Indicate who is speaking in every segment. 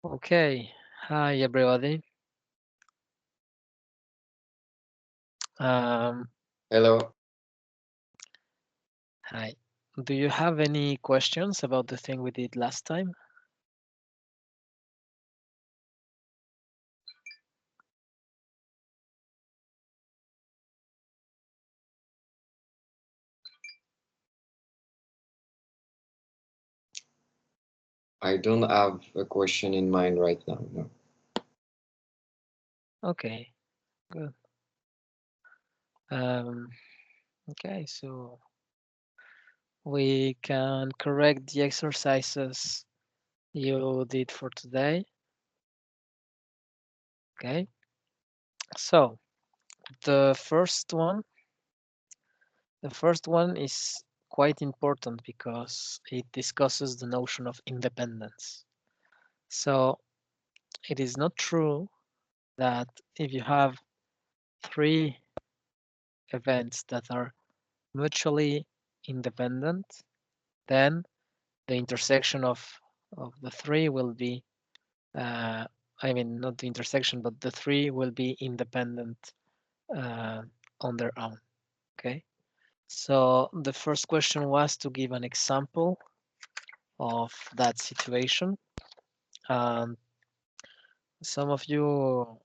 Speaker 1: Okay, hi everybody. Um,
Speaker 2: Hello.
Speaker 1: Hi. Do you have any questions about the thing we did last time?
Speaker 2: I don't have a question in mind right now. No.
Speaker 1: Okay, good. Um, okay, so we can correct the exercises you did for today. Okay, so the first one, the first one is quite important because it discusses the notion of independence. So it is not true that if you have three events that are mutually independent, then the intersection of the three will be, uh, I mean, not the intersection, but the three will be independent uh, on their own. Okay. So the first question was to give an example of that situation. Um, some of you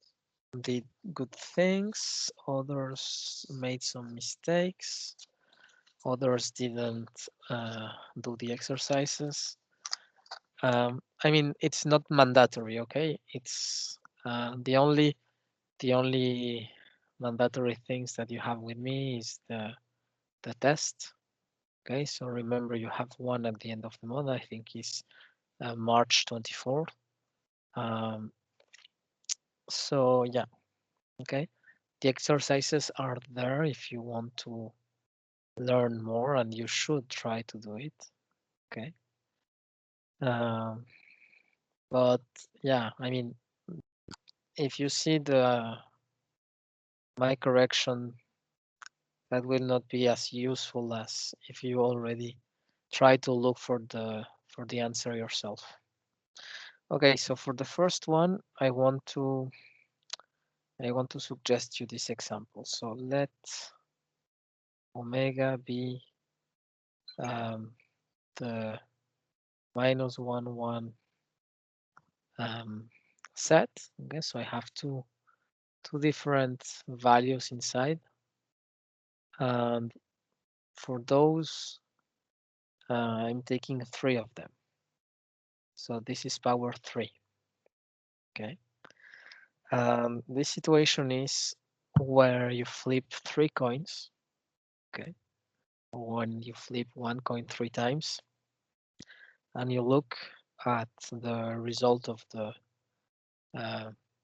Speaker 1: did good things, others made some mistakes, others didn't do the exercises. I mean, it's not mandatory, okay? It's the only mandatory things that you have with me is the test. Okay, so remember you have one at the end of the month. I think is March 24th. Um, so yeah, okay. The exercises are there if you want to learn more, and you should try to do it. Okay. Um, but yeah, I mean, if you see the my correction, that will not be as useful as if you already try to look for the answer yourself. Okay, so for the first one, I want to suggest you this example. So let omega be the minus 1 1 um, set. Okay, so I have two different values inside, and for those I'm taking three of them. So this is power 3. Okay. This situation is where you flip three coins. Okay. When you flip one coin three times and you look at the result of uh,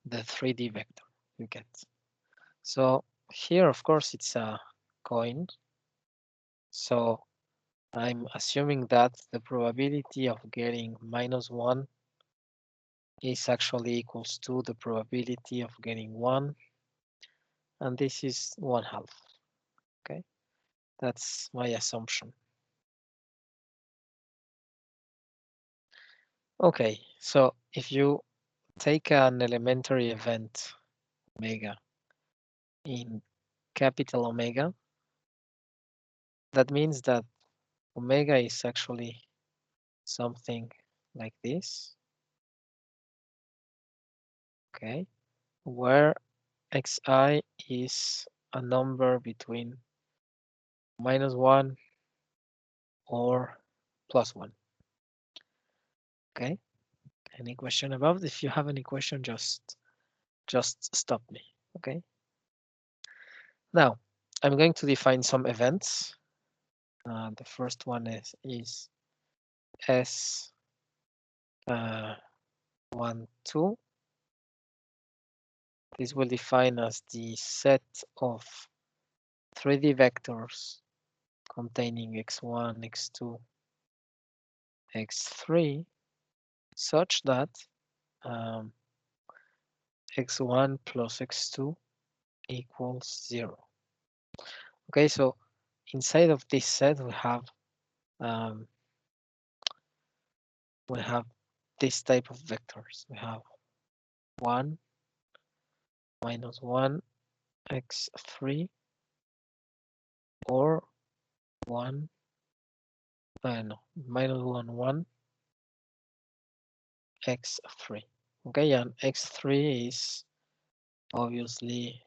Speaker 1: the 3D vector you get. So here, of course, it's a coin. So I'm assuming that the probability of getting minus 1 is actually equals to the probability of getting 1, and this is 1/2. Okay, that's my assumption. Okay, so if you take an elementary event omega in capital omega, that means that omega is actually something like this, okay, where xi is a number between minus 1 or plus 1. Okay, any question about? If you have any question, just stop me. Okay, now I'm going to define some events. The first one is s 1 2. This will define as the set of 3D vectors containing x1, x2, x3, such that um, x1 plus x2 equals 0. Okay, so inside of this set um, we have this type of vectors. We have 1, -1, x3, or 1, no, -1, 1, x3. Okay, and x3 is obviously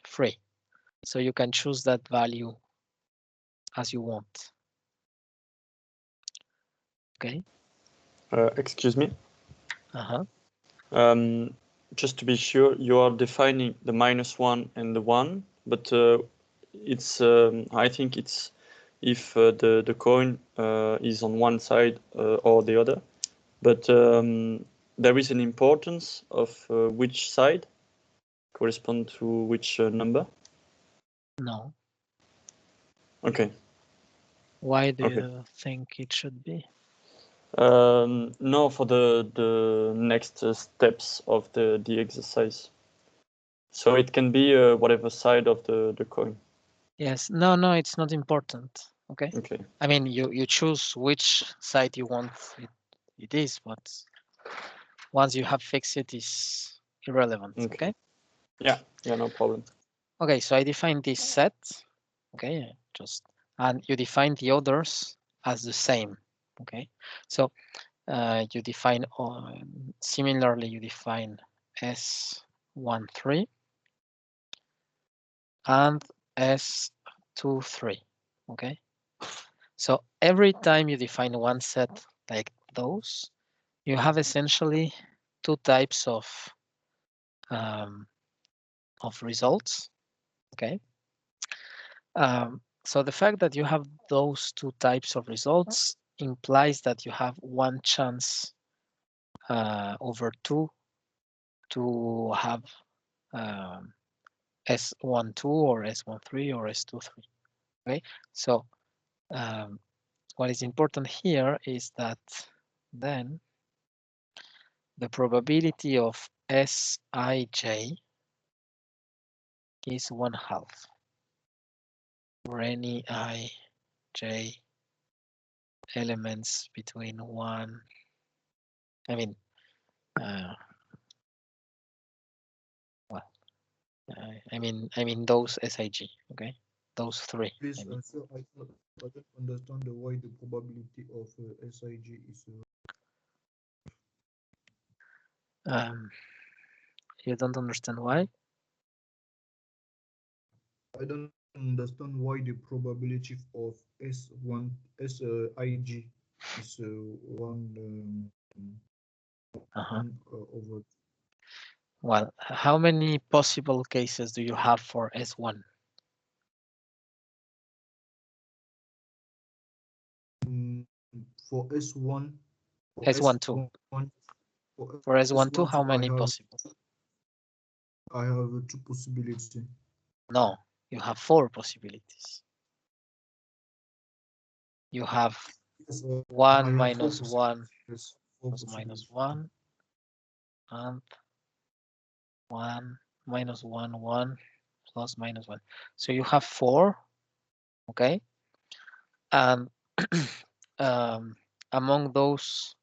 Speaker 1: free. So you can choose that value as you want. Okay.
Speaker 3: Excuse me.
Speaker 1: Uh-huh.
Speaker 3: Just to be sure, you are defining the -1 and the 1, but it's I think it's if the coin is on one side or the other, but there is an importance of which side correspond to which number.
Speaker 1: No.
Speaker 3: Okay.
Speaker 1: Why do
Speaker 3: Okay.
Speaker 1: you think it should be?
Speaker 3: No, for the next steps of the exercise. So it can be whatever side of the coin.
Speaker 1: Yes. No, it's not important. Okay.
Speaker 3: Okay.
Speaker 1: I mean, you choose which side you want it is, but once you have fixed it, is irrelevant. Okay.
Speaker 3: Yeah, no problem.
Speaker 1: Okay, so I define this set. Okay, and you define the others as the same. Okay, so you define similarly. You define S13 and S23. Okay, so every time you define one set like those, you have essentially two types of results. Okay. So the fact that you have those two types of results implies that you have one chance over two to have S12 or S13 or S23. Okay, so what is important here is that then the probability of Sij is 1/2 for any ij elements between 1, I mean, I mean those SIG, okay? Those three.
Speaker 4: Please,
Speaker 1: I mean.
Speaker 4: sir, I don't understand why the probability of SIG is.
Speaker 1: You don't understand why?
Speaker 4: I don't understand why the probability of S1 SIG is
Speaker 1: Uh-huh.
Speaker 4: 1/.
Speaker 1: Well, how many possible cases do you have for S1?
Speaker 4: For S1,
Speaker 1: S12. For S12, how many possible?
Speaker 4: I have two possibilities.
Speaker 1: No, you have 4 possibilities. You have
Speaker 4: Yes,
Speaker 1: 1
Speaker 4: I have
Speaker 1: minus 1
Speaker 4: yes,
Speaker 1: plus minus 1 and 1 minus 1, 1 plus minus 1. So you have 4, okay? And among those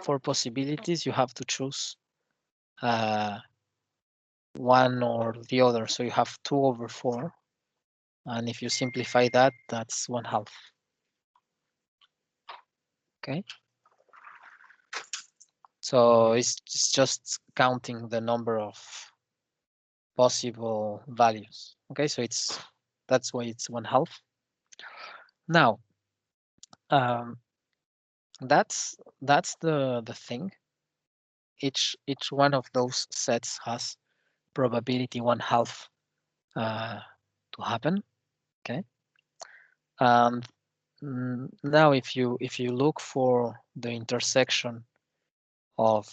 Speaker 1: 4 possibilities, you have to choose one or the other. So you have 2/4. And if you simplify that, that's 1/2. Okay. So it's just counting the number of possible values. Okay, so that's why it's 1/2. Now, that's the thing. Each one of those sets has probability 1/2 to happen. Okay, and now if you look for the intersection of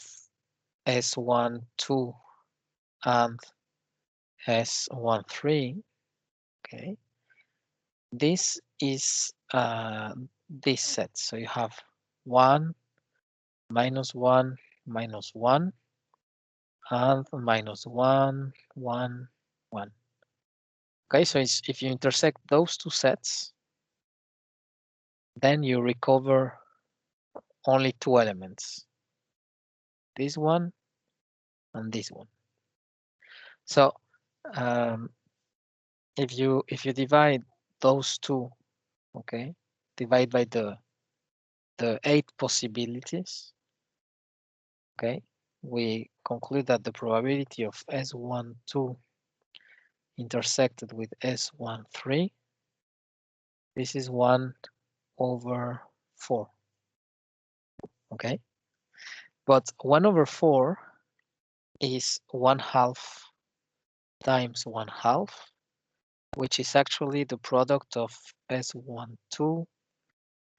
Speaker 1: S12 and S13, okay, this is this set. So you have 1 minus 1 minus 1 and minus 1 1 1. Okay, so if you intersect those two sets, then you recover only two elements, this one and this one. So if you divide those two, okay, divide by the 8 possibilities, okay, we conclude that the probability of S12 intersected with S13, this is 1/4, okay? But 1/4 is 1/2 times 1/2, which is actually the product of S12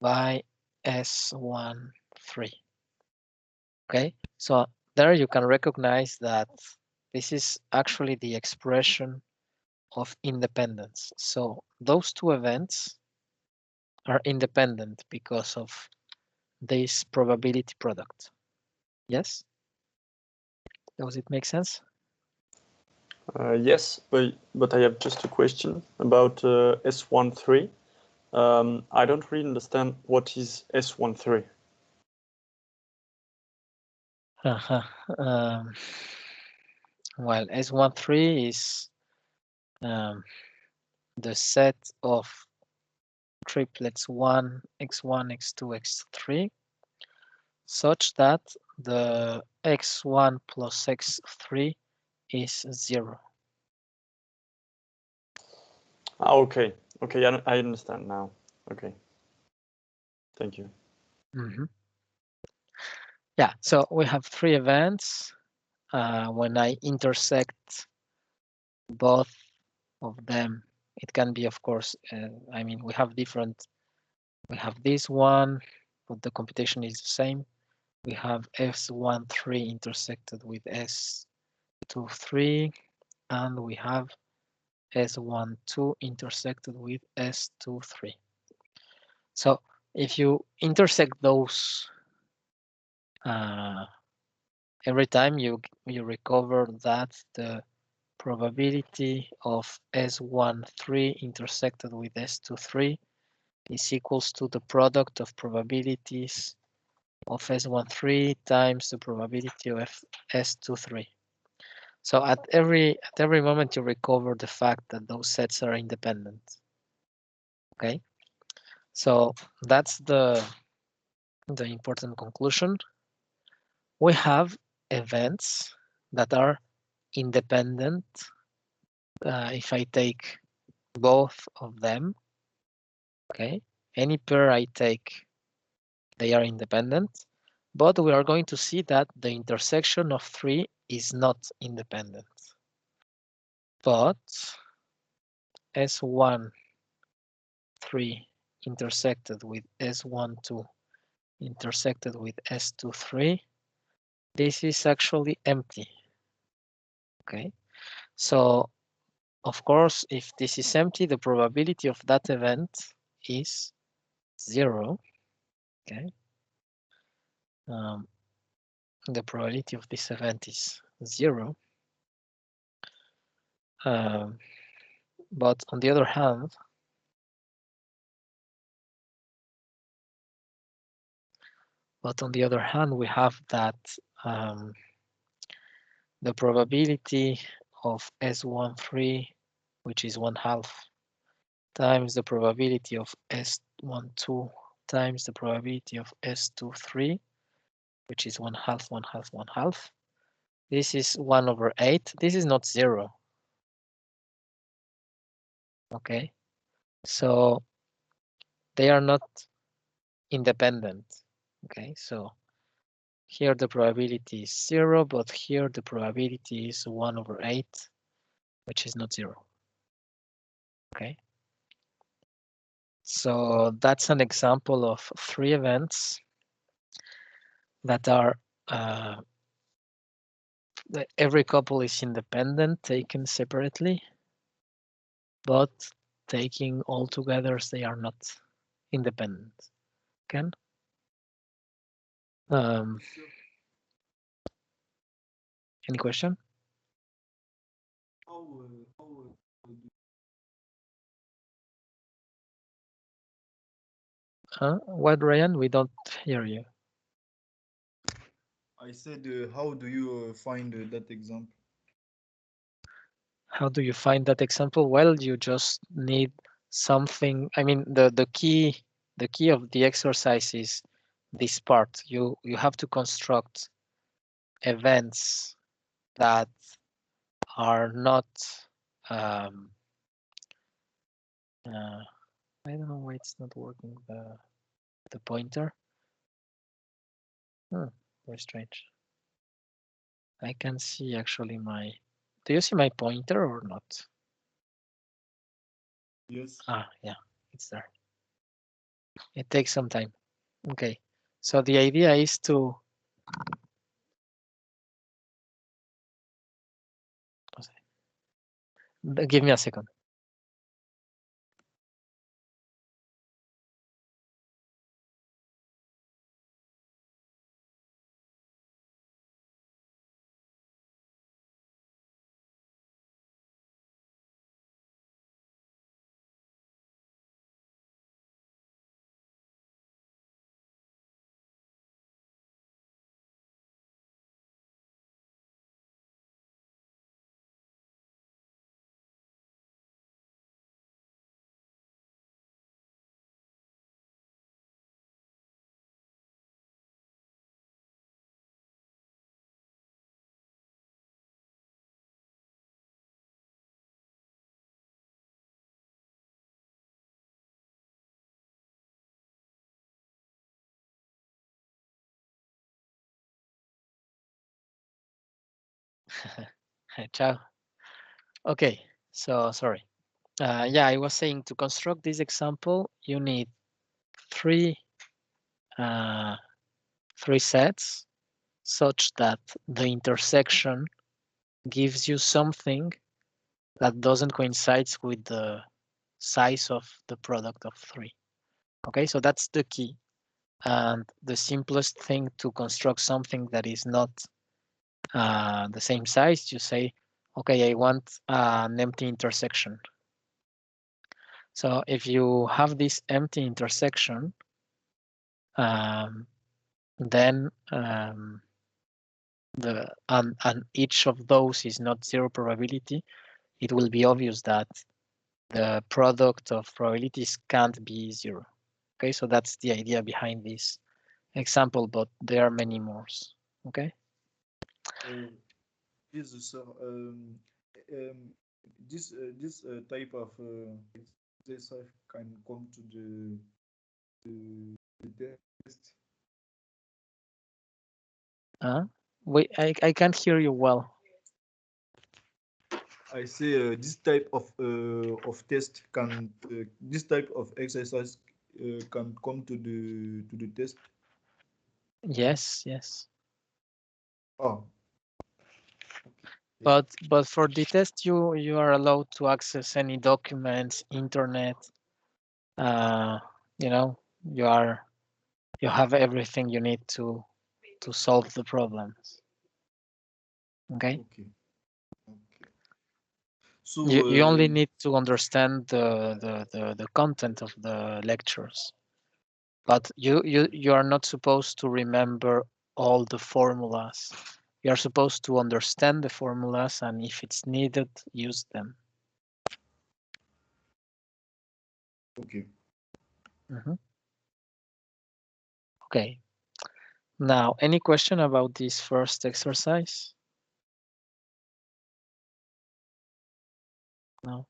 Speaker 1: by S13, okay? So there you can recognize that this is actually the expression of independence. So those two events are independent because of this probability product. Yes? Does it make sense?
Speaker 3: Yes, but I have just a question about S13. I don't really understand what is S13.
Speaker 1: Uh-huh. Well, S13 is the set of triplets 1, x1, x2, x3, such that the x1 plus x3 is 0.
Speaker 3: Okay, okay, I understand now. Okay, thank you.
Speaker 1: Yeah, so we have 3 events. When I intersect both of them, it can be, of course, I mean, we have this one, but the computation is the same. We have S13 intersected with S23, and we have S12 intersected with S23. So if you intersect those every time, you recover that the probability of S13 intersected with S23 is equals to the product of probabilities of S13 times the probability of S23. So at every moment you recover the fact that those sets are independent. Okay, so that's the important conclusion. We have events that are independent. If I take both of them, okay, any pair I take, they are independent, but we are going to see that the intersection of 3 is not independent. But S13 intersected with S12 intersected with S23, this is actually empty. Okay, so of course, if this is empty, the probability of that event is 0. Okay, the probability of this event is 0. But on the other hand, we have that the probability of S13, which is 1/2, times the probability of S12 times the probability of S23, which is 1/2, 1/2, 1/2. This is 1/8. This is not 0. Okay, so they are not independent. Okay, so here the probability is 0, but here the probability is 1/8, which is not 0. Okay, so that's an example of 3 events that are every couple is independent, taken separately, but taking all together, they are not independent. Ken? Any question?
Speaker 4: How,
Speaker 1: What, Ryan? We don't hear you.
Speaker 4: I said, how do you find that example?
Speaker 1: How do you find that example? Well, you just need something. I mean, the key of the exercise is this part. You have to construct events that are not um, I don't know why it's not working, the pointer. Very strange. I can see actually my, do you see my pointer or not?
Speaker 4: Yes.
Speaker 1: Yeah, it's there. It takes some time. Okay, so the idea is to give me a second. Ciao. Okay, so sorry. Yeah, I was saying to construct this example, you need three sets such that the intersection gives you something that doesn't coincide with the size of the product of three. Okay, so that's the key. And the simplest thing to construct something that is not the same size, you say, okay, I want an empty intersection. So if you have this empty intersection, then and each of those is not zero probability, it will be obvious that the product of probabilities can't be zero. Okay, so that's the idea behind this example, but there are many more. Okay.
Speaker 4: This is this type of exercise can come to the test.
Speaker 1: Wait, I can't hear you well.
Speaker 4: I say this type of test can this type of exercise can come to the test.
Speaker 1: Yes, yes.
Speaker 4: Oh.
Speaker 1: But for the test, you are allowed to access any documents, internet. You know, you have everything you need to solve the problems. Okay.
Speaker 4: Okay. So
Speaker 1: you only need to understand the content of the lectures, but you are not supposed to remember all the formulas. You are supposed to understand the formulas, and if it's needed, use them.
Speaker 4: Okay.
Speaker 1: Okay. Now, any question about this first exercise? No.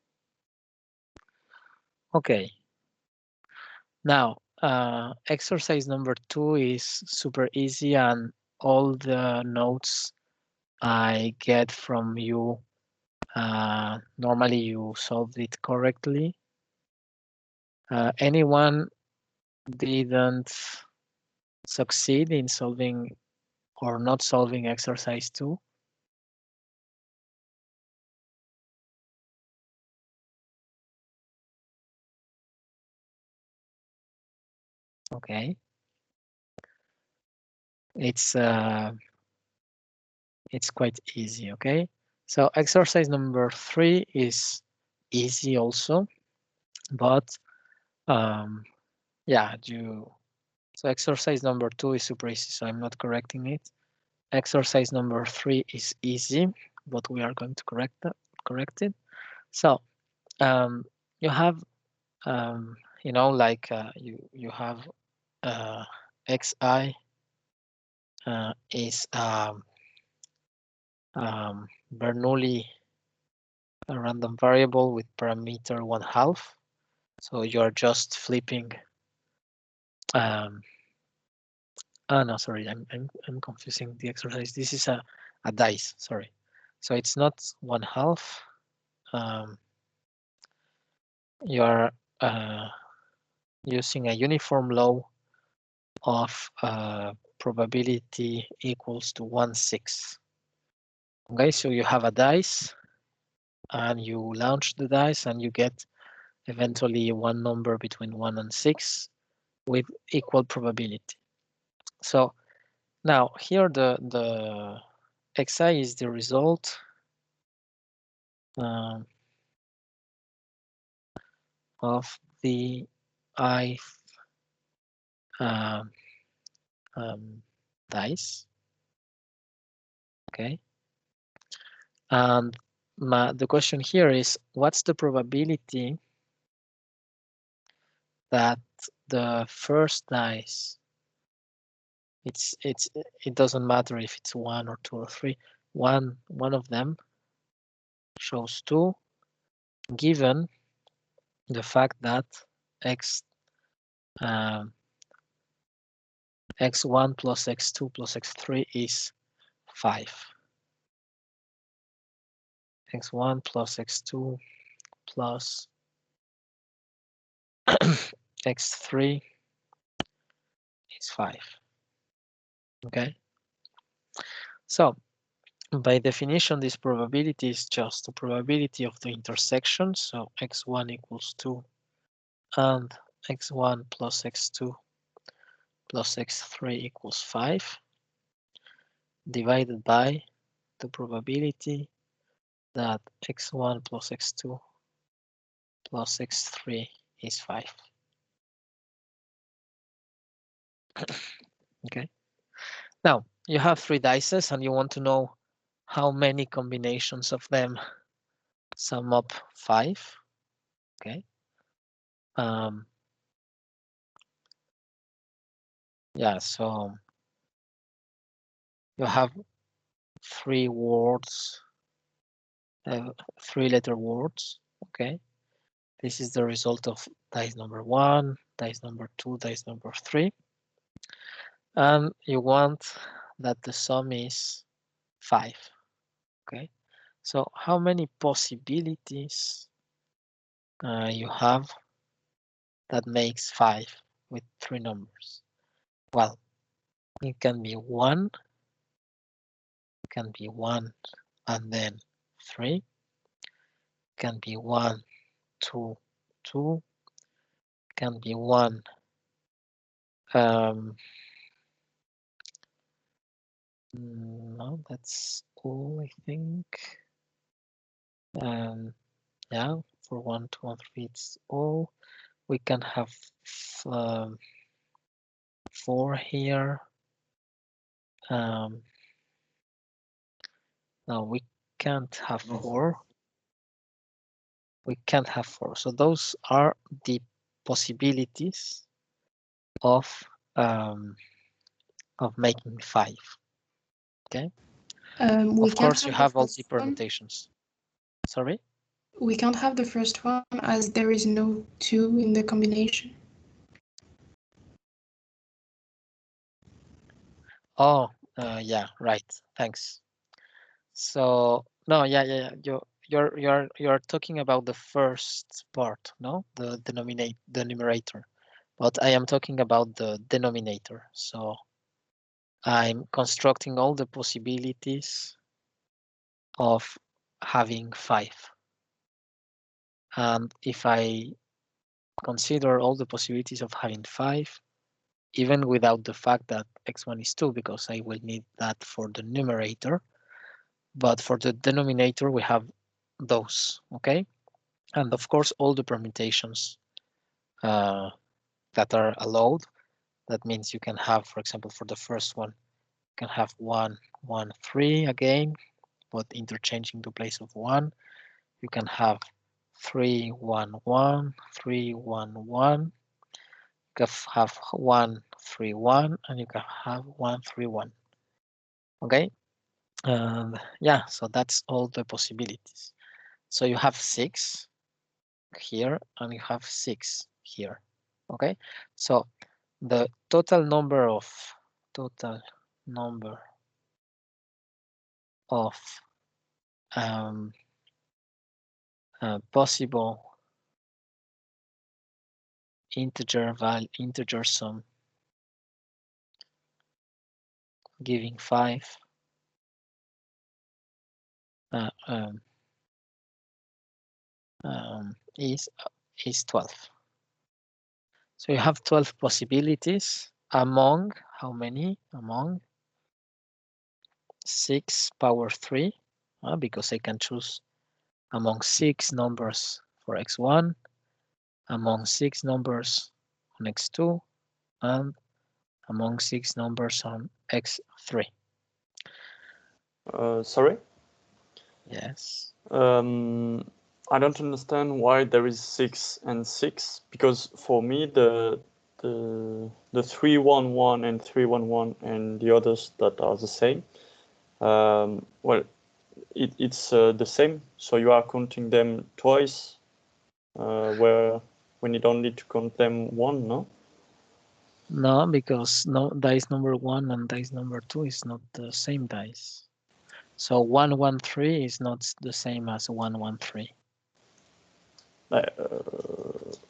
Speaker 1: Okay. Now, exercise number 2 is super easy, and all the notes I get from you, normally you solved it correctly. Anyone didn't succeed in solving or not solving exercise 2? Okay. It's quite easy, okay? So exercise number 3 is easy also, but yeah, so exercise number 2 is super easy, so I'm not correcting it. Exercise number 3 is easy, but we are going to correct it. So you have like you have xi is Bernoulli a random variable with parameter 1/2. So you're just flipping. No, sorry, I'm confusing the exercise. This is a dice. Sorry, so it's not 1/2. You're using a uniform law of probability equals to 1/6. Okay, so you have a dice, and you launch the dice, and you get eventually one number between 1 and 6 with equal probability. So now here the xi is the result of the ith dice. Okay, and the question here is, what's the probability that the first dice, it doesn't matter if it's 1 or 2 or 3, one of them shows 2, given the fact that x1 plus x2 plus x3 is 5. x1 plus x2 plus x3 is 5. Okay, so by definition, this probability is just the probability of the intersection. So x1 equals 2 and x1 plus x2 plus x3 equals 5 divided by the probability that x1 plus x2 plus x3 is 5. Okay, now you have 3 dices and you want to know how many combinations of them sum up 5. Okay, yeah, so you have 3 words, 3-letter words. Okay, this is the result of dice number 1, dice number 2, dice number 3, and you want that the sum is 5. Okay, so how many possibilities you have that makes 5 with 3 numbers? Well, it can be 1, it can be 1 and then 3, it can be 1, 2, 2, it can be 1, no, that's all, I think. Yeah, for 1, 2, and 3, it's all. We can have 4 here. No, we can't have 4. We can't have 4. So those are the possibilities of making 5. Okay. Of course, you have all the permutations. Sorry?
Speaker 5: We can't have the first one as there is no 2 in the combination.
Speaker 1: Oh, yeah, right. Thanks. So no, yeah. You're talking about the first part, no? The numerator. But I am talking about the denominator. So I'm constructing all the possibilities of having 5. And if I consider all the possibilities of having 5, even without the fact that x1 is 2, because I will need that for the numerator, but for the denominator we have those, okay? And of course all the permutations that that are allowed. That means you can have, for example, for the first one, you can have 1, 1, 3 again, but interchanging the place of 1. You can have 3, 1, 1, 3, 1, 1. You can have 1, 3, 1, and you can have 1, 3, 1. Okay, and yeah, so that's all the possibilities. So you have 6 here, and you have 6 here. Okay, so the total number of possible integer sum giving 5 is 12. So you have 12 possibilities among how many? Among 6 power 3, because I can choose among 6 numbers for x1, among 6 numbers on x2, and among 6 numbers on x3.
Speaker 3: Sorry?
Speaker 1: Yes.
Speaker 3: I don't understand why there is 6 and 6, because for me the 311 and 311 and the others that are the same, well, it's the same, so you are counting them twice, where when you don't need to count them one, no?
Speaker 1: No, because dice number 1 and dice number 2 is not the same dice. So 113 is not the same as 113.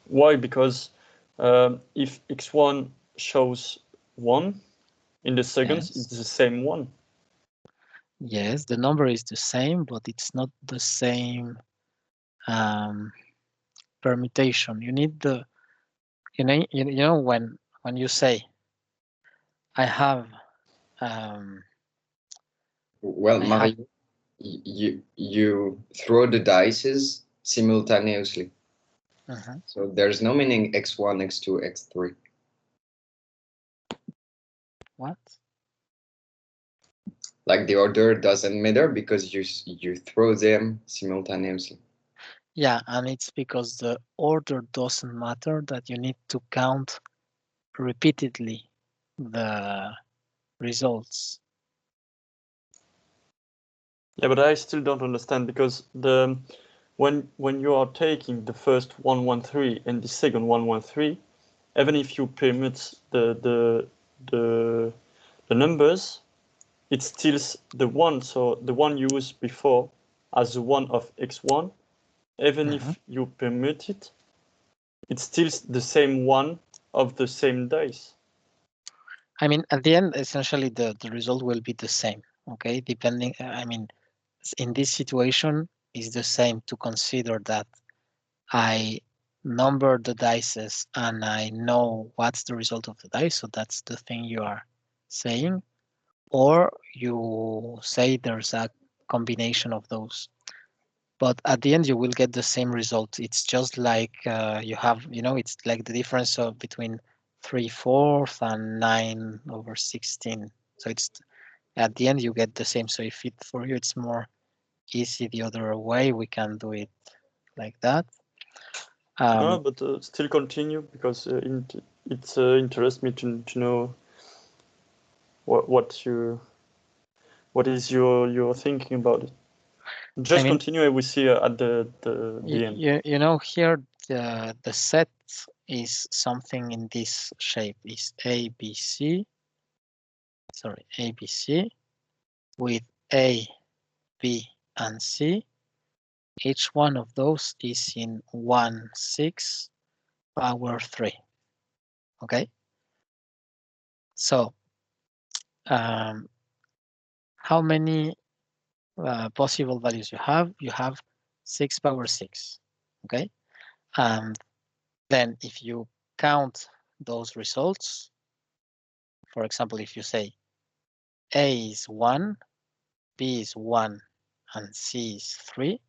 Speaker 3: Why? Because if x1 shows 1, in the seconds,
Speaker 1: Yes.
Speaker 3: it's the same 1.
Speaker 1: Yes, the number is the same, but it's not the same permutation. You need the, you know when you say, I have.
Speaker 2: Well,
Speaker 1: I
Speaker 2: Mario, you throw the dices simultaneously. So there's no meaning x1, x2, x3.
Speaker 1: What?
Speaker 2: Like the order doesn't matter because you throw them simultaneously.
Speaker 1: Yeah, and it's because the order doesn't matter, that you need to count repeatedly the results.
Speaker 3: Yeah, but I still don't understand, because when you are taking the first 113 and the second 113, even if you permute the numbers, it's still the one. So the one used before as the one of x1, even if you permute it, it's still the same one of the same dice.
Speaker 1: I mean, at the end, essentially the result will be the same. Okay, depending. I mean, in this situation, is the same to consider that I number the dices and I know what's the result of the dice. So that's the thing you are saying, or you say there's a combination of those. But at the end, you will get the same result. It's just like you have, it's like the difference of between 3/4 and 9/16. So it's at the end you get the same. So if for you it's more easy the other way, we can do it like that.
Speaker 3: No, but still continue, because it interests me to know what is your thinking about it. Just continue, and we see at the end.
Speaker 1: Here the set is something in this shape, is ABC. Sorry, ABC with A, B, and C. Each one of those is in 1/6 power 3. Okay. So, how many possible values you have? You have 6 power 6. Okay. And then if you count those results, for example, if you say A is 1, B is 1, and C is 3.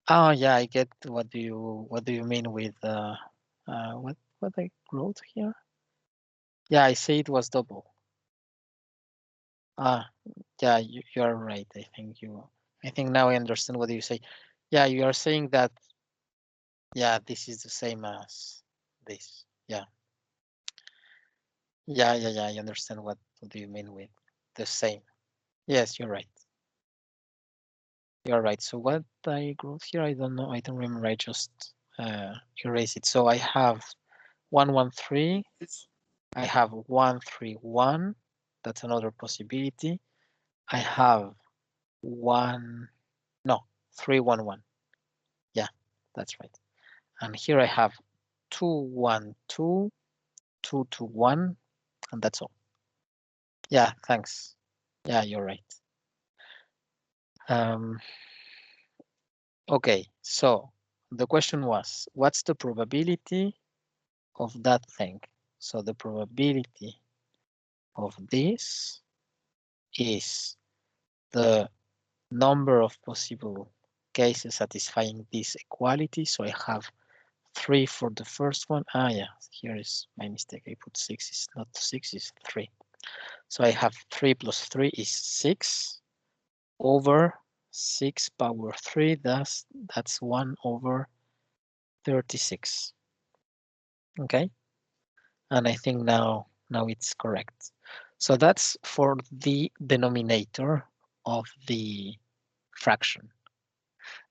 Speaker 1: Oh yeah, I get what do you mean with what what I wrote here? Yeah, I say it was double. Yeah, you are right. I think now I understand what you say. Yeah, you are saying that, yeah, this is the same as this. Yeah. Yeah, I understand what do you mean with the same. Yes, you're right. You're right. So what I wrote here, I don't know. I don't remember. I just erase it. So I have 113. I have 131. That's another possibility. I have 311. Yeah, that's right. And here I have 212, 221, and that's all. Yeah, thanks. Yeah, you're right. Okay, so the question was, what's the probability of that thing? So the probability of this is the number of possible cases satisfying this equality. So I have 3 for the first one. Yeah, here is my mistake. I put 6. It's not 6, it's 3. So I have 3 plus 3 is 6 over 6 power 3. That's 1 over 36. Okay, and I think now it's correct. So that's for the denominator of the fraction.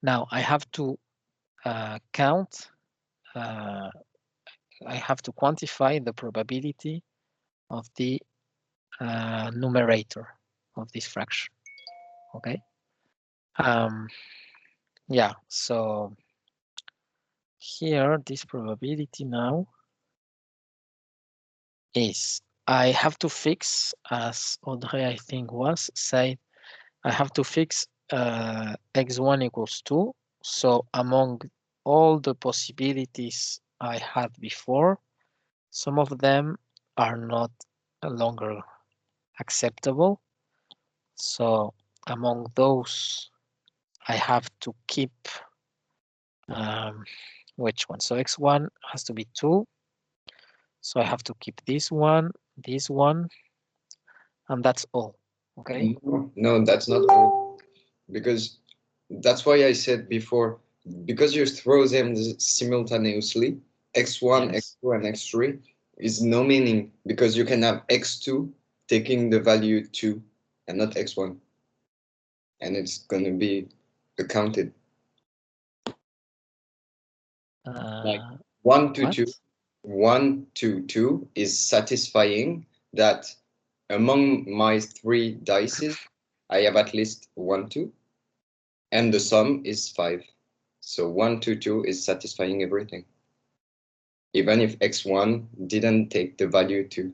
Speaker 1: Now I have to count. I have to quantify the probability of the numerator of this fraction. Okay. Yeah. So here, this probability now is, I have to fix, as Audrey I think was said, I have to fix x1 equals 2. So among all the possibilities I had before, some of them are not longer acceptable. So among those, I have to keep which one? So x1 has to be 2. So I have to keep this one, and that's all. Okay.
Speaker 2: No, that's not all. Because that's why I said before, because you throw them simultaneously, x1,
Speaker 1: Yes.
Speaker 2: x2, and x3 is no meaning, because you can have x2 taking the value 2 and not x1. And it's going to be accounted. Like 1 to 2. 1 to 2 is satisfying that among my 3 dices, I have at least 1, 2, and the sum is 5. So 1 to 2 is satisfying everything, even if x1 didn't take the value 2.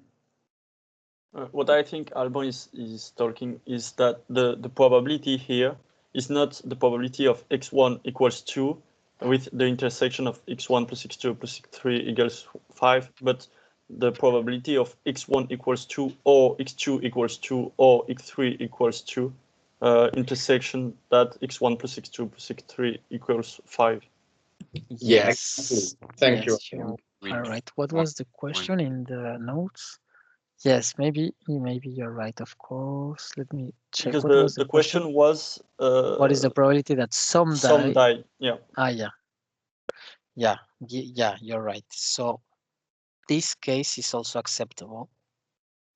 Speaker 3: What I think Alban is talking is that the probability here is not the probability of x1 equals 2 with the intersection of x1 plus x2 plus x3 equals 5, but the probability of x1 equals 2 or x2 equals 2 or x3 equals 2 intersection that x1 plus x2 plus x3 equals 5.
Speaker 1: Yes.
Speaker 2: Thank you.
Speaker 1: All right. What was the question in the notes? Yes, maybe you're right. Of course. Let me check.
Speaker 3: Because
Speaker 1: What was
Speaker 3: the question was
Speaker 1: what is the probability that some
Speaker 3: die? Yeah.
Speaker 1: Yeah. Yeah, you're right. So this case is also acceptable.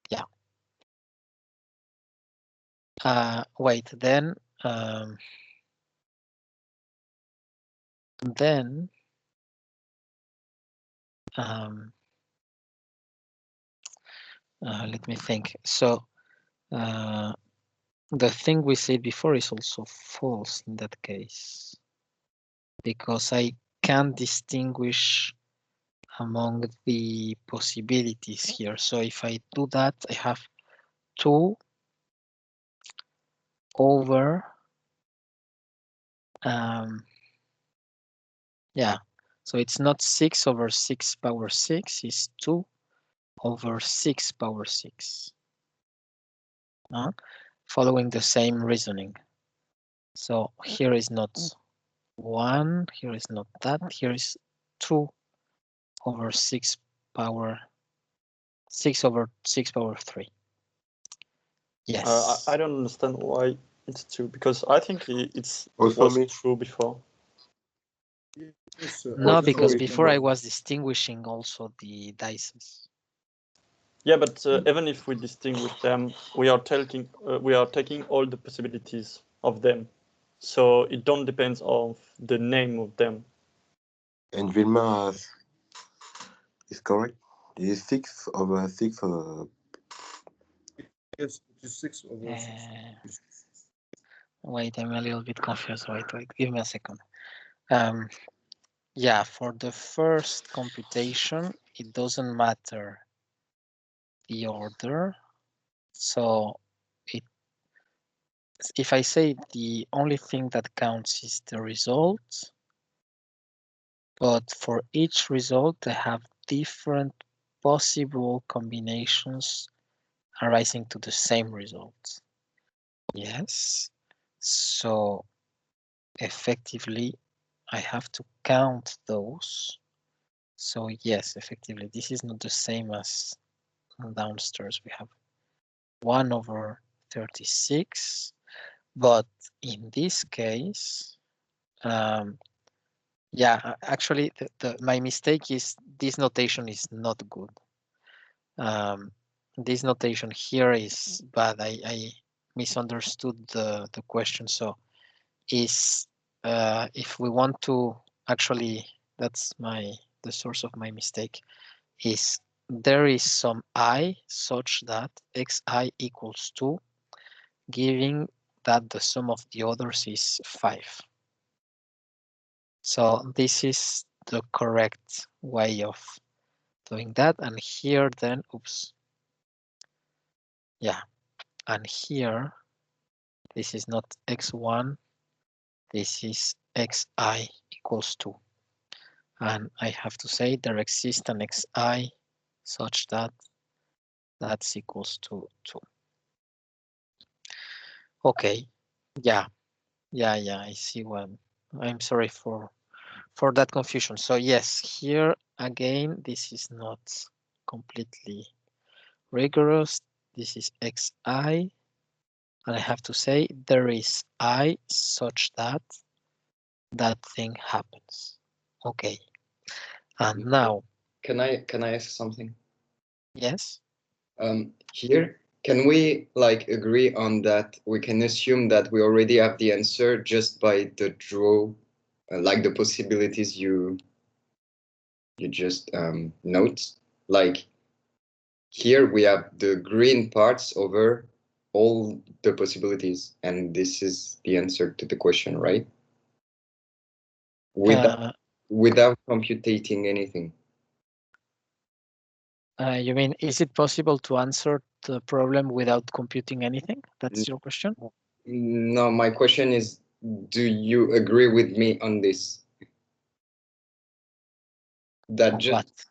Speaker 1: Yeah. Wait, then let me think. So the thing we said before is also false in that case, because I can't distinguish among the possibilities here. So if I do that, I have 2 over yeah, so it's not 6 over 6 power 6, it's 2 over 6 power 6. Following the same reasoning. So here is not 1, here is not that, here is 2 over 6 power 6 over 6 power 3. Yes.
Speaker 3: I don't understand why it's 2, because I think it
Speaker 6: Also
Speaker 3: was
Speaker 6: me.
Speaker 3: true before.
Speaker 4: Yes,
Speaker 1: No,
Speaker 6: Also
Speaker 1: because
Speaker 6: me.
Speaker 1: before I was distinguishing also the dices.
Speaker 3: Yeah, but even if we distinguish them, we are taking all the possibilities of them, so it don't depend on the name of them.
Speaker 6: And Vilma is correct. It is 6 over 6.
Speaker 4: yes, it is 6 over 6.
Speaker 1: Wait, I'm a little bit confused. Wait, give me a second. Yeah, for the first computation, it doesn't matter the order. So if I say the only thing that counts is the result, but for each result, I have different possible combinations arising to the same result. Yes. So effectively, I have to count those. So yes, effectively, this is not the same as downstairs. We have 1 over 36, but in this case, yeah, actually, my mistake is this notation is not good. This notation here is bad. I misunderstood the question. So is if we want to actually, that's the source of my mistake, is there is some I such that xi equals 2, giving that the sum of the others is 5. So this is the correct way of doing that. And here then, oops. Yeah, and here, this is not x1, this is xi equals 2. And I have to say there exists an xi such that that's equals to 2. Okay, yeah, I see one. I'm sorry for that confusion. So yes, here again, this is not completely rigorous. This is xi, and I have to say there is I such that that thing happens. Okay, and now,
Speaker 2: Can I ask something?
Speaker 1: yes.
Speaker 2: Here, can we like agree on that? We can assume that we already have the answer just by the draw, like the possibilities you just note. Like here we have the green parts over all the possibilities, and this is the answer to the question, right? Without computating anything.
Speaker 1: You mean, is it possible to answer the problem without computing anything? That's your question?
Speaker 2: No, my question is, do you agree with me on this? That just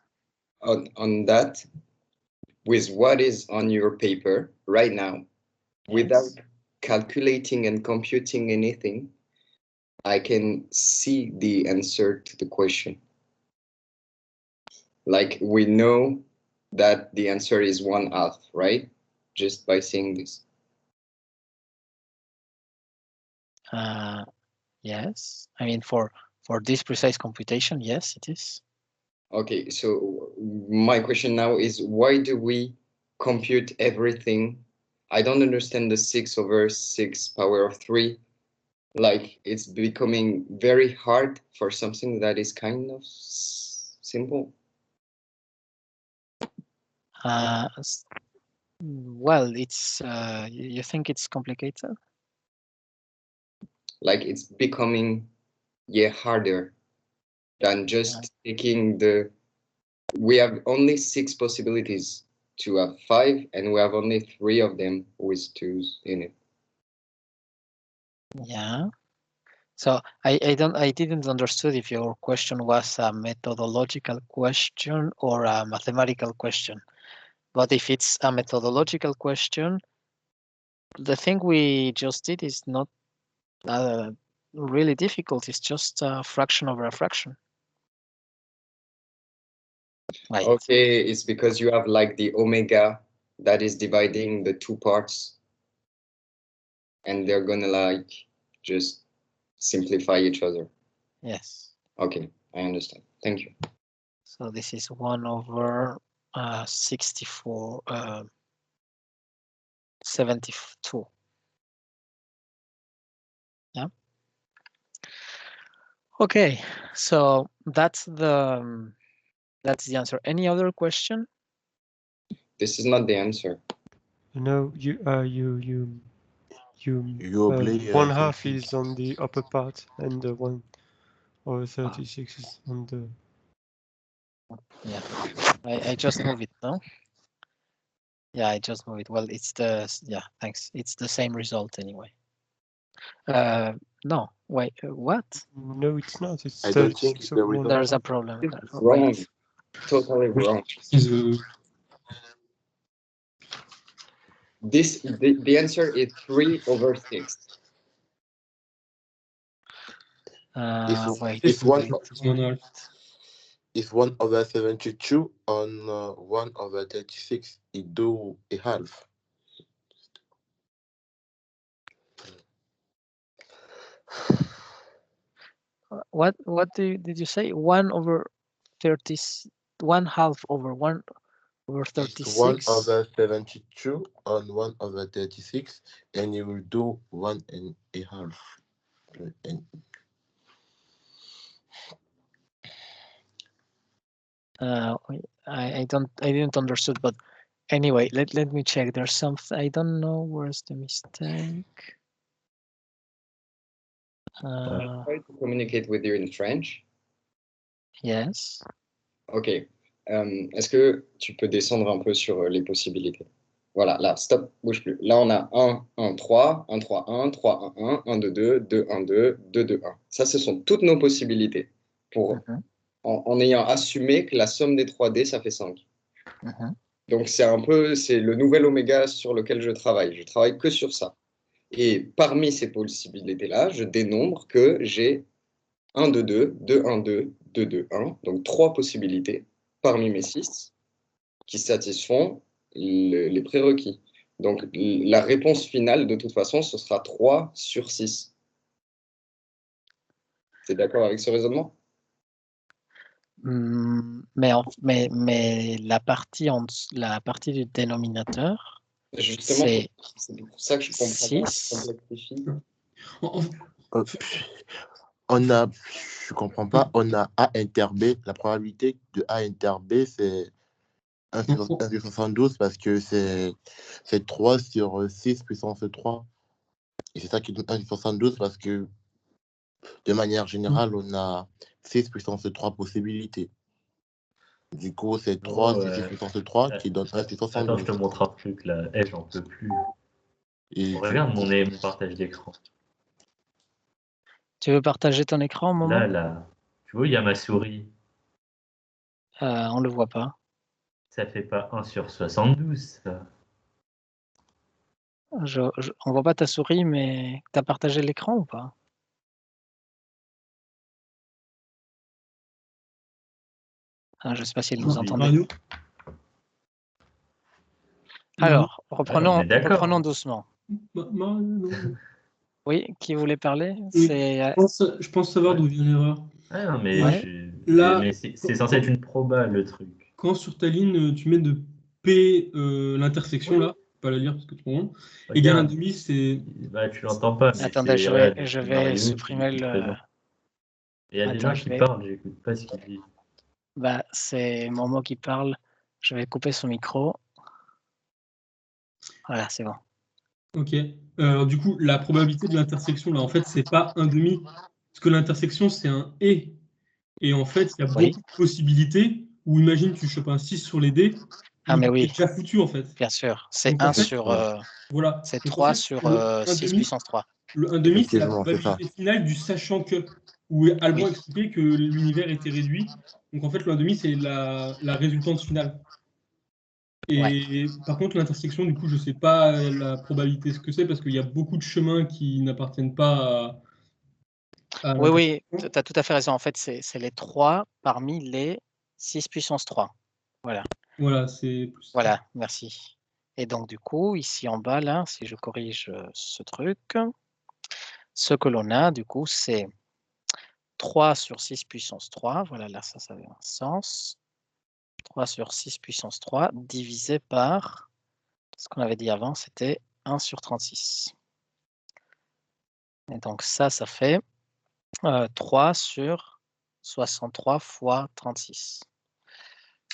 Speaker 2: on that, with what is on your paper right now, yes, without calculating and computing anything, I can see the answer to the question. Like we know that the answer is 1/2, right? Just by seeing this.
Speaker 1: Yes, I mean for this precise computation, yes, it is.
Speaker 2: Okay, so my question now is, why do we compute everything? I don't understand the 6 over 6 power of 3. Like it's becoming very hard for something that is kind of simple.
Speaker 1: Well, it's you think it's complicated?
Speaker 2: Like it's becoming harder than just taking the. We have only 6 possibilities to have 5, and we have only 3 of them with 2s in it.
Speaker 1: Yeah. So I didn't understood if your question was a methodological question or a mathematical question. But if it's a methodological question, the thing we just did is not really difficult. It's just a fraction over a fraction. Right.
Speaker 2: Okay, it's because you have like the omega that is dividing the two parts, and they're gonna like just simplify each other.
Speaker 1: Yes.
Speaker 2: Okay, I understand. Thank you.
Speaker 1: So this is 1 over 64, 72. Yeah. Okay, so that's the answer. Any other question?
Speaker 2: This is not the answer.
Speaker 7: No, you
Speaker 6: play,
Speaker 7: 1/2
Speaker 6: something.
Speaker 7: is on the upper part, and the 1 over 36 is on the.
Speaker 1: Yeah, I just move it, no? Yeah, I just move it. Well, it's thanks. It's the same result anyway. No, wait, what?
Speaker 7: No, it's not. It's
Speaker 6: I don't think
Speaker 7: 36
Speaker 6: the
Speaker 7: over
Speaker 6: result-
Speaker 7: 1/2.
Speaker 1: There's a problem.
Speaker 2: Wrong.
Speaker 1: Wait.
Speaker 2: Totally wrong.
Speaker 8: The
Speaker 2: The answer is 3 over 6.
Speaker 1: Wait.
Speaker 6: It's 1
Speaker 8: 1/2.
Speaker 6: If 1 over 72 on 1 over 36, it do a half.
Speaker 1: What did you say? 1 over 30, 1/2 over 1 over
Speaker 6: It's
Speaker 1: 36.
Speaker 6: 1 over 72 on 1 over 36, and you will do 1 and a half. And
Speaker 1: I didn't understood, but anyway, let me check. There's something I don't know. Where's the mistake?
Speaker 2: Try to communicate with you in French.
Speaker 1: Yes.
Speaker 2: Ok. Est-ce que tu peux descendre un peu sur les possibilités? Voilà, là, stop, bouge plus. Là, on a 1, 1, 3, 1, 3, 1, 3, 1, 1, 1, 2, 2, 2, 1, 2, 2, 2, 1. Ça, ce sont toutes nos possibilités pour, en ayant assumé que la somme des 3D, ça fait 5. Donc, c'est le nouvel oméga sur lequel je travaille. Je travaille que sur ça. Et parmi ces possibilités-là, je dénombre que j'ai 1, 2, 2, 2, 1, 2, 2, 2, 1. Donc, 3 possibilités parmi mes 6 qui satisfont les prérequis. Donc, la réponse finale, de toute façon, ce sera 3 sur 6. T'es d'accord avec ce raisonnement?
Speaker 1: Mais la partie du dénominateur,
Speaker 2: justement,
Speaker 1: c'est
Speaker 2: pour ça que je comprends
Speaker 1: 6.
Speaker 6: Je comprends pas, on a A inter B. La probabilité de A inter B, c'est 1 sur 72 parce que c'est 3 sur 6 puissance 3. Et c'est ça qui donne 1 sur 72 parce que de manière générale, on a 6 puissance 3 possibilités. Du coup, c'est 3 sur 6 puissance 3 qui donne 1 sur 72.
Speaker 9: Attends, je te montre un truc là. J'en peux plus.
Speaker 6: Et
Speaker 9: regarde mon partage d'écran.
Speaker 1: Tu veux partager ton écran, Momo?
Speaker 9: Là. Tu vois, il y a ma souris.
Speaker 1: On le voit pas.
Speaker 9: Ça fait pas 1 sur 72, ça.
Speaker 1: On voit pas ta souris, mais tu as partagé l'écran ou pas? Je ne sais pas s'il nous entendait. Alors, reprenons doucement. Oui, qui voulait parler?
Speaker 8: Oui, je pense savoir d'où vient l'erreur.
Speaker 9: Ah non, mais,
Speaker 8: là,
Speaker 9: c'est censé être une proba, le truc.
Speaker 8: Quand sur ta ligne, tu mets de P l'intersection, là, pas la lire parce que tu comprends, égale 1,5, c'est...
Speaker 9: Bah, tu l'entends pas. Mais
Speaker 1: attendez, je vais supprimer le...
Speaker 9: Il y a des gens qui parlent, j'écoute pas ce qu'ils disent.
Speaker 1: Bah, c'est Momo qui parle. Je vais couper son micro. Voilà, c'est bon.
Speaker 8: Ok. Alors, du coup, la probabilité de l'intersection, là, en fait, c'est pas 1,5. Parce que l'intersection, c'est un et. Et en fait, il y a beaucoup de possibilités où, imagine, tu chopes un 6 sur les dés.
Speaker 1: Ah, mais oui.
Speaker 8: C'est déjà foutu, en fait.
Speaker 1: Bien sûr. C'est 1 sur...
Speaker 8: voilà.
Speaker 1: C'est
Speaker 8: donc,
Speaker 1: 3
Speaker 8: en fait,
Speaker 1: sur 6 puissance 3.
Speaker 8: Le 1,5, c'est la probabilité finale du sachant que, où Alban expliquait que l'univers était réduit. Donc en fait, le 1,5, c'est la résultante finale. Et par contre, l'intersection, du coup, je ne sais pas la probabilité ce que c'est, parce qu'il y a beaucoup de chemins qui n'appartiennent pas à
Speaker 1: oui, tu as tout à fait raison. En fait, c'est les 3 parmi les 6 puissance 3. Voilà.
Speaker 8: Voilà, c'est plus.
Speaker 1: Voilà, merci. Et donc, du coup, ici en bas, là, si je corrige ce truc, ce que l'on a, du coup, c'est 3 sur 6 puissance 3. Voilà, là, ça avait un sens. 3 sur 6 puissance 3 divisé par, ce qu'on avait dit avant, c'était 1 sur 36. Et donc, ça fait 3 sur 63 fois 36.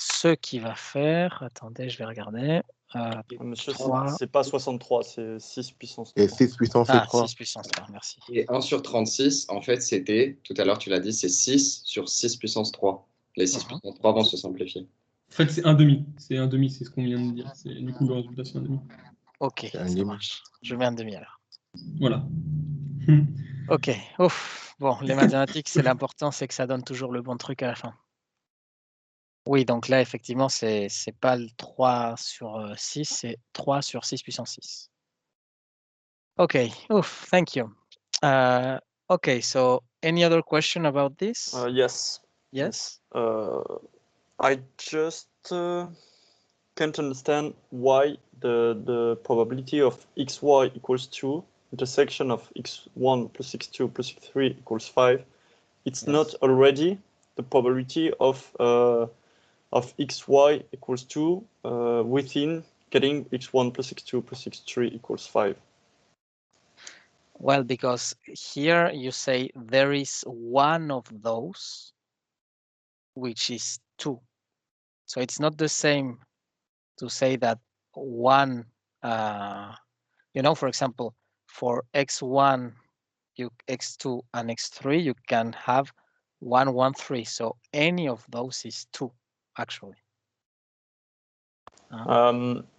Speaker 1: Ce qui va faire, attendez, je vais regarder.
Speaker 3: Monsieur,
Speaker 1: 3.
Speaker 3: c'est pas 63, c'est 6 puissance 3.
Speaker 6: Et 6 puissance 3.
Speaker 1: 6 puissance 3, merci.
Speaker 2: Et 1 sur 36, en fait, c'était, tout à l'heure, tu l'as dit, c'est 6 sur 6 puissance 3. Les 6 puissance 3 vont se simplifier.
Speaker 8: En fait, c'est 1,5. C'est 1,5, c'est ce qu'on vient de dire. Du coup, le résultat, c'est 1,5.
Speaker 1: Ok, ça marche. Je mets 1,5 alors.
Speaker 8: Voilà.
Speaker 1: Ok, ouf. Bon, les mathématiques, c'est l'important, c'est que ça donne toujours le bon truc à la fin. Oui, donc là, effectivement, c'est pas le 3 sur 6, c'est 3 sur 6 puissance 6. Ok, oof, thank you. Okay, so any other question about this?
Speaker 3: Yes.
Speaker 1: Yes?
Speaker 3: I just can't understand why the probability of xy equals 2, intersection of x1 plus x2 plus x3 equals 5. It's not already the probability of xy equals 2 within getting x1 plus x2 plus x3 equals 5.
Speaker 1: Well, because here you say there is one of those, which is 2. So it's not the same to say that one, for example, for x1, x2, and x3, you can have 1, 1, 3. So any of those is 2, actually.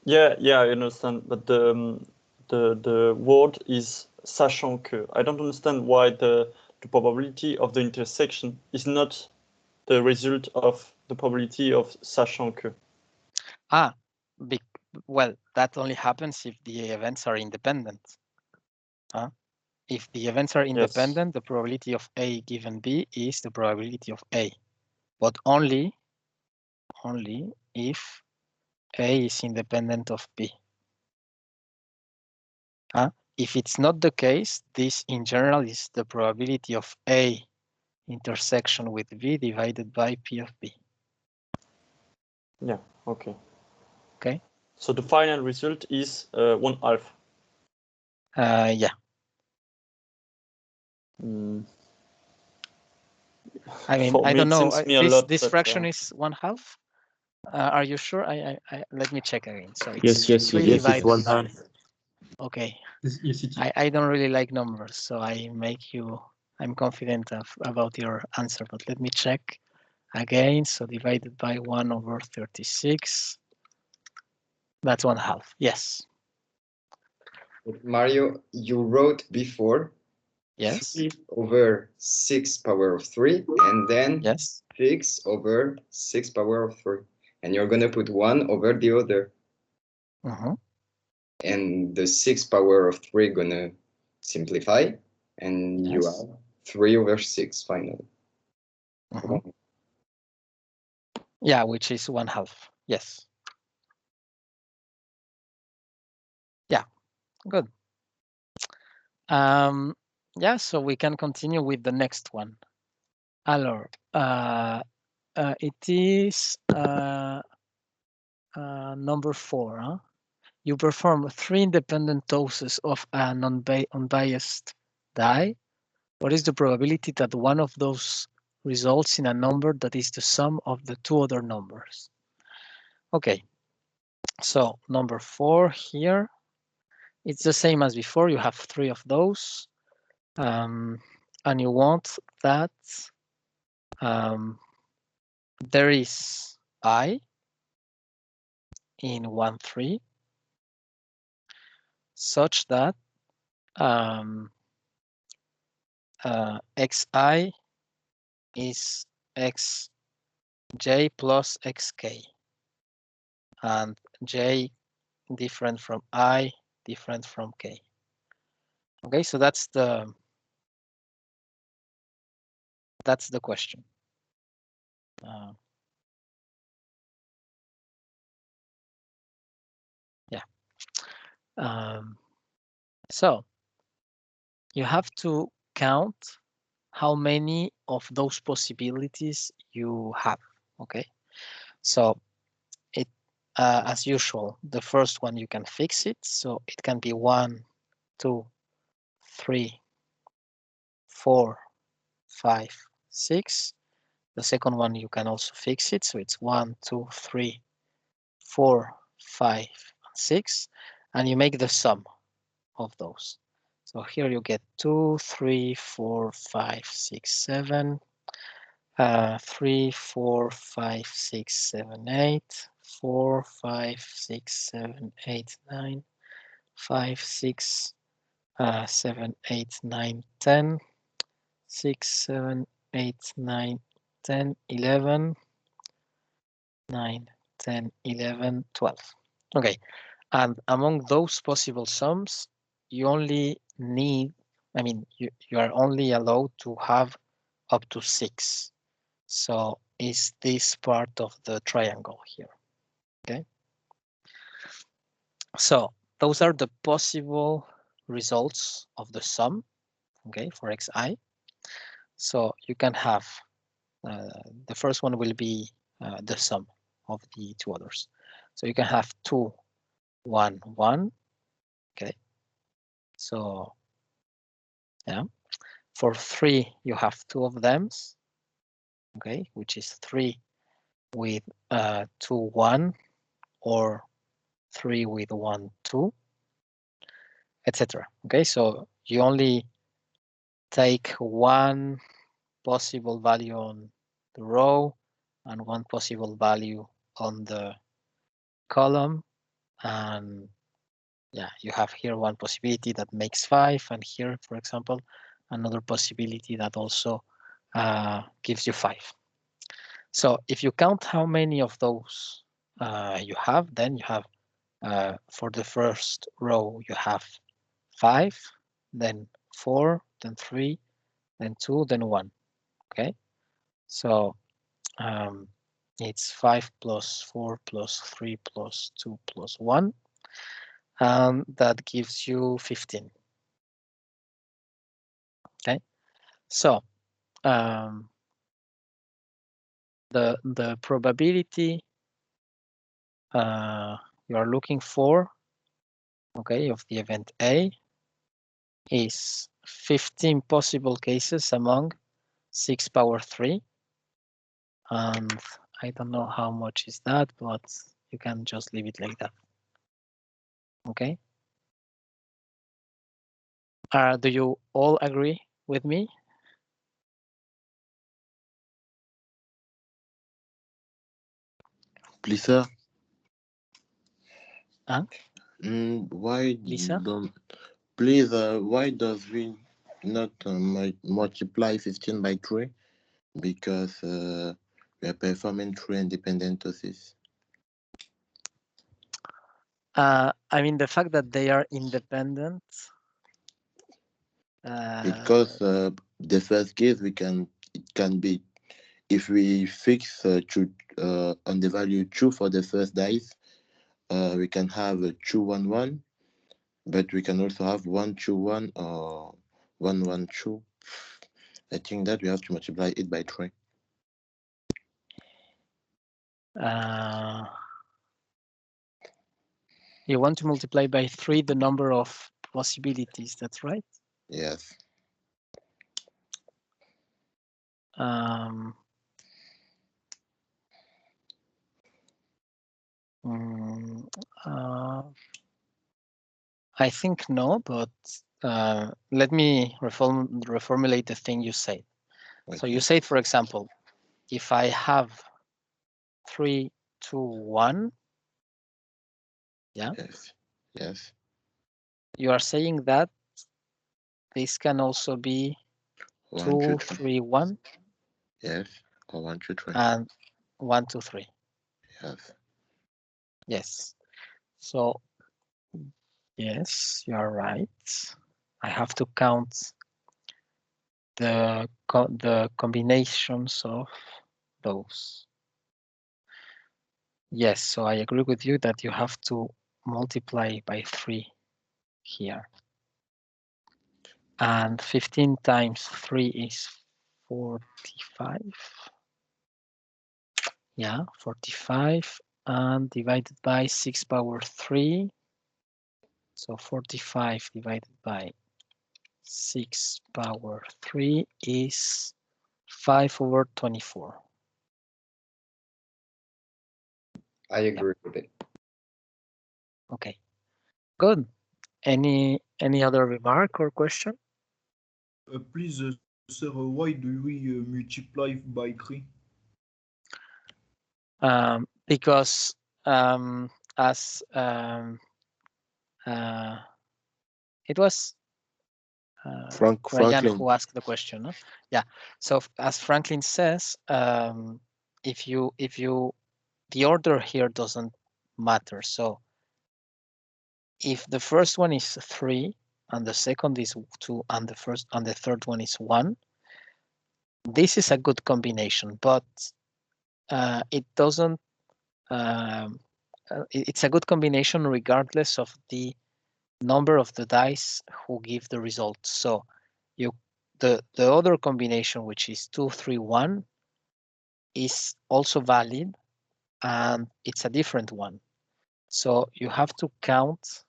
Speaker 3: Yeah, I understand, but the word is sachant que. I don't understand why the probability of the intersection is not the result of the probability of sachant que.
Speaker 1: Well, that only happens if the events are independent. If the events are independent, the probability of A given B is the probability of A, but only if A is independent of B. If it's not the case, this in general is the probability of A intersection with B divided by P of B.
Speaker 3: Yeah, okay.
Speaker 1: Okay.
Speaker 3: So the final result is 1/2.
Speaker 1: Yeah. I mean, I don't know. This fraction is 1/2. Are you sure? I let me check again. So it's
Speaker 9: yes,
Speaker 1: 3
Speaker 6: Yes,
Speaker 1: divided
Speaker 6: it's
Speaker 1: by.
Speaker 6: 1/2.
Speaker 1: Okay.
Speaker 8: Yes, it is.
Speaker 1: I don't really like numbers, so I'm confident about your answer, but let me check again. So divided by 1/36. That's 1/2. Yes.
Speaker 2: Mario, you wrote before 3/6 power of 3, and then 6/6 power of 3. And you're going to put 1 over the other. And the 6 power of 3 going to simplify, and you have 3/6 finally.
Speaker 1: Yeah, which is 1/2. Yes. Yeah, good. Yeah, so we can continue with the next one. Alors, it is number 4. You perform 3 independent doses of an unbiased die. What is the probability that one of those results in a number that is the sum of the 2 other numbers? Okay, so number 4 here, it's the same as before. You have 3 of those, and you want that there is I in 1, 3, such that xi is xj plus xk, and j different from I, different from k. Okay, so that's the question. So you have to count how many of those possibilities you have. Okay, so it as usual, the first one you can fix it, so it can be 1, 2, 3, 4, 5, 6. The second one you can also fix it, so it's 1, 2, 3, 4, 5, 6, and you make the sum of those. So here you get 2, 3, 4, 5, 6, 7, 3, 4, 5, 6, 7, 8, 4, 5, 6, 7, 8, 9, 5, 6, 7, 8, 9, 10, 6, 7, 8, 9, 10, 11, 9, 10, 11, 12. Okay, and among those possible sums, you only need, you are only allowed to have up to 6. So is this part of the triangle here? Okay. So those are the possible results of the sum, okay, for xi. So you can have, the first one will be the sum of the two others. So you can have 2, 1, 1, okay. So yeah, for 3, you have 2 of them, okay, which is 3 with 2, 1, or 3 with 1, 2, etc. Okay, so you only take one possible value on the row and one possible value on the column, and yeah, you have here one possibility that makes 5, and here, for example, another possibility that also gives you 5. So if you count how many of those you have, then you have, for the first row, you have 5, then 4, then 3, then 2, then 1. Okay, so it's 5 plus 4 plus 3 plus 2 plus 1, and that gives you 15. Okay, so the probability you are looking for, okay, of the event A is 15 possible cases among 6 power 3, and I don't know how much is that, but you can just leave it like that. Okay. Do you all agree with me?
Speaker 6: Please, sir.
Speaker 1: Huh?
Speaker 6: Why
Speaker 1: Lisa?
Speaker 6: don't, please, why does we not multiply 15 by 3? Because we are performing 3 independent tosses.
Speaker 1: I mean, the fact that they are independent.
Speaker 6: Because the first case, it can be, if we fix on the value 2 for the first dice, we can have a 2, 1, 1, but we can also have 1, 2, 1, or 1, 1, 2. I think that we have to multiply it by 3.
Speaker 1: You want to multiply by 3 the number of possibilities, that's right?
Speaker 6: Yes.
Speaker 1: I think no, but let me reformulate the thing you said. Okay. So you said, for example, if I have 3, 2, 1, yeah?
Speaker 6: Yes. Yes.
Speaker 1: You are saying that this can also be 2, 3, 1?
Speaker 6: Yes, or 1, 2, 3.
Speaker 1: And 1, 2, 3.
Speaker 6: Yes.
Speaker 1: Yes. So, yes, you are right. I have to count the combinations of those. Yes, so I agree with you that you have to multiply by 3 here. And 15 times 3 is 45. Yeah, 45, and divided by 6 power 3. So 45 divided by 6 power 3 is 5/24.
Speaker 2: I agree with it.
Speaker 1: Okay, good. Any other remark or question?
Speaker 4: Please, sir, why do we multiply by 3?
Speaker 1: Because as it was Ryan
Speaker 6: Franklin.
Speaker 1: who asked the question. No? Yeah. So as Franklin says, if you the order here doesn't matter. So if the first one is 3 and the second is 2 and the third one is 1, this is a good combination, but it doesn't. It's a good combination regardless of the number of the dice who give the result. So the other combination, which is 2, 3, 1, is also valid, and it's a different one. So you have to count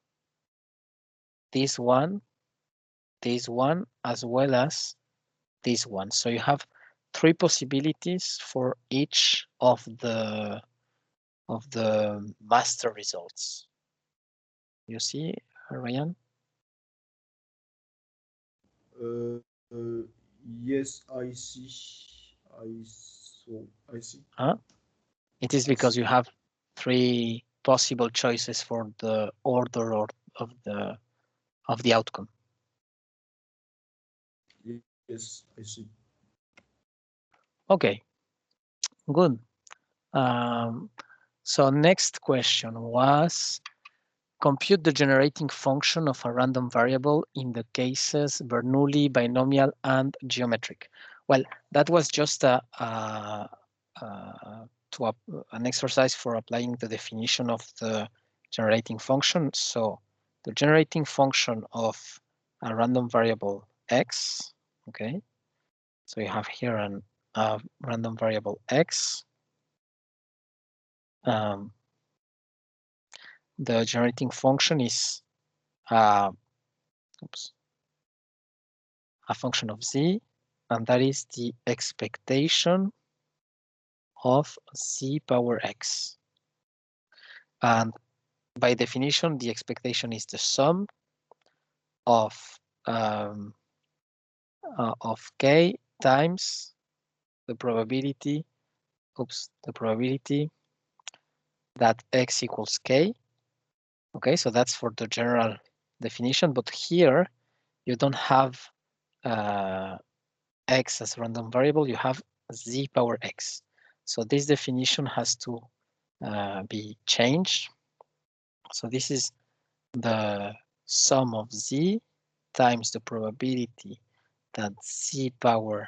Speaker 1: this one, as well as this one. So you have 3 possibilities for each of the master results. You see, Ryan?
Speaker 4: Yes, I see. I see.
Speaker 1: It is because you have 3 possible choices for the order of the outcome.
Speaker 4: Yes, I see.
Speaker 1: Okay, good. So next question was, compute the generating function of a random variable in the cases Bernoulli, binomial, and geometric. Well, that was just an exercise for applying the definition of the generating function. So the generating function of a random variable x, okay? So you have here a random variable x. The generating function is a function of z, and that is the expectation of z power x. And by definition, the expectation is the sum of k times the probability that x equals k. Okay, so that's for the general definition, but here you don't have x as a random variable, you have z power x. So this definition has to be changed. So this is the sum of z times the probability that z power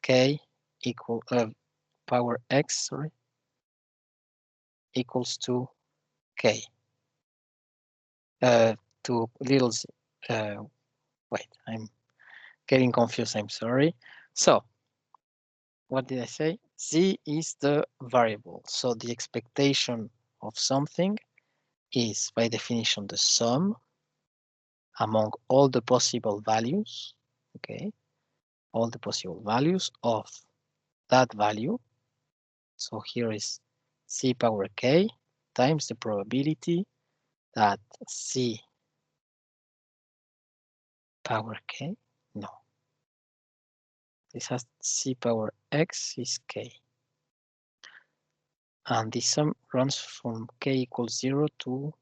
Speaker 1: k equal power x, sorry, equals to k. To little z. Wait, I'm getting confused. I'm sorry. So what did I say? Z is the variable. So the expectation of something is by definition the sum among all the possible values, okay? All the possible values of that value. So here is z power k times the probability that z power k, no. This has z power x is k. And this sum runs from k equals 0 to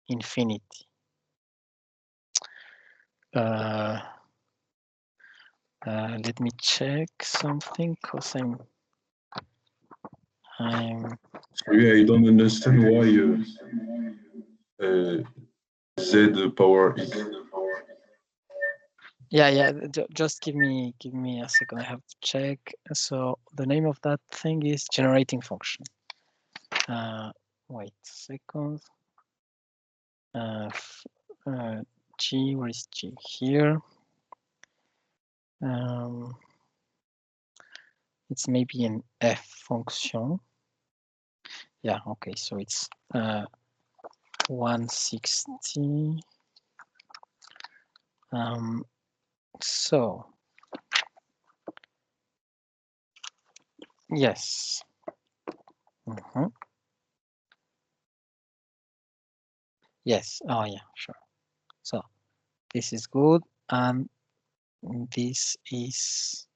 Speaker 1: infinity. Let me check something because
Speaker 10: Sorry, I don't understand why z power x.
Speaker 1: Yeah. Just give me a second. I have to check. So the name of that thing is generating function. Wait a second. G, where is G? Here. It's maybe an f function. Yeah, okay, so it's 160. So yes. Yes, oh yeah, sure. So this is good, and this is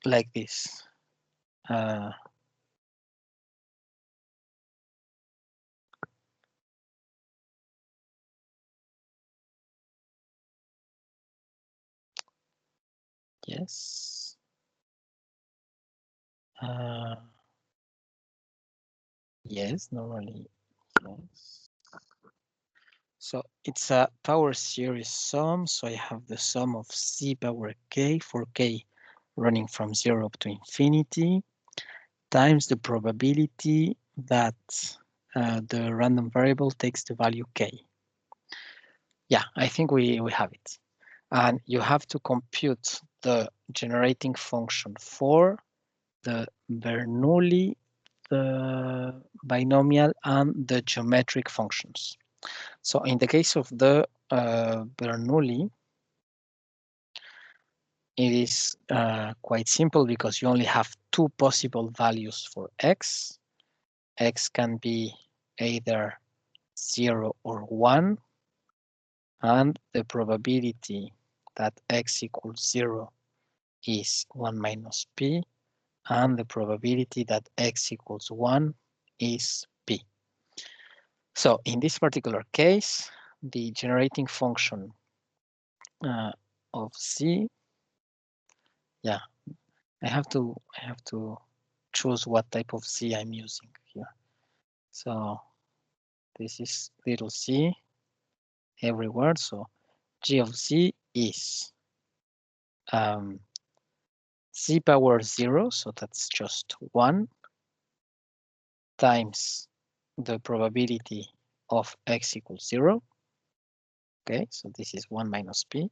Speaker 1: like this. Yes. Yes, normally, yes. So it's a power series sum. So I have the sum of c power k for k running from 0 to infinity times the probability that the random variable takes the value k. Yeah, I think we have it. And you have to compute the generating function for the Bernoulli, the binomial, and the geometric functions. So in the case of the Bernoulli, it is quite simple because you only have two possible values for x. X can be either 0 or 1, and the probability that x equals 0 is 1 minus p, and the probability that x equals 1 is p. So in this particular case, the generating function of z, yeah, I have to choose what type of z I'm using here. So this is little c everywhere. So g of z is z power 0, so that's just 1, times the probability of x equals 0. Okay, so this is 1 minus p,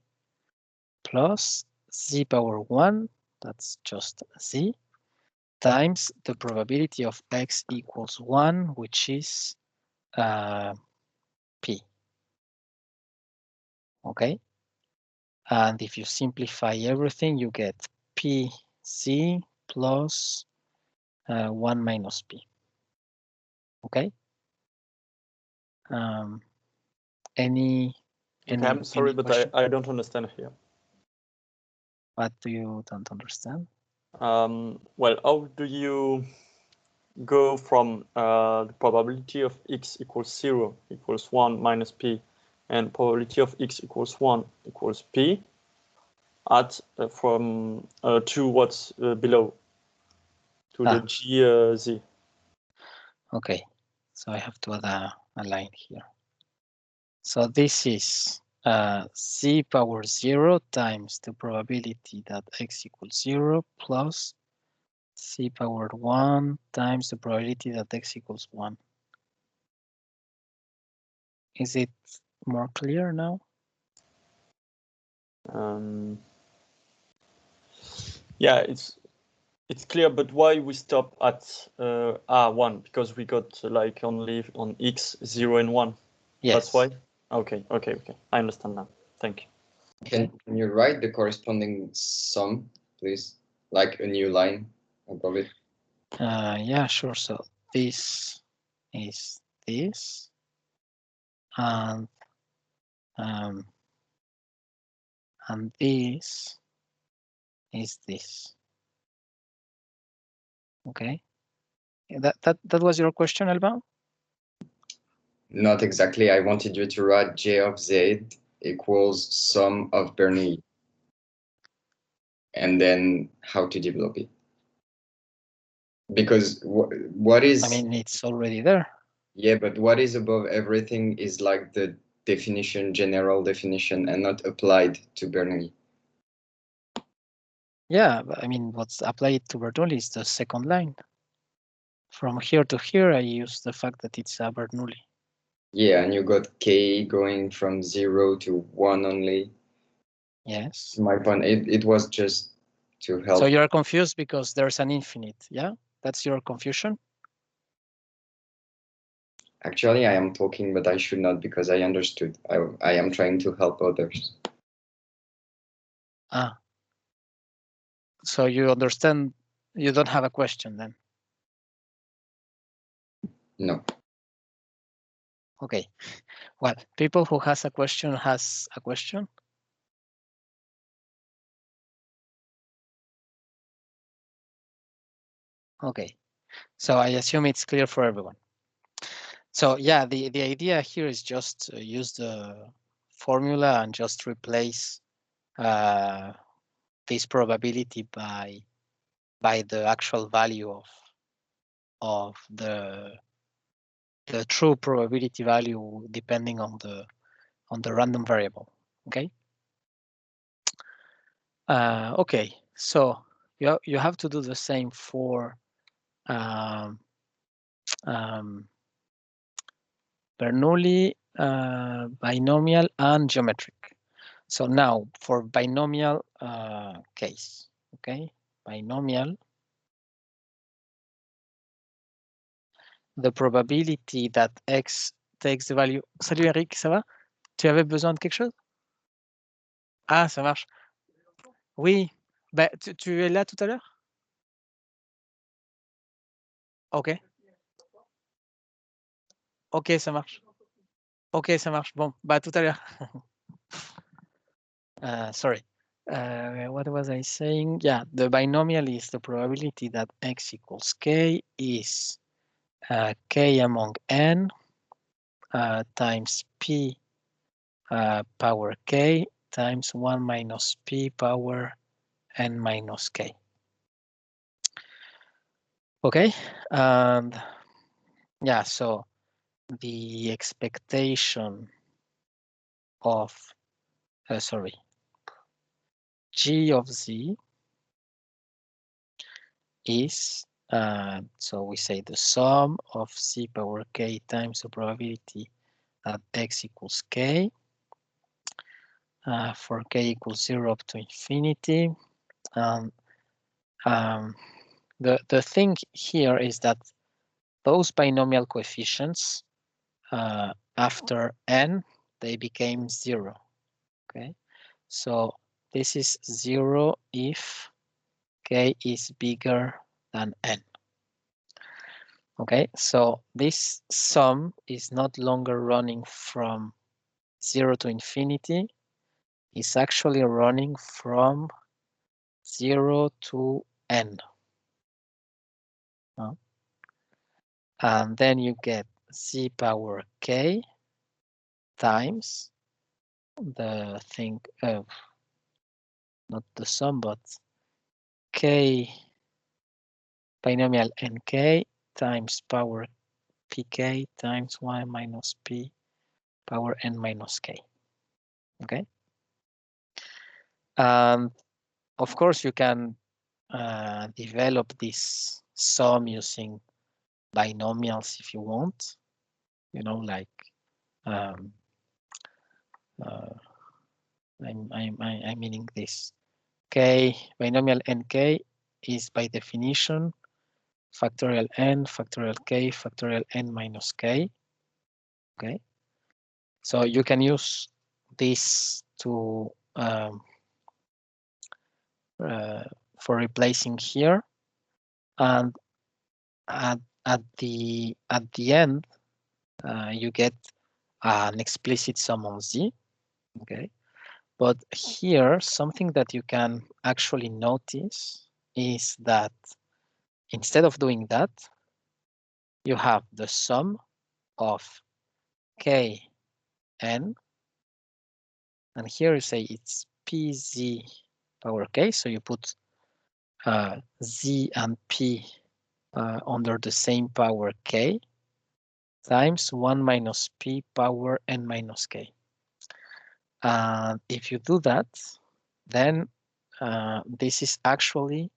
Speaker 1: plus z power 1, that's just z, times the probability of x equals 1, which is p. Okay, and if you simplify everything, you get pz plus 1 minus p. Okay. Any
Speaker 3: I'm sorry, but I don't understand here.
Speaker 1: What do you don't understand?
Speaker 3: Well, how do you go from the probability of x equals 0 equals 1 minus p and probability of x equals 1 equals p at from to what's below, to the gz?
Speaker 1: Okay, so I have to add a line here. So this is z power 0 times the probability that x equals 0 plus z power 1 times the probability that x equals 1. Is it more clear now?
Speaker 3: Yeah, it's clear, but why we stop at R1? Because we got like only on x 0 and 1.
Speaker 1: Yes.
Speaker 3: That's why? Okay. I understand now. Thank you.
Speaker 2: Can you write the corresponding sum, please? Like a new line above it?
Speaker 1: Yeah, sure. So this is this, and this is this. Okay. That was your question, Alban?
Speaker 2: Not exactly. I wanted you to write j of z equals sum of Bernoulli, and then how to develop it. Because what is...
Speaker 1: I mean, it's already there.
Speaker 2: Yeah, but what is above everything is like the definition, general definition, and not applied to Bernoulli.
Speaker 1: Yeah, but I mean, what's applied to Bernoulli is the second line. From here to here, I use the fact that it's a Bernoulli.
Speaker 2: Yeah, and you got k going from 0 to 1 only.
Speaker 1: Yes.
Speaker 2: My point, it was just to help.
Speaker 1: So you're confused because there's an infinite, yeah? That's your confusion?
Speaker 2: Actually, I am talking, but I should not because I understood. I am trying to help others.
Speaker 1: Ah. So you understand, you don't have a question then?
Speaker 2: No.
Speaker 1: Okay. Well, people who has a question has a question. Okay. So I assume it's clear for everyone. So yeah, the idea here is just use the formula and just replace this probability by the actual value of the true probability value depending on the random variable. Okay. Okay. So you have to do the same for Bernoulli, binomial, and geometric. So now for binomial case, okay, binomial, the probability that x takes the value. Salut Eric, ça va? Tu avais besoin de quelque chose? Ah, ça marche. Oui, bah, tu es là tout à l'heure? Ok. Ok, ça marche. Ok, ça marche. Bon, bah, tout à l'heure. Sorry. What was I saying? Yeah, the binomial is the probability that x equals k is k among n times p power k times 1 minus p power n minus k. Okay, and yeah, so the expectation of, sorry, g of z is, so we say the sum of z power k times the probability that x equals k for k equals 0 up to infinity. The thing here is that those binomial coefficients after n, they became 0. Okay, so this is 0 if k is bigger than n. Okay, so this sum is not longer running from 0 to infinity. It's actually running from 0 to n. And then you get z power k times the thing of, not the sum, but k binomial nk times power pk times 1 minus p power n minus k. Okay. And of course, you can develop this sum using binomials if you want, you know, like I'm meaning this. K binomial nk is by definition factorial n, factorial k, factorial n minus k. Okay, so you can use this to for replacing here, and at the end you get an explicit sum on z. Okay, but here something that you can actually notice is that instead of doing that, you have the sum of k n, and here you say it's pz power k, so you put z and p under the same power k times 1 minus p power n minus k. And if you do that, then this is actually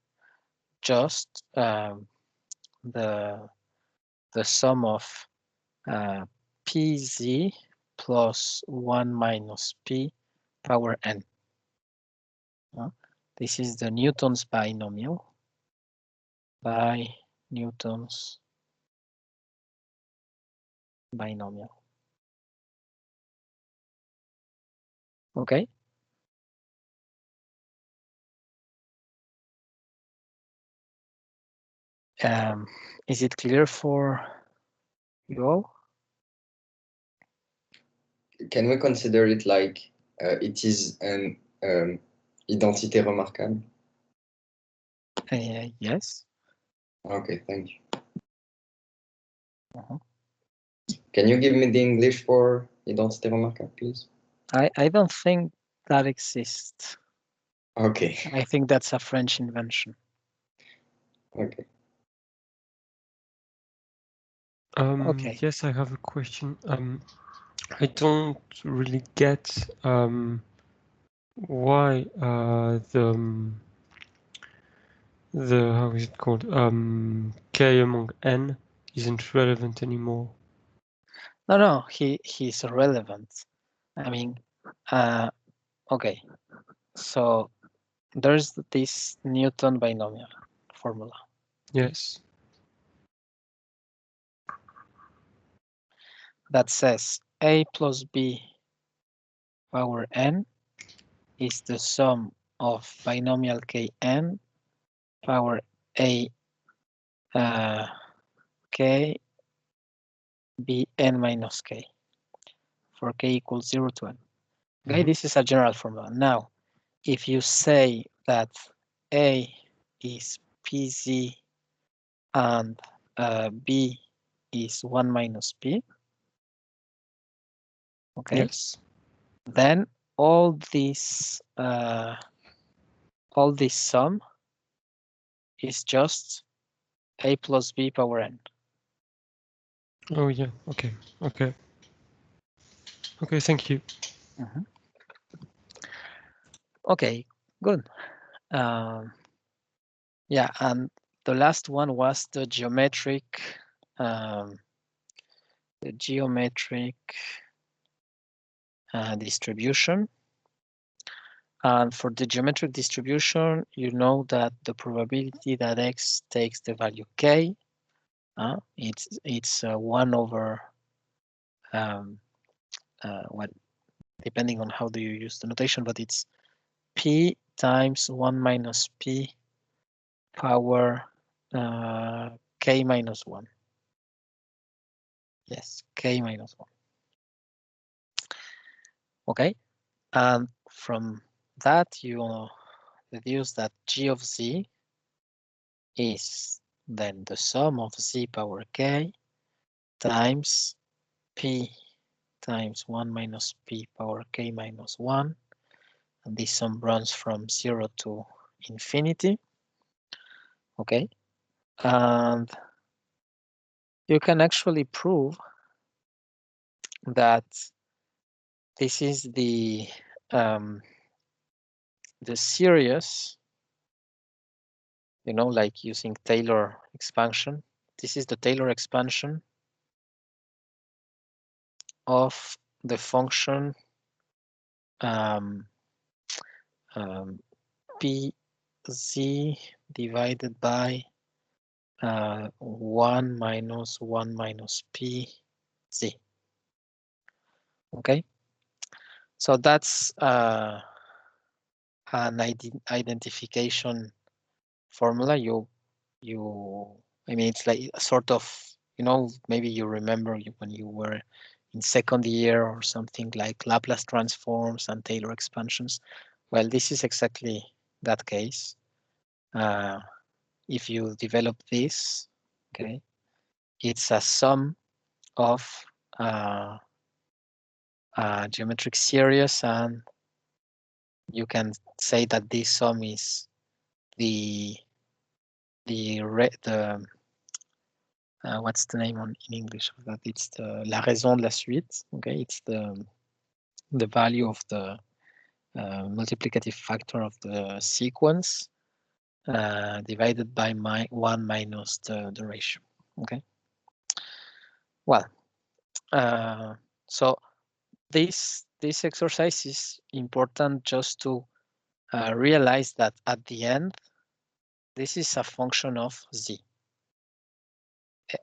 Speaker 1: just the the sum of pz plus 1 minus p power n. This is the Newton's binomial by Newton's binomial. Okay. Is it clear for you all?
Speaker 2: Can we consider it like it is an identité remarquable?
Speaker 1: Yes.
Speaker 2: Okay, thank you. Can you give me the English for identité remarquable, please?
Speaker 1: I don't think that exists.
Speaker 2: Okay.
Speaker 1: I think that's a French invention.
Speaker 2: Okay.
Speaker 1: Okay.
Speaker 7: Yes, I have a question. I don't really get why the how is it called k among n isn't relevant anymore.
Speaker 1: No, he's irrelevant. I mean, okay. So there's this Newton binomial formula.
Speaker 7: Yes.
Speaker 1: That says a plus b power n is the sum of binomial kn power a k b n minus k for k equals 0 to n. Okay, this is a general formula. Now, if you say that a is pz and b is 1 minus p, okay,
Speaker 7: yes,
Speaker 1: then all this sum is just a plus b power n.
Speaker 7: Oh yeah, okay. Okay, thank you.
Speaker 1: Okay, good. Yeah, and the last one was the geometric distribution. And for the geometric distribution, you know that the probability that x takes the value k, it's 1 over what, depending on how do you use the notation, but it's p times 1 minus p power k minus 1. Yes, k minus 1. Okay, and from that you deduce that g of z is then the sum of z power k times p times 1 minus p power k minus 1, and this sum runs from 0 to infinity. Okay, and you can actually prove that this is the series, you know, like using Taylor expansion. This is the Taylor expansion of the function pz divided by 1 minus 1 minus p z. Okay, so that's an identification formula. I mean, it's like a sort of, you know, maybe you remember when you were in second year or something, like Laplace transforms and Taylor expansions. Well, this is exactly that case. If you develop this, okay, it's a sum of a geometric series, and you can say that this sum is what's the name in English of that? It's the la raison de la suite. Okay, it's the value of the multiplicative factor of the sequence divided by 1 minus the ratio. Okay, Well, so this exercise is important just to realize that at the end, this is a function of z.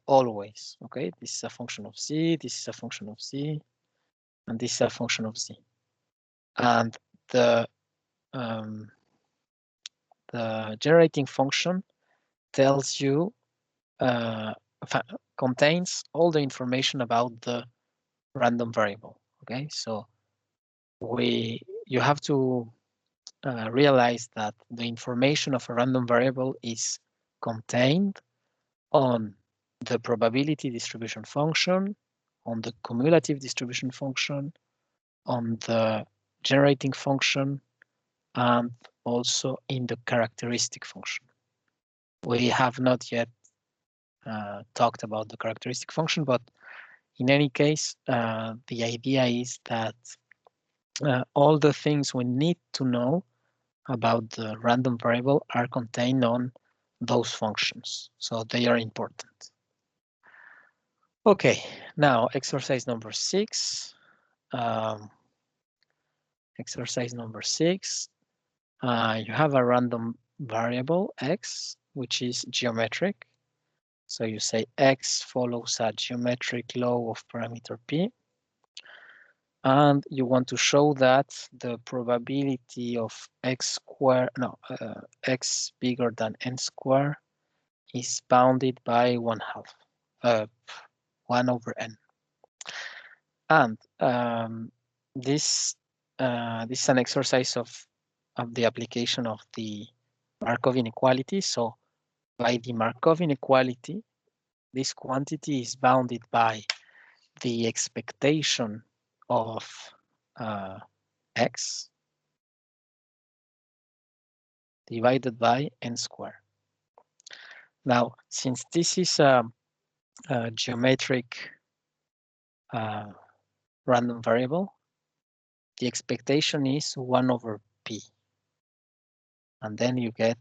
Speaker 1: Always, okay? This is a function of z, this is a function of z, and this is a function of z. And the generating function tells you, contains all the information about the random variable, okay? So you have to realize that the information of a random variable is contained on the probability distribution function, on the cumulative distribution function, on the generating function, and also in the characteristic function. We have not yet talked about the characteristic function, but in any case, the idea is that all the things we need to know about the random variable are contained on those functions, so they are important. Okay, now exercise number 6. Exercise number 6, you have a random variable x, which is geometric. So you say x follows a geometric law of parameter p. And you want to show that the probability of x bigger than n squared is bounded by 1/2, 1 over n. And this is an exercise of the application of the Markov inequality. So by the Markov inequality, this quantity is bounded by the expectation of x divided by n squared. Now, since this is a geometric random variable, the expectation is 1 over p. And then you get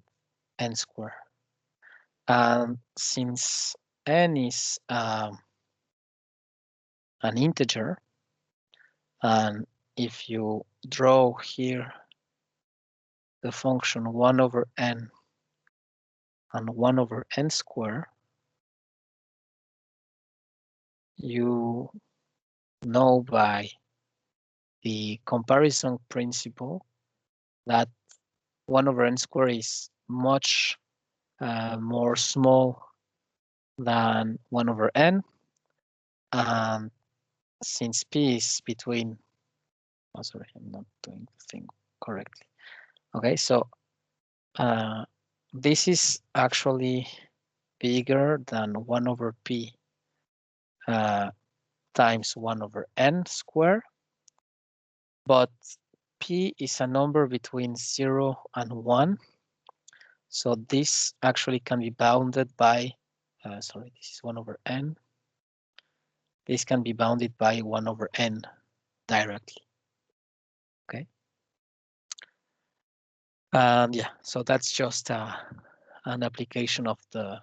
Speaker 1: n squared. And since n is an integer, and if you draw here the function 1 over n and 1 over n squared, you know by the comparison principle that 1 over n squared is much more small than 1 over n. And since p is between, oh, sorry, I'm not doing the thing correctly. Okay, so this is actually bigger than 1 over p times 1 over n squared, but p is a number between 0 and 1. So this actually can be bounded by, sorry, this is 1 over n. This can be bounded by 1 over n directly. Okay. And yeah, so that's just an application of the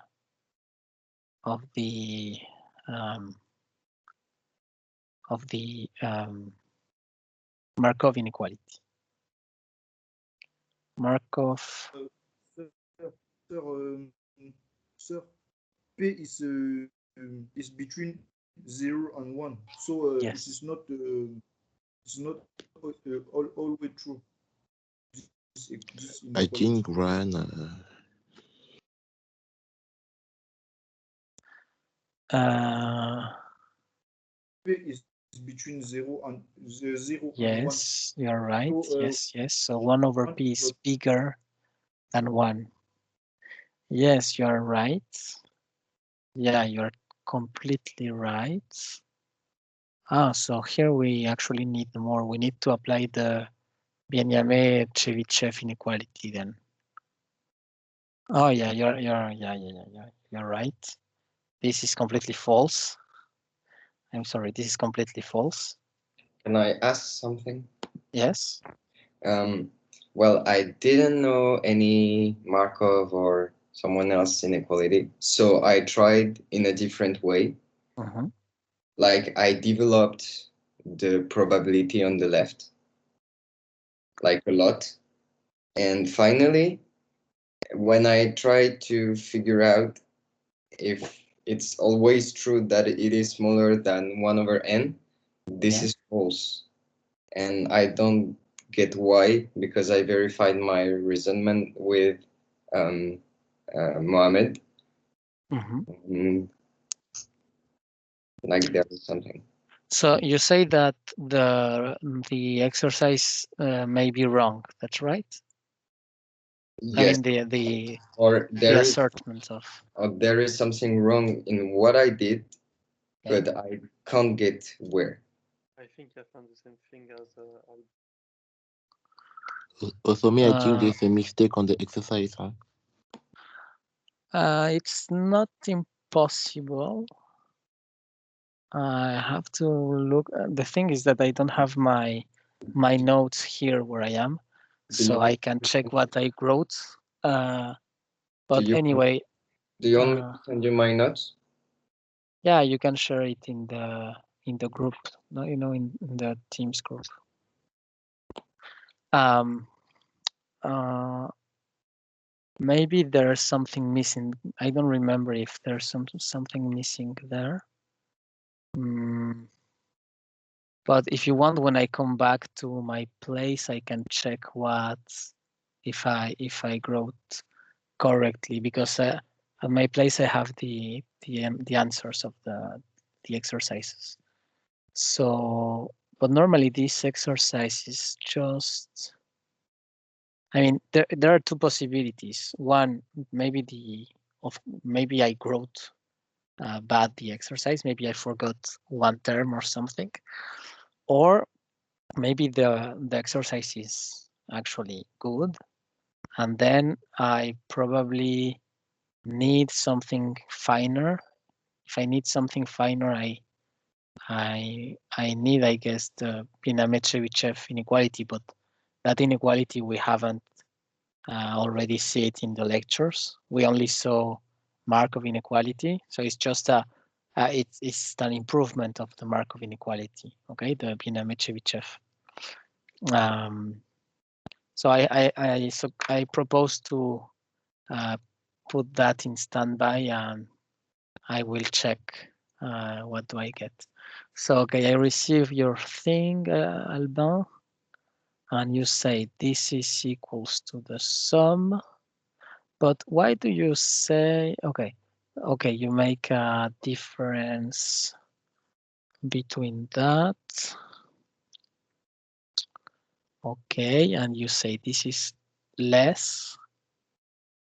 Speaker 1: Markov inequality. Markov.
Speaker 4: Sir, P is between 0 and 1, so
Speaker 1: yes.
Speaker 4: It is not always true.
Speaker 6: I think Ryan.
Speaker 4: P is between 0 and 0.
Speaker 1: Yes,
Speaker 4: and 1.
Speaker 1: You're right.
Speaker 4: So,
Speaker 1: yes. So 1 over p is bigger than 1. Yes, you are right. Yeah, you're completely right. So here we actually need more. We need to apply the Benjamin-Chebyshev inequality then. Oh yeah, you're right. This is completely false. I'm sorry, this is completely false.
Speaker 2: Can I ask something?
Speaker 1: Yes.
Speaker 2: Well, I didn't know any Markov or someone else inequality, so I tried in a different way. like I developed the probability on the left, like a lot. And finally, when I try to figure out if it's always true that it is smaller than 1/n, this is false. And I don't get why, because I verified my reasoning with Mohammed. Like there was something.
Speaker 1: So you say that the exercise may be wrong. That's right.
Speaker 2: Yes.
Speaker 1: I mean the assertment of.
Speaker 2: Or there is something wrong in what I did, but I can't get where.
Speaker 3: I think I found the same thing as.
Speaker 6: Also, me, I think there's a mistake on the exercise. Huh?
Speaker 1: It's not impossible. I have to look. The thing is that I don't have my notes here where I am, so I can check what I wrote. But anyway,
Speaker 2: do you want me to send you my notes?
Speaker 1: Yeah, you can share it in the group. You know, in the Teams group. Maybe there's something missing. I don't remember if there's something missing there. But if you want, when I come back to my place, I can check if I wrote correctly, because at my place I have the answers of the exercises. So, but normally this exercise is just. I mean, there are two possibilities. One, maybe maybe I wrote bad the exercise. Maybe I forgot one term or something, or maybe the exercise is actually good, and then I probably need something finer. If I need something finer, I need, I guess, the Pinamet-Chebyshev inequality, but that inequality we haven't already see it in the lectures. We only saw Markov inequality, so it's just it's an improvement of the Markov inequality. Okay, the Pinamet-Chebyshev. So I propose to put that in standby, and I will check what do I get. So okay, I receive your thing, Albin, and you say this is equals to the sum. But why do you say, okay, you make a difference between that. Okay, and you say this is less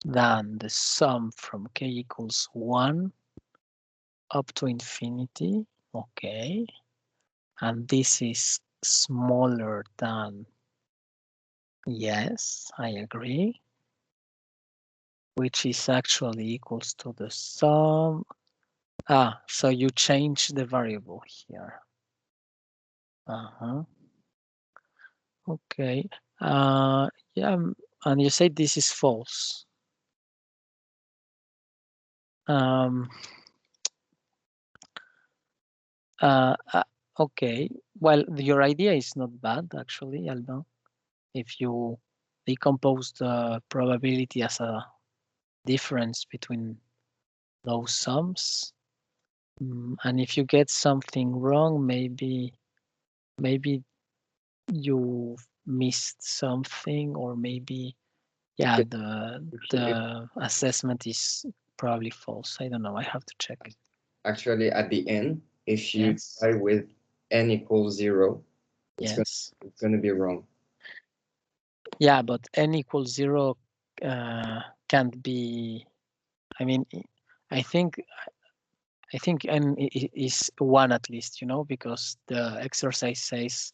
Speaker 1: than the sum from k equals 1 up to infinity. Okay, and this is smaller than, yes, I agree, which is actually equals to the sum. So you change the variable here. Okay. Yeah, and you say this is false. Okay. Well, your idea is not bad, actually, Albin. If you decompose the probability as a difference between those sums, and if you get something wrong, maybe you missed something, or maybe the assessment is probably false. I don't know. I have to check.
Speaker 2: Actually, at the end, if you try with n equals 0, it's going to be wrong.
Speaker 1: Yeah, but n equals 0 can't be. I mean, I think n is 1 at least, you know, because the exercise says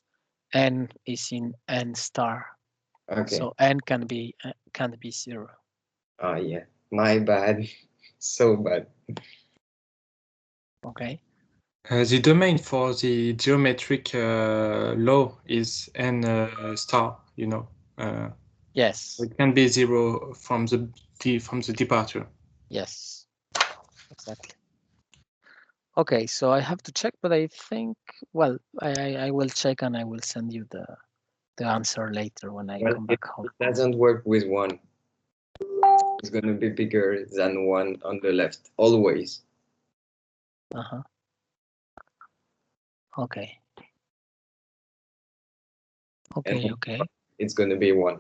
Speaker 1: n is in n star.
Speaker 2: Okay.
Speaker 1: So n can't be 0.
Speaker 2: Oh yeah, my bad. So bad.
Speaker 1: Okay.
Speaker 11: The domain for the geometric law is n star, you know.
Speaker 1: Yes.
Speaker 11: It can be 0 from the departure.
Speaker 1: Yes. Exactly. Okay, so I have to check, but I think, well, I will check and I will send you the answer later when I come back home.
Speaker 2: It doesn't work with 1. It's going to be bigger than 1 on the left, always.
Speaker 1: Okay. Okay, okay.
Speaker 2: It's going to be 1.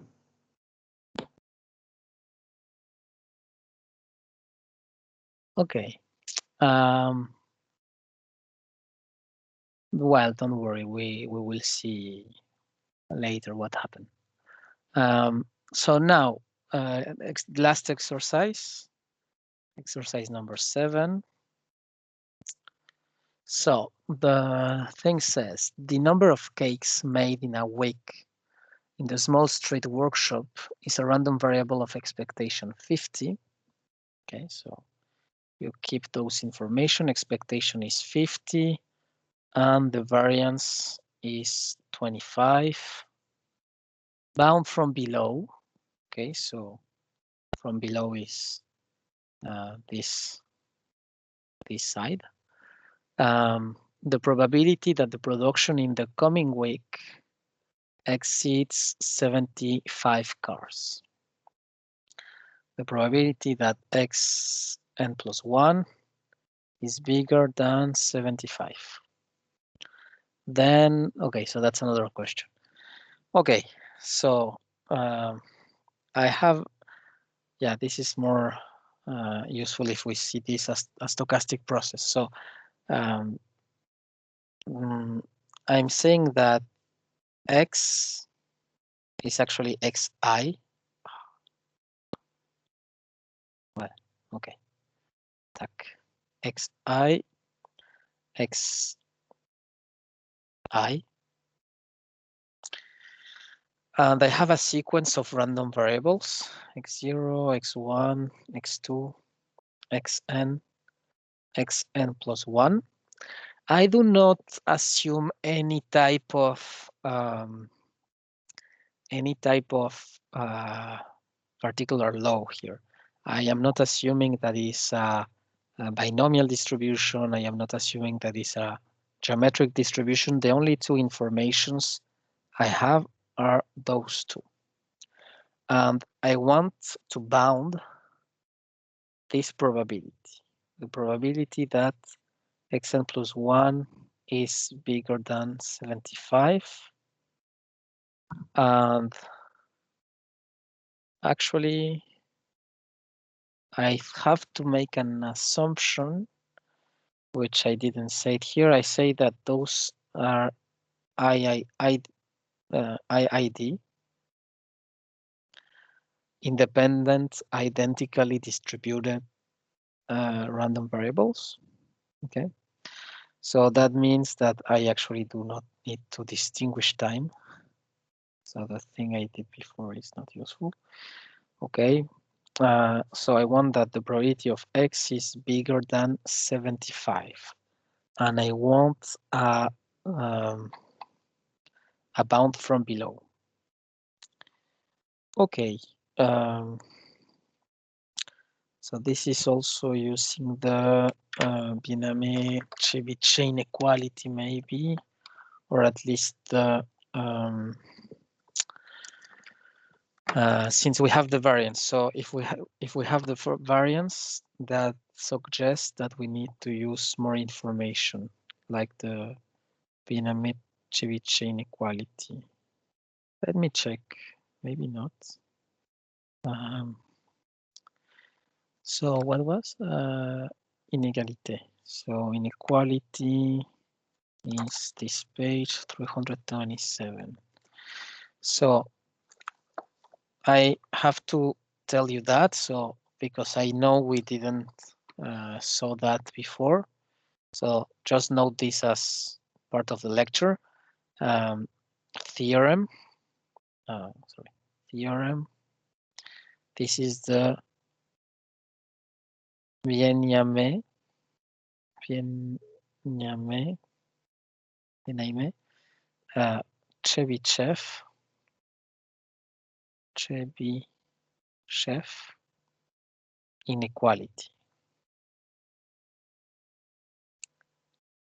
Speaker 1: Okay. Well, don't worry. We will see later what happened. So now, last exercise number 7. So the thing says the number of cakes made in a week in the small street workshop is a random variable of expectation 50. Okay, so you keep those information. Expectation is 50 and the variance is 25. Bound from below. Okay, so from below is this side. The probability that the production in the coming week exceeds 75 cars. The probability that xn plus 1 is bigger than 75. Then, okay, so that's another question. Okay, so I have, yeah, this is more useful if we see this as a stochastic process. So I'm saying that x is actually xi. Well, okay. Tac. xi, xi. And I have a sequence of random variables, x0, x1, x2, xn, xn plus 1. I do not assume any type of particular law here. I am not assuming that is a binomial distribution. I am not assuming that is a geometric distribution. The only two informations I have are those two. And I want to bound this probability, the probability that xn plus 1 is bigger than 75. And actually, I have to make an assumption, which I didn't say it here. I say that those are IID, independent, identically distributed random variables. Okay, so that means that I actually do not need to distinguish time. So the thing I did before is not useful. Okay, so I want that the probability of x is bigger than 75, and I want a bound from below. Okay, so this is also using the Binamet-Chebyshev inequality, maybe, or at least the since we have the variance. So if we have the variance, that suggests that we need to use more information, like the Binamet-Chebyshev inequality. Let me check. Maybe not. So what was inégalité? So inequality is this page 327. So I have to tell you that, so because I know we didn't saw that before. So just note this as part of the lecture. Theorem. Theorem. This is the Binamet Chebyshev inequality.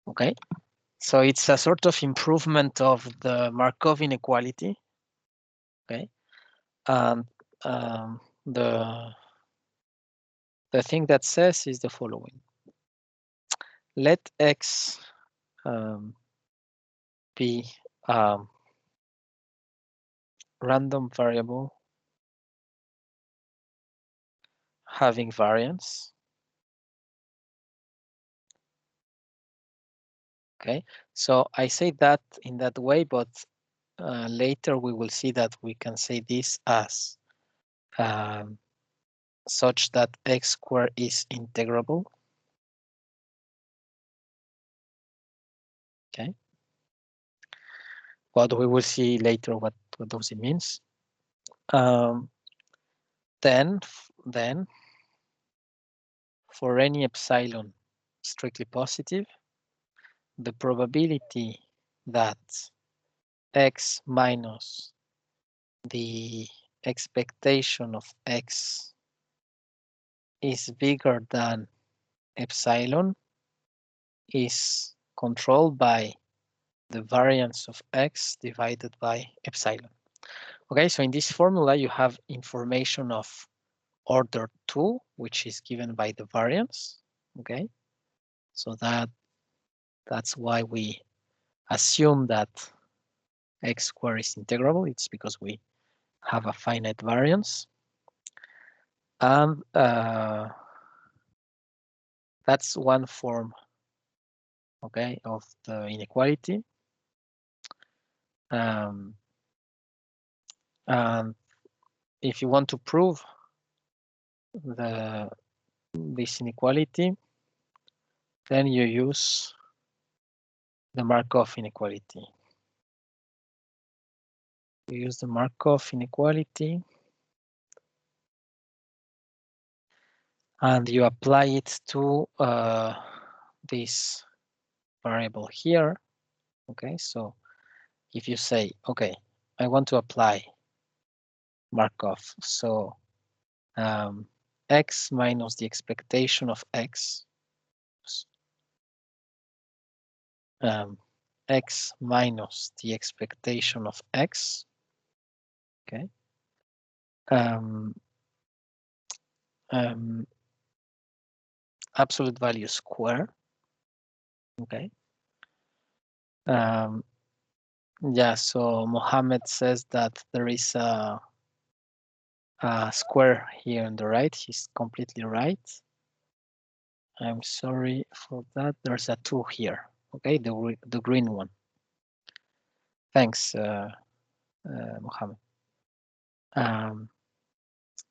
Speaker 1: Okay, so it's a sort of improvement of the Markov inequality. Okay, and the thing that says is the following: let X be random variable having variance. Okay, so I say that in that way, but later we will see that we can say this as such that x squared is integrable. Okay, but we will see later what those it means. Then for any epsilon strictly positive, the probability that x minus the expectation of x is bigger than epsilon is controlled by the variance of x divided by epsilon. Okay, so in this formula you have information of order 2, which is given by the variance. Okay, so that's why we assume that x squared is integrable. It's because we have a finite variance. And that's one form, okay, of the inequality. And if you want to prove this inequality, then you use the Markov inequality. You use the Markov inequality and you apply it to this variable here. Okay, so if you say, okay, I want to apply Markov, so x minus the expectation of x, x minus the expectation of x, okay, absolute value square, okay. Yeah, so Mohammed says that there is a square here on the right. He's completely right. I'm sorry for that. There's a 2 here, okay, the green one. Thanks, Mohammed.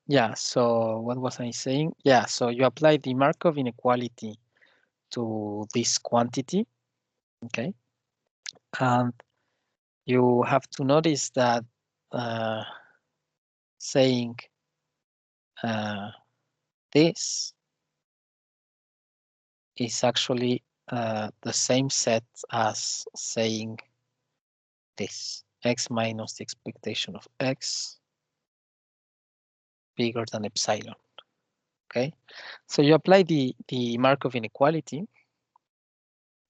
Speaker 1: Yeah, so what was I saying? Yeah, so you apply the Markov inequality to this quantity, okay? And you have to notice that saying this is actually the same set as saying this, x minus the expectation of x bigger than epsilon, okay? So you apply the Markov inequality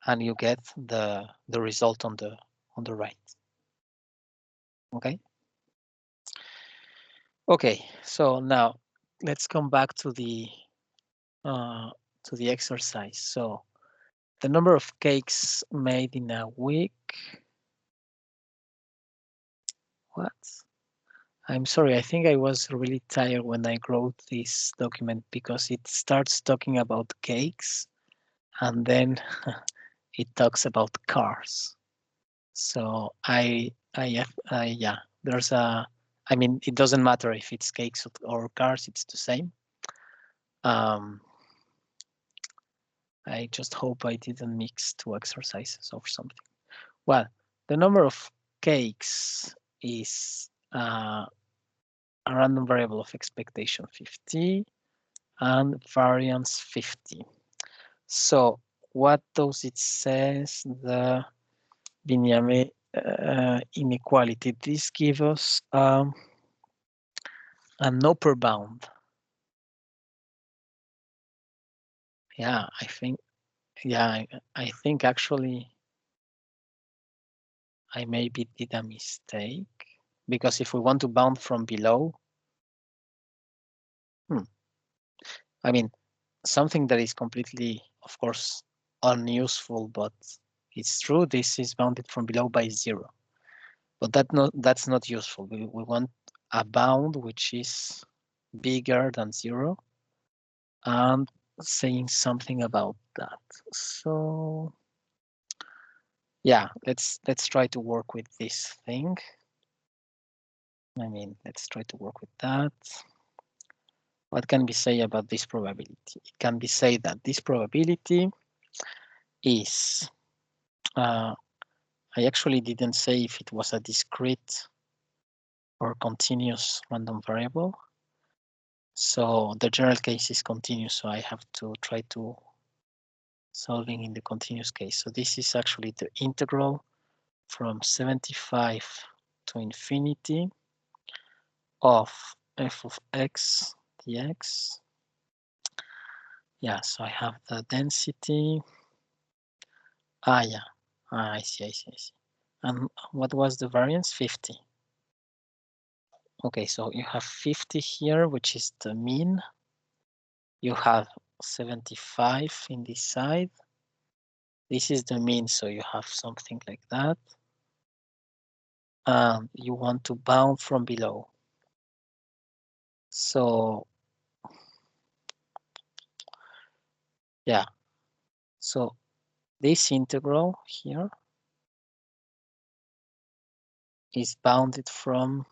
Speaker 1: and you get the result on the right, okay? Okay, so now let's come back to the exercise. So the number of cakes made in a week. What? I'm sorry, I think I was really tired when I wrote this document because it starts talking about cakes and then it talks about cars. So yeah, there's I mean, it doesn't matter if it's cakes or cars, it's the same. I just hope I didn't mix 2 exercises or something. Well, the number of cakes is a random variable of expectation 50 and variance 50. So what does it says? The Binyame inequality. This gives us an upper bound. Yeah, I think Yeah, I think actually I maybe did a mistake, because if we want to bound from below, I mean, something that is completely, of course, unuseful, but it's true, this is bounded from below by 0. But that's not useful. We want a bound which is bigger than 0 and saying something about that. So yeah, let's try to work with this thing. I mean, let's try to work with that. What can we say about this probability? It can be said that this probability is, I actually didn't say if it was a discrete or continuous random variable. So the general case is continuous, so I have to try to solving in the continuous case. So this is actually the integral from 75 to infinity of f of x dx. Yeah, so I have the density. Yeah. I see. And what was the variance? 50. Okay, so you have 50 here, which is the mean. You have 75 in this side. This is the mean, so you have something like that. And you want to bound from below. So yeah, so this integral here is bounded from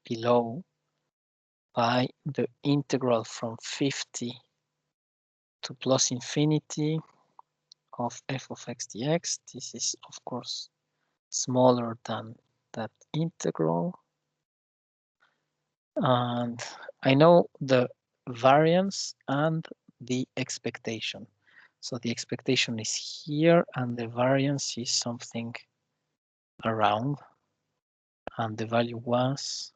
Speaker 1: below by the integral from 50 to plus infinity of f of x dx. This is, of course, smaller than that integral. And I know the variance and the expectation. So the expectation is here and the variance is something around, and the value was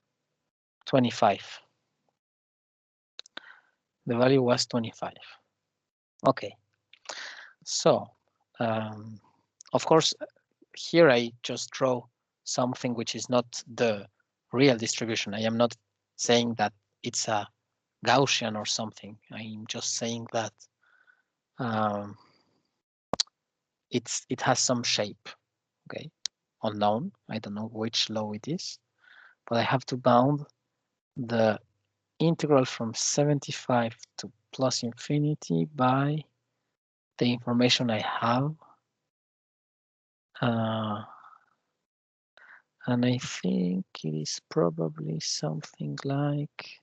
Speaker 1: 25. The value was 25. Okay. So, of course, here I just draw something which is not the real distribution. I am not saying that it's a Gaussian or something. I'm just saying that it has some shape, okay? Unknown. I don't know which law it is, but I have to bound the integral from 75 to plus infinity by the information I have. And I think it is probably something like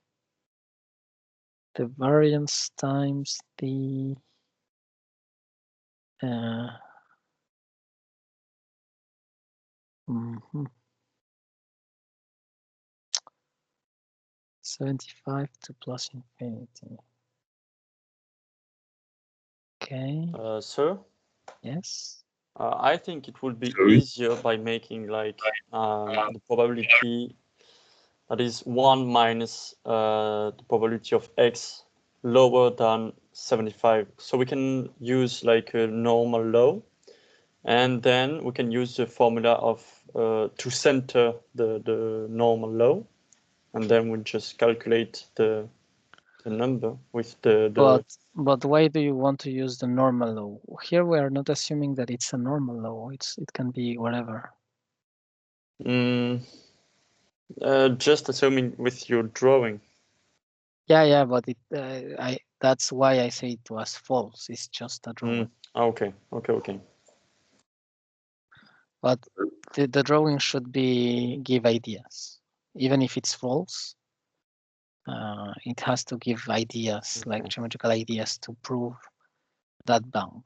Speaker 1: the variance times the 75 to plus infinity. Okay.
Speaker 3: Sir?
Speaker 1: Yes?
Speaker 3: I think it would be easier by making like the probability that is 1 minus the probability of x lower than 75. So we can use like a normal law, and then we can use the formula of to center the normal law, and then we just calculate the number with the
Speaker 1: But why do you want to use the normal law? Here we are not assuming that it's a normal law. It can be whatever.
Speaker 3: Just assuming with your drawing.
Speaker 1: Yeah, but that's why I say it was false. It's just a drawing.
Speaker 3: Okay.
Speaker 1: But the drawing should give ideas, even if it's false. It has to give ideas, like geometrical ideas, to prove that bound.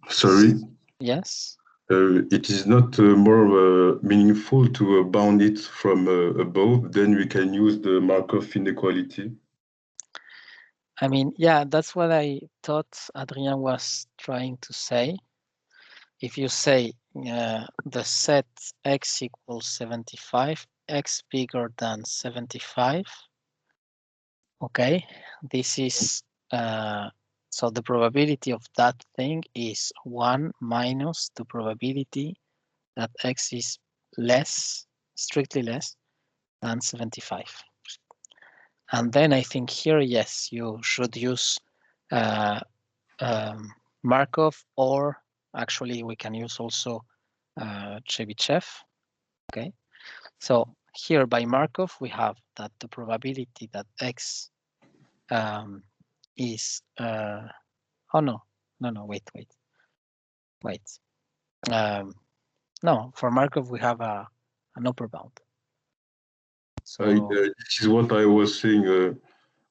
Speaker 10: Sorry?
Speaker 1: Yes?
Speaker 10: It is not more meaningful to bound it from above, then we can use the Markov inequality.
Speaker 1: I mean, yeah, that's what I thought Adrien was trying to say. If you say the set x equals 75, x bigger than 75, okay, this is So the probability of that thing is 1 minus the probability that x is less, strictly less than 75. And then I think here, yes, you should use Markov, or actually we can use also Chebyshev. Okay, so here by Markov we have that the probability that x is oh no, wait. No, for Markov we have an upper bound. So
Speaker 10: this is what I was saying.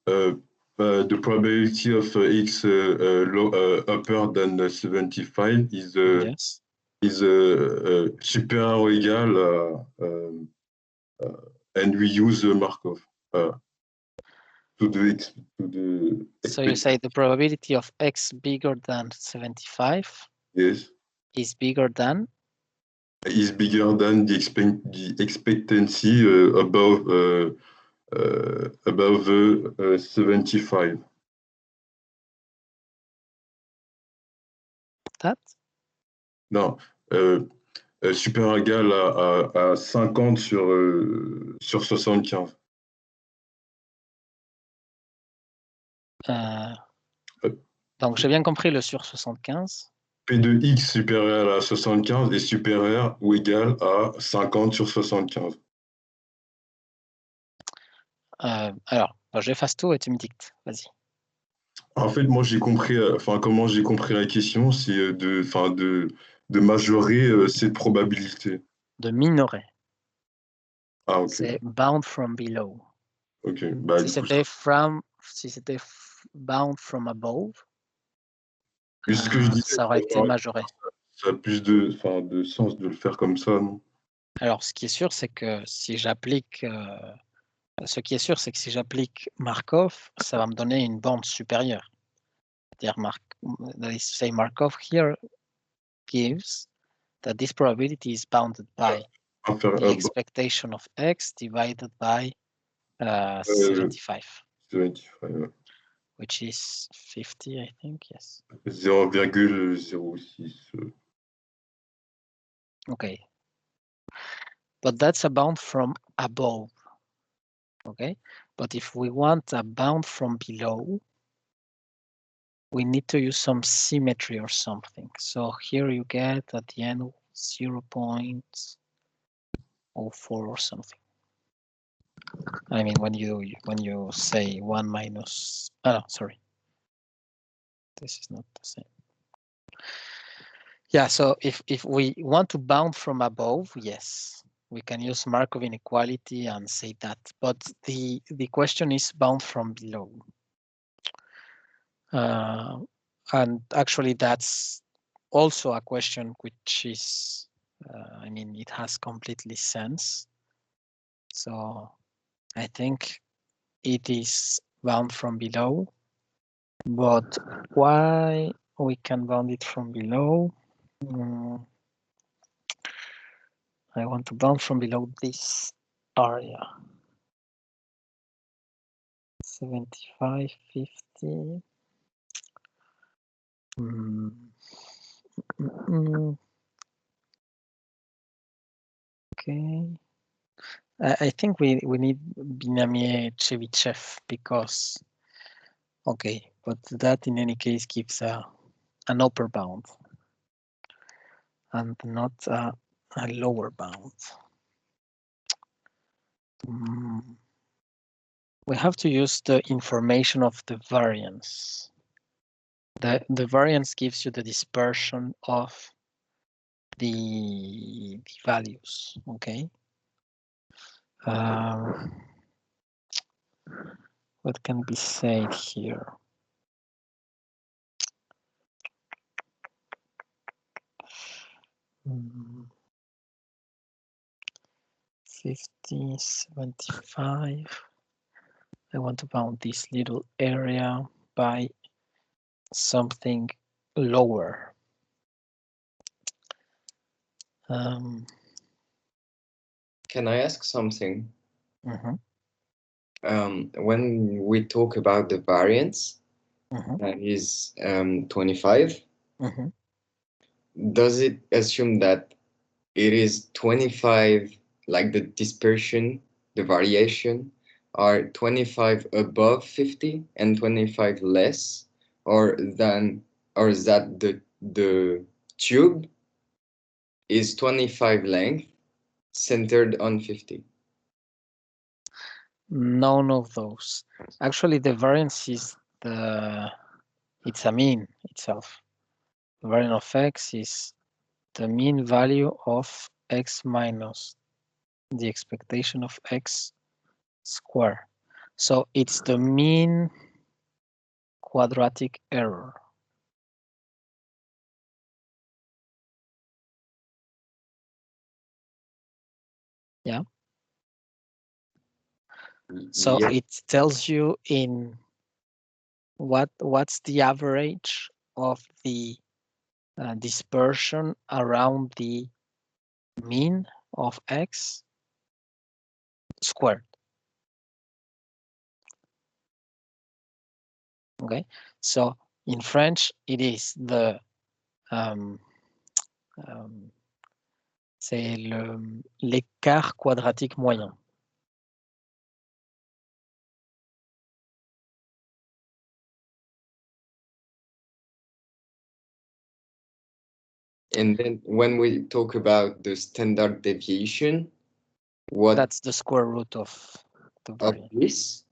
Speaker 10: The probability of x upper than 75 is
Speaker 1: yes,
Speaker 10: is superior or equal, and we use Markov to the
Speaker 1: so you say the probability of x bigger than 75
Speaker 10: yes
Speaker 1: is bigger than
Speaker 10: the expectancy above 75.
Speaker 1: that?
Speaker 10: Non, supérieur égal à 50 sur 75.
Speaker 1: Donc j'ai bien compris le sur 75.
Speaker 10: P de x supérieur à 75 est supérieur ou égal à 50 sur 75.
Speaker 1: Alors, j'efface tout et tu me dictes. Vas-y.
Speaker 10: En fait, moi, j'ai compris, comment j'ai compris la question, c'est de majorer cette probabilité.
Speaker 1: De minorer.
Speaker 10: Ah, ok.
Speaker 1: C'est bound from below.
Speaker 10: Ok. Bah,
Speaker 1: si c'était bound from above,
Speaker 10: puisque je disais,
Speaker 1: ça aurait été majoré.
Speaker 10: Ça a plus de sens de le faire comme ça, non?
Speaker 1: Alors, ce qui est sûr, c'est que si j'applique Markov, ça va me donner une bande supérieure. C'est-à-dire Markov here gives that this probability is bounded by the expectation of x divided by 75.
Speaker 10: 75,
Speaker 1: which is 50, I think, yes.
Speaker 10: 0,06.
Speaker 1: Okay. But that's a bound from above. Okay. But if we want a bound from below, we need to use some symmetry or something. So here you get at the end 0.04 or something. I mean, when you say 1 minus, sorry. This is not the same. Yeah, so if we want to bound from above, yes, we can use Markov inequality and say that. But the question is bound from below. And actually, that's also a question which is, I mean, it has completely sense. So I think it is bound from below. But why we can bound it from below? I want to bound from below this area. 75, 50. Okay. I think we need Binamier Chebyshev because, okay, but that in any case gives an upper bound and not a lower bound. We have to use the information of the variance. The variance gives you the dispersion of the values, okay? What can be said here? Mm. 50, 75. I want to bound this little area by something lower.
Speaker 2: Can I ask something?
Speaker 1: Mm-hmm.
Speaker 2: When we talk about the variance, is 25. Does it assume that it is 25, like the dispersion, the variation, are 25 above 50 and 25 less, or is that the tube is 25 length centered on 50?
Speaker 1: None of those. Actually, the variance is it's a mean itself. The variance of x is the mean value of x minus the expectation of x square. So it's the mean quadratic error. Yeah. So it tells you in what's the average of the dispersion around the mean of x squared. Okay, so in French it is the c'est l'écart quadratique moyen.
Speaker 2: And then when we talk about the standard deviation,
Speaker 1: that's the square root of the variance.
Speaker 2: This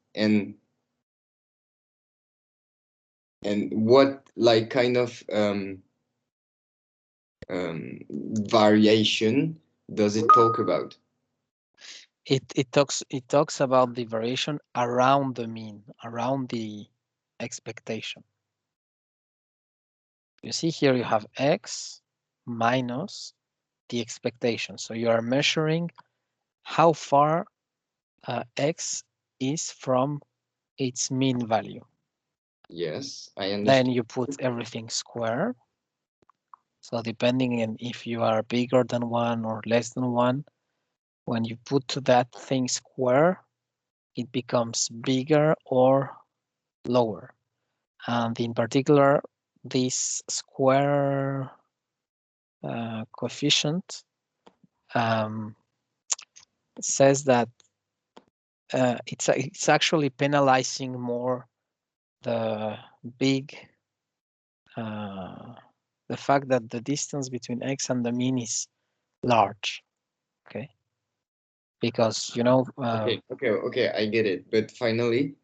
Speaker 2: and what like kind of variation does it talk about?
Speaker 1: It talks about the variation around the mean, around the expectation. You see here you have x minus the expectation. So you are measuring how far x is from its mean value.
Speaker 2: Yes, I understand.
Speaker 1: Then you put everything square. So depending on if you are bigger than 1 or less than 1, when you put that thing square, it becomes bigger or lower. And in particular, this square coefficient says that it's actually penalizing more the fact that the distance between x and the mean is large. Okay, because you know.
Speaker 2: Okay, I get it. But finally,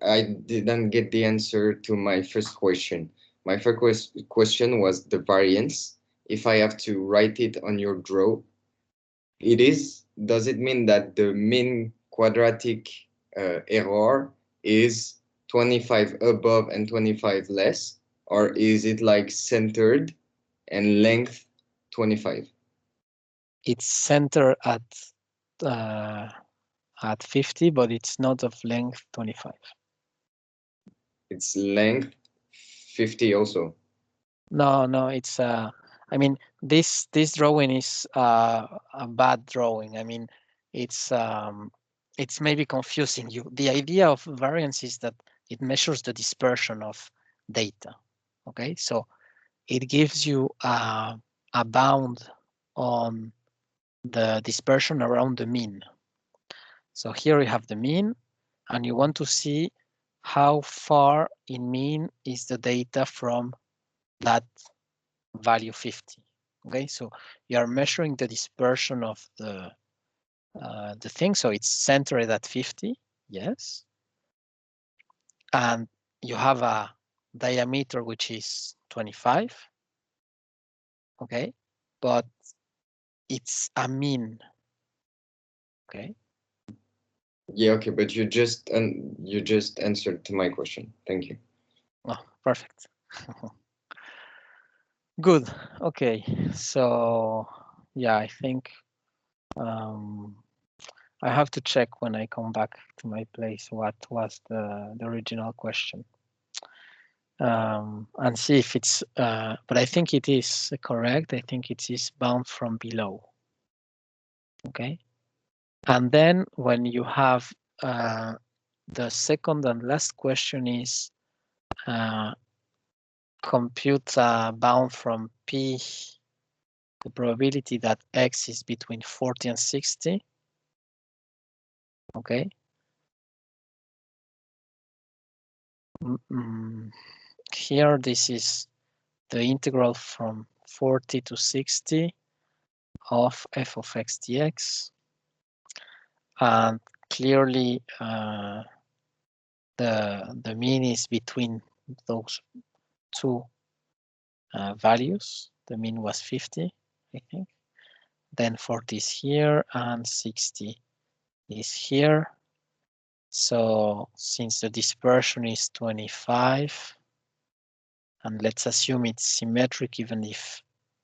Speaker 2: I didn't get the answer to my first question. My first question was the variance. If I have to write it on your draw, does it mean that the mean quadratic error is 25 above and 25 less, or is it like centered and length 25?
Speaker 1: It's centered at 50, but it's not of length 25.
Speaker 2: It's length 50 also.
Speaker 1: No, it's I mean this drawing is a bad drawing. I mean it's maybe confusing you. The idea of variance is that it measures the dispersion of data. Okay, so it gives you a bound on the dispersion around the mean. So here you have the mean, and you want to see how far in mean is the data from that value 50. Okay, so you are measuring the dispersion of the thing, so it's centered at 50, yes, and you have a diameter which is 25. Okay, but it's a mean. Okay.
Speaker 2: Yeah, okay, but you just answered to my question. Thank you.
Speaker 1: Oh, perfect. Good. Okay, so yeah, I think I have to check when I come back to my place what was the original question, and see if it's. But I think it is correct. I think it is bound from below. Okay, and then when you have the second and last question is compute a bound from P, the probability that X is between 40 and 60. Okay. Here, this is the integral from 40 to 60 of f of x dx. And clearly, the mean is between those two values. The mean was 50, I think. Then 40 is here and 60 is here. So since the dispersion is 25, and let's assume it's symmetric, even if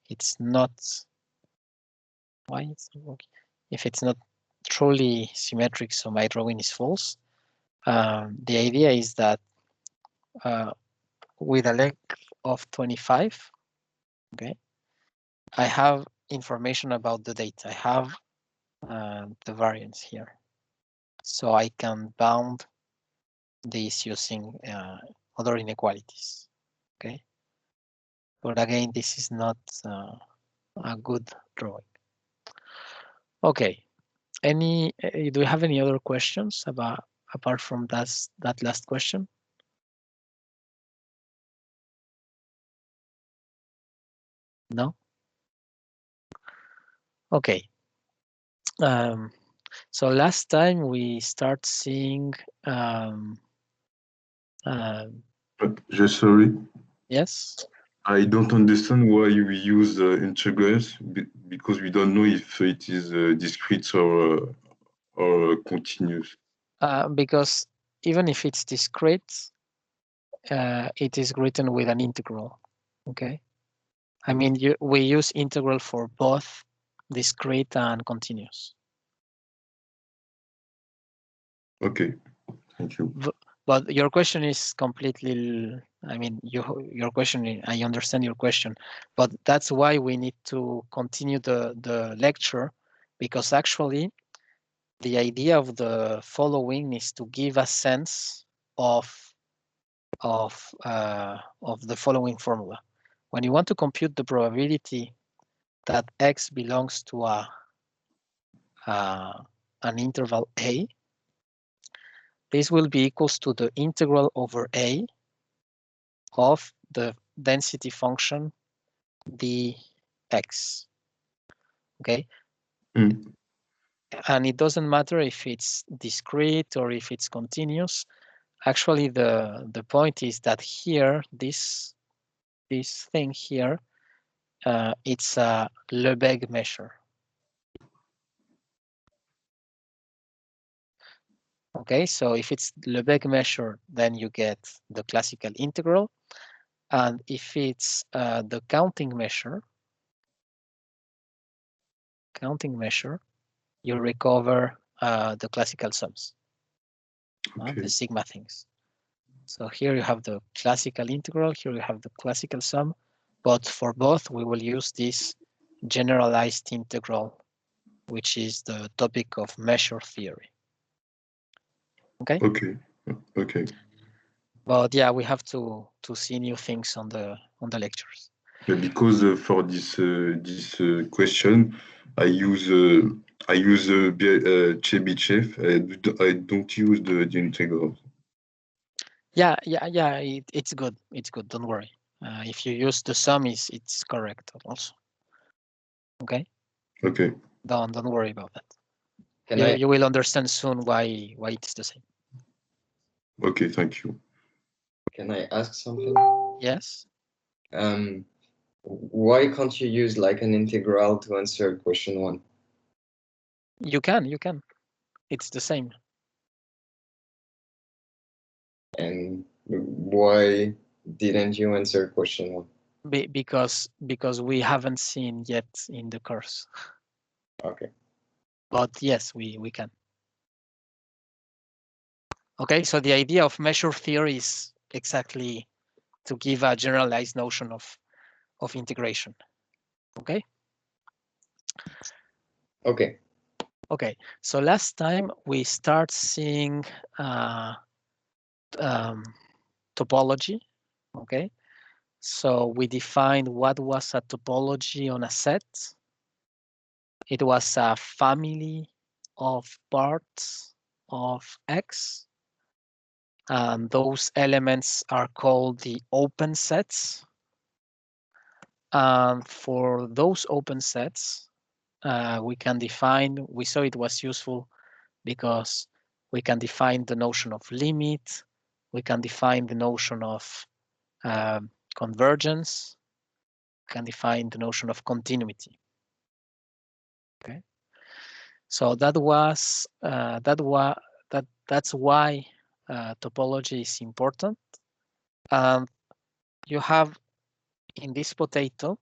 Speaker 1: it's not, why it's not working? If it's not truly symmetric, so my drawing is false. The idea is that with a length of 25, okay, I have information about the data. I have the variance here. So I can bound this using other inequalities, okay? But again, this is not a good drawing. Okay, do you have any other questions apart from that last question? No? Okay. So last time we start seeing
Speaker 10: Sorry.
Speaker 1: yes.
Speaker 10: I don't understand why we use integrals because we don't know if it is discrete or continuous.
Speaker 1: Because even if it's discrete, it is written with an integral. Okay. I mean, we use integral for both discrete and continuous.
Speaker 10: Okay, thank you.
Speaker 1: But your question is completely, I mean, your question, I understand your question, but that's why we need to continue the lecture, because actually the idea of the following is to give a sense of the following formula. When you want to compute the probability that X belongs to an interval A, this will be equals to the integral over A of the density function dx. Okay. And it doesn't matter if it's discrete or if it's continuous. Actually, the point is that here, this thing here, it's a Lebesgue measure. Okay, so if it's Lebesgue measure, then you get the classical integral. And if it's the counting measure, you recover the classical sums, the sigma things. So here you have the classical integral, here you have the classical sum, but for both we will use this generalized integral, which is the topic of measure theory. Okay.
Speaker 10: Okay.
Speaker 1: But yeah, we have to see new things on the lectures.
Speaker 10: Yeah, because for this question, I use Chebyshev. I don't use the integral.
Speaker 1: Yeah. It's good. It's good. Don't worry. If you use the sum, it's correct also. Okay.
Speaker 10: Okay.
Speaker 1: Don't worry about that. You will understand soon why it's the same.
Speaker 10: Okay. Thank you.
Speaker 2: Can I ask something?
Speaker 1: Yes.
Speaker 2: Why can't you use like an integral to answer question 1?
Speaker 1: You can. It's the same.
Speaker 2: And why didn't you answer question 1?
Speaker 1: Because we haven't seen yet in the course.
Speaker 2: Okay.
Speaker 1: But yes, we can. Okay, so the idea of measure theory is exactly to give a generalized notion of integration. Okay. Okay, so last time we start seeing topology, okay? So we defined what was a topology on a set. It was a family of parts of X, and those elements are called the open sets. And for those open sets, we can define, we saw it was useful because we can define the notion of limit, we can define the notion of convergence, we can define the notion of continuity. Okay, so that's why topology is important. And you have in this potato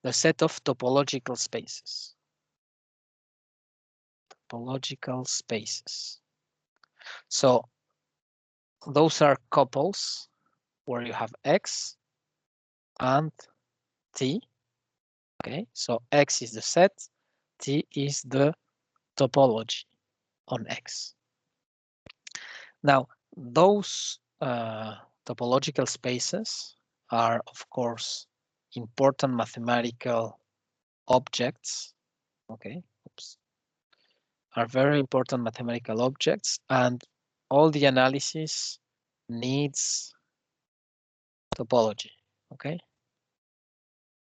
Speaker 1: the set of topological spaces. Topological spaces. So those are couples where you have X and T. Okay, so X is the set, T is the topology on X. Now, those topological spaces are, of course, important mathematical objects. Okay, oops, are very important mathematical objects, and all the analysis needs topology. Okay,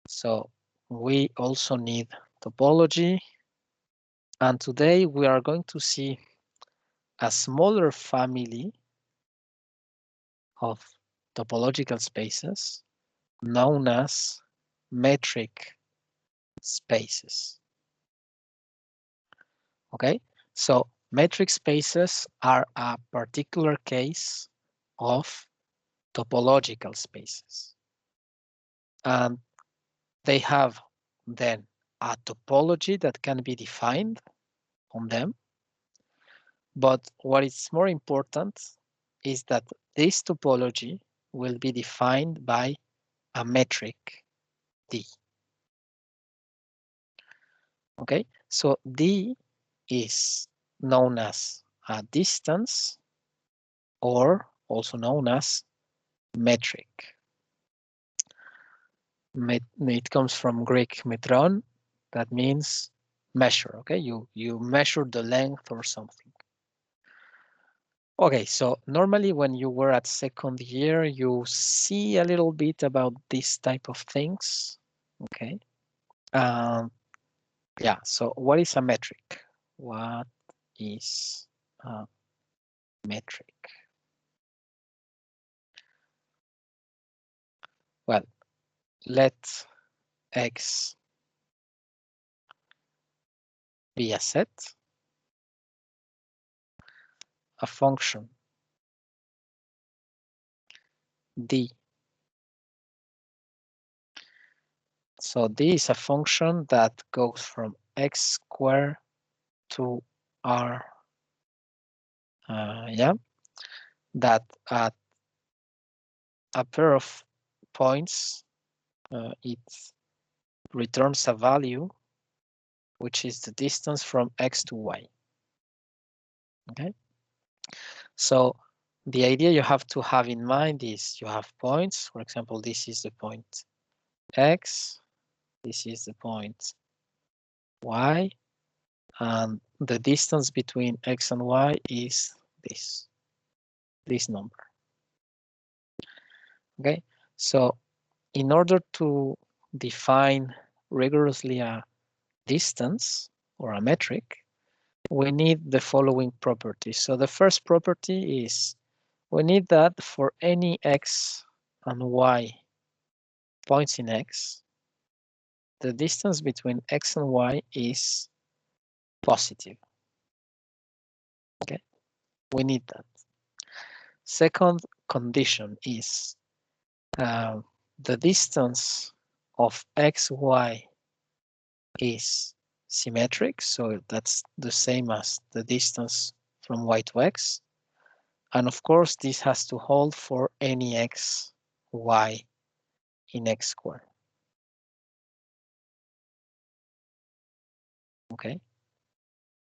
Speaker 1: so we also need topology, and today we are going to see a smaller family of topological spaces known as metric spaces. Okay, so metric spaces are a particular case of topological spaces. And they have then a topology that can be defined on them. But what is more important is that this topology will be defined by a metric D. Okay, so D is known as a distance, or also known as metric. It comes from Greek metron, that means measure. Okay, you measure the length or something. Okay, so normally when you were at second year, you see a little bit about this type of things. Okay, yeah, so what is a metric? What is a metric? Well, let X be a set, a function D. So D is a function that goes from X squared to R, yeah, that at a pair of points, it returns a value, which is the distance from X to Y. Okay, so the idea you have to have in mind is you have points. For example, this is the point X, this is the point Y, and the distance between X and Y is this number. Okay, so in order to define rigorously a distance or a metric, we need the following properties. So the first property is we need that for any X and Y points in X, the distance between X and Y is positive. Okay, we need that. Second condition is the distance of XY is symmetric, so that's the same as the distance from Y to X. And of course, this has to hold for any X, Y in X squared. Okay,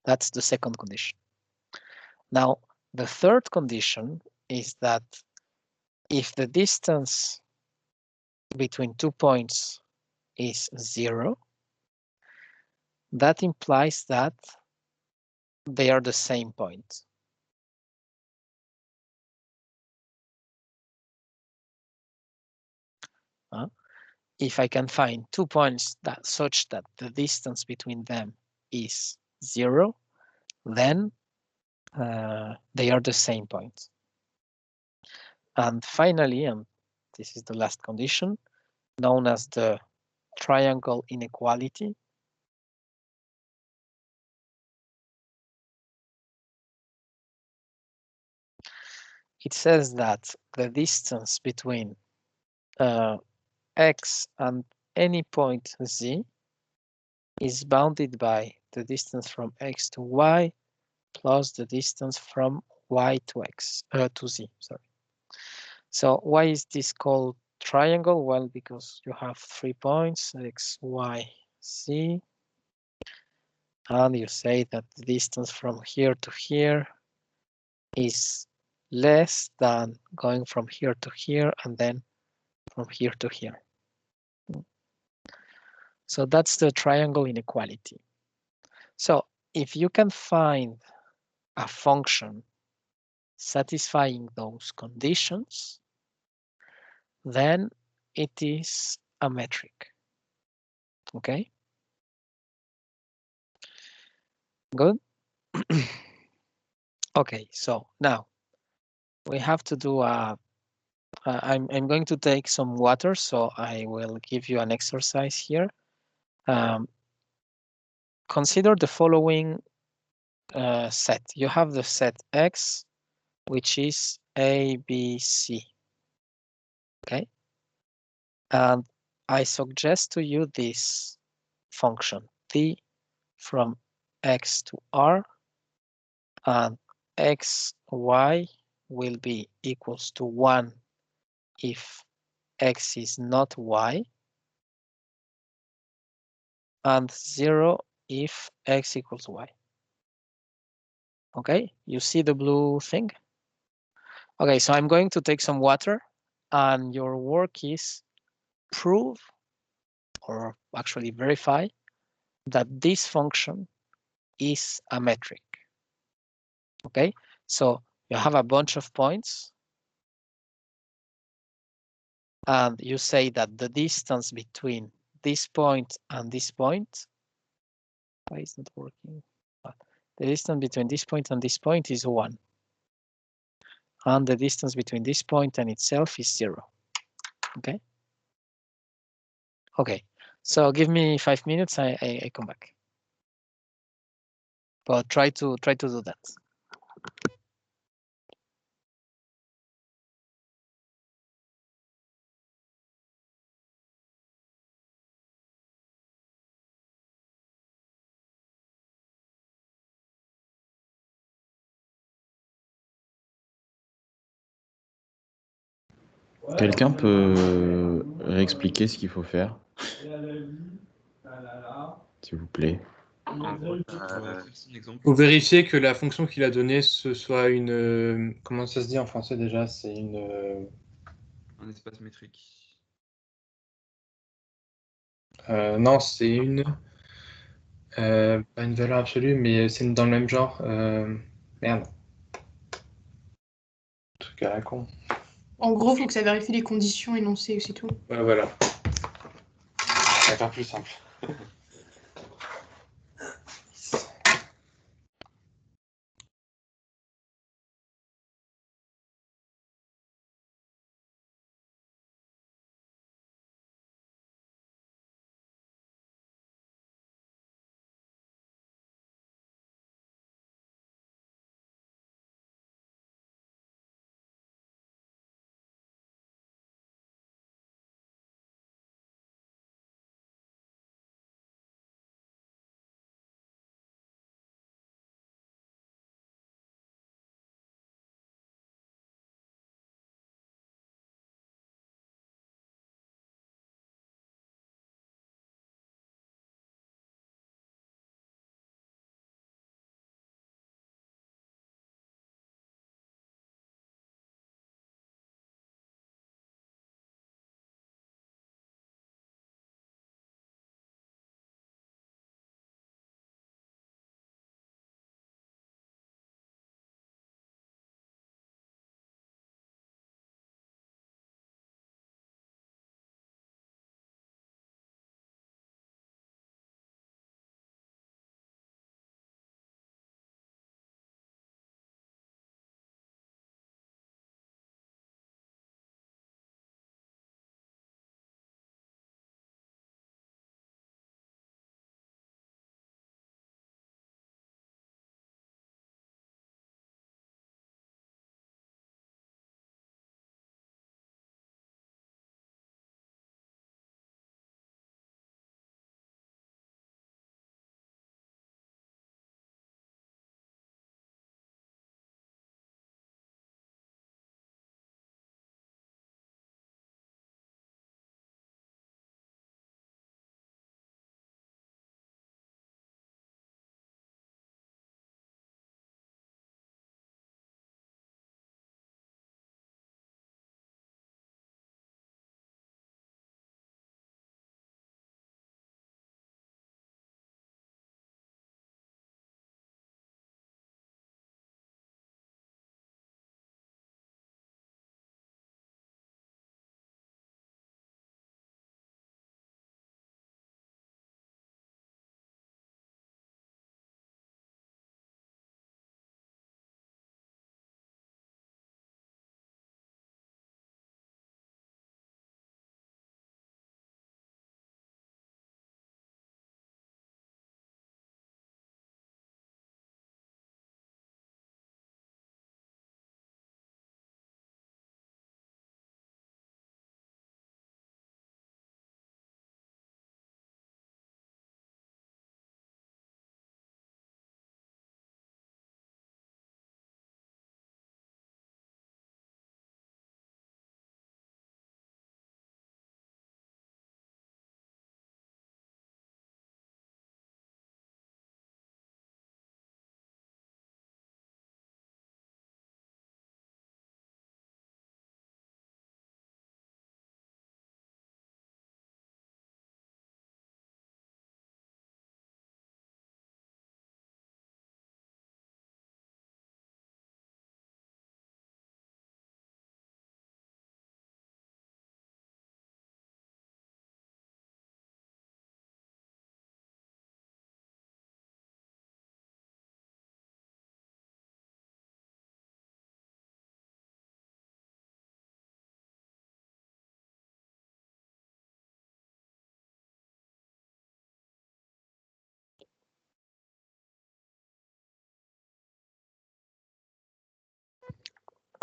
Speaker 1: that's the second condition. Now, the third condition is that if the distance between 2 points is 0, that implies that they are the same point. If I can find 2 points that such that the distance between them is 0, then they are the same point. And finally, and this is the last condition, known as the triangle inequality. It says that the distance between x and any point z is bounded by the distance from x to y plus the distance from y to x to z. Sorry. So why is this called triangle? Well, because you have 3 points, x, y, z, and you say that the distance from here to here is less than going from here to here and then from here to here. So that's the triangle inequality. So if you can find a function satisfying those conditions, then it is a metric. Okay? Good? Okay, so now we have to do I'm going to take some water, so I will give you an exercise here. Consider the following set. You have the set X, which is A, B, C. Okay? And I suggest to you this function, T from X to R, and X, Y will be equals to 1 if X is not Y, and 0 if X equals Y. Okay, you see the blue thing? Okay, so I'm going to take some water, and your work is prove, or actually verify, that this function is a metric. Okay, so you have a bunch of points, and you say that the distance between this point and this point, why is it working? The distance between this point and this point is 1. And the distance between this point and itself is 0. Okay. Okay. So give me 5 minutes. I come back. But try to do that.
Speaker 12: Quelqu'un peut réexpliquer ce qu'il faut faire, s'il vous plaît.
Speaker 11: Faut vérifier que la fonction qu'il a donnée, ce soit une... comment ça se dit en français déjà? C'est une...
Speaker 13: Un espace métrique.
Speaker 11: Non, c'est une... pas une valeur absolue, mais c'est dans le même genre. Merde. Truc à la con.
Speaker 5: En gros, il faut que ça vérifie les conditions énoncées, c'est tout.
Speaker 11: Ouais, voilà. Ça va faire plus simple.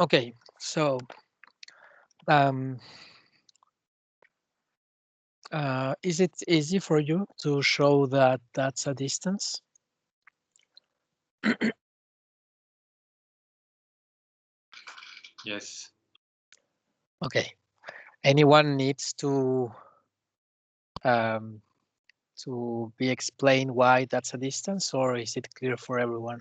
Speaker 1: Okay, so is it easy for you to show that that's a distance?
Speaker 13: Yes.
Speaker 1: Okay. Anyone needs to be explained why that's a distance, or is it clear for everyone?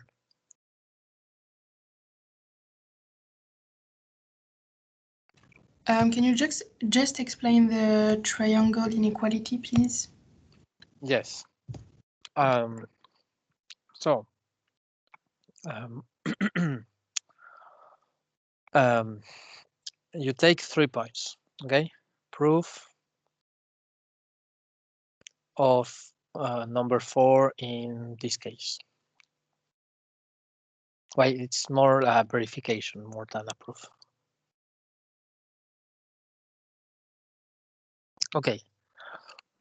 Speaker 5: Can you just explain the triangle inequality, please?
Speaker 1: Yes. So you take 3 points, okay? Proof of number 4 in this case. Well, it's more a verification more than a proof. Okay.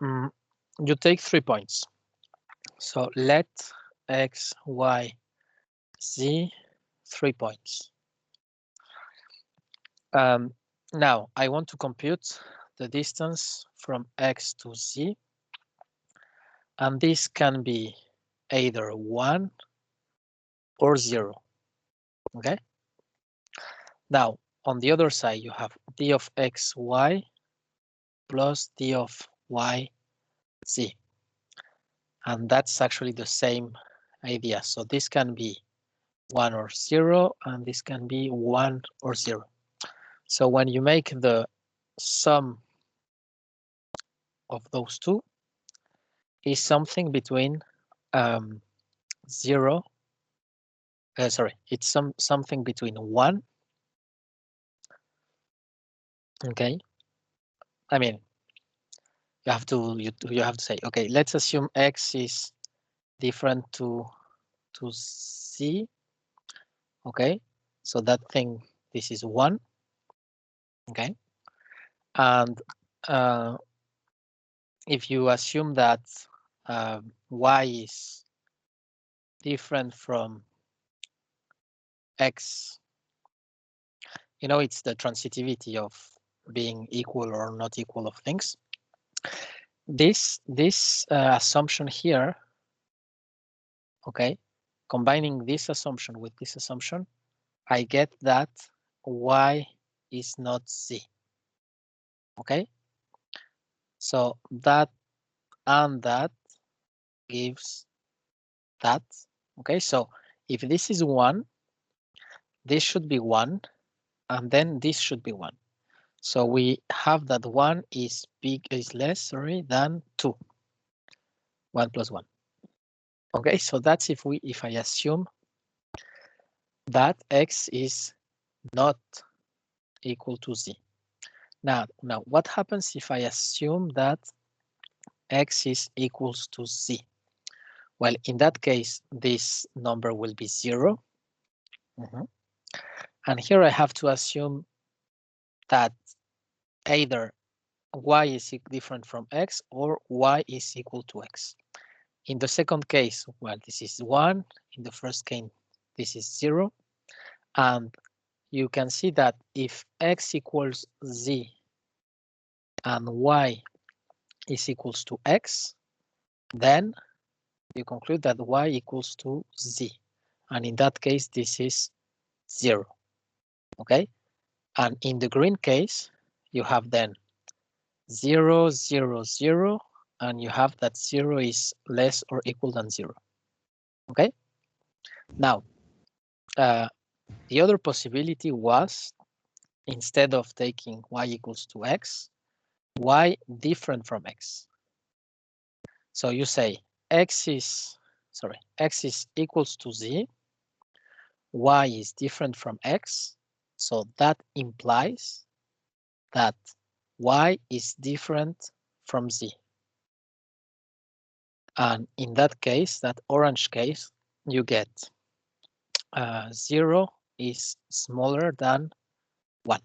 Speaker 1: You take 3 points. So let x, y, z 3 points. Now I want to compute the distance from x to z, and this can be either 1 or 0. Okay. Now on the other side you have d of x, y plus d of y, z, and that's actually the same idea. So this can be 1 or 0, and this can be 1 or 0. So when you make the sum of those two, is something between 0. Sorry, it's something between 1. Okay. I mean, you have to say, okay, let's assume x is different to z. Okay, so that thing, this is 1. Okay, and if you assume that y is different from x, you know, it's the transitivity of being equal or not equal of things. This assumption here, okay, combining this assumption with this assumption, I get that y is not z. Okay, so that and that gives that. Okay, so if this is 1, this should be 1, and then this should be 1. So we have that 1 is less than 2. 1 plus 1. Okay, so that's if I assume that x is not equal to z. Now what happens if I assume that x is equals to z? Well, in that case, this number will be 0. And here I have to assume that either y is different from x or y is equal to x. In the second case, well, this is 1. In the first case, this is 0. And you can see that if x equals z and y is equals to x, then you conclude that y equals to z. And in that case, this is 0. Okay? And in the green case, you have then 0, 0, 0, and you have that 0 is less or equal than 0. Okay? Now, the other possibility was, instead of taking y equals to x, y different from x. So you say x is equals to z, y is different from x, so that implies that y is different from z. And in that case, that orange case, you get 0 is smaller than 1.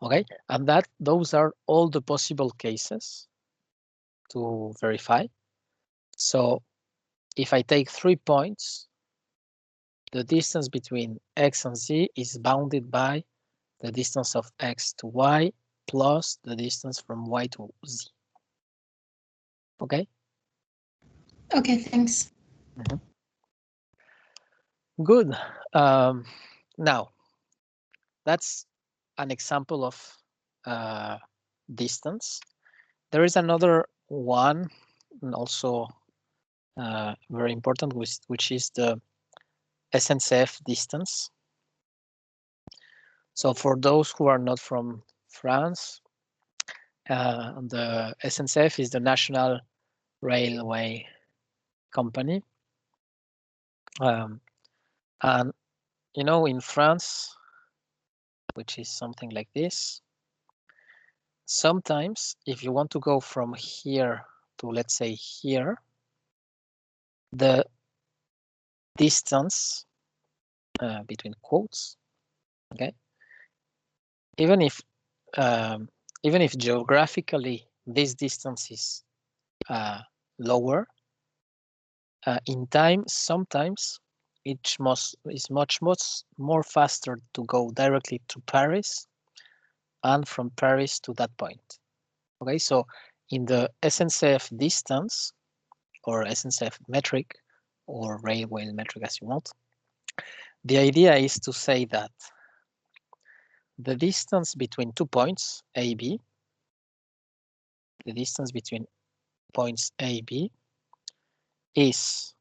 Speaker 1: Okay, and those are all the possible cases to verify. So if I take 3 points, the distance between x and z is bounded by the distance of x to y plus the distance from y to z. Okay?
Speaker 5: Okay, thanks.
Speaker 1: Good. Now, that's an example of distance. There is another one, and also very important, which is the SNCF distance. So for those who are not from France, the SNCF is the National Railway Company. And, you know, in France, which is something like this, sometimes if you want to go from here to, let's say, here, the distance between quotes, okay, even if geographically this distance is lower, in time sometimes it's much more faster to go directly to Paris and from Paris to that point. Okay, so in the SNCF distance or SNCF metric or railway metric as you want, the idea is to say that the distance between 2 points A, B, the distance between points A, B is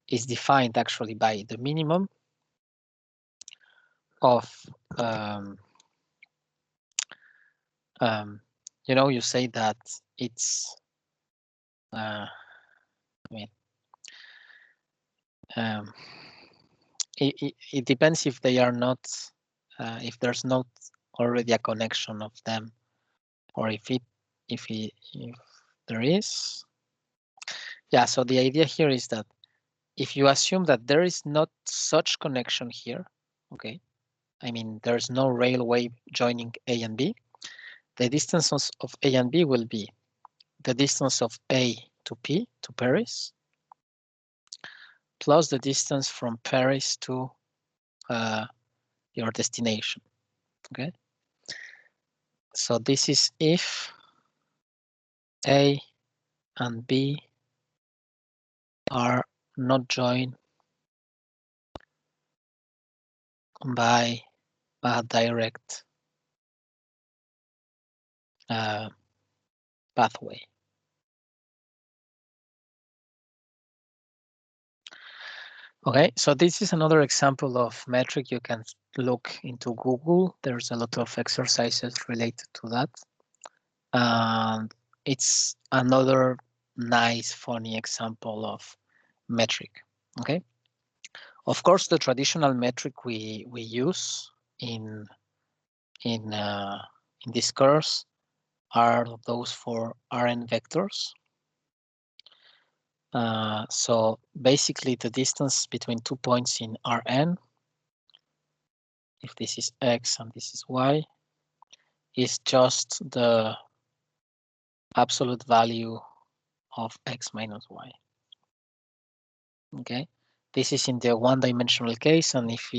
Speaker 1: defined actually by the minimum of you know, you say that it's it depends if they are not if there's not already a connection of them, or if there is. Yeah, so the idea here is that if you assume that there is not such connection here, okay, I mean there's no railway joining A and B, the distances of A and B will be the distance of A to P, to Paris, plus the distance from Paris to your destination, okay? So this is if A and B are not joined by a direct pathway. Okay, so this is another example of metric. You can look into Google. There's a lot of exercises related to that. And it's another nice, funny example of metric, okay? Of course, the traditional metric we use in this course are those for Rn vectors. So basically the distance between 2 points in Rn, if this is x and this is y, is just the absolute value of x minus y. Okay, this is in the one-dimensional case, and if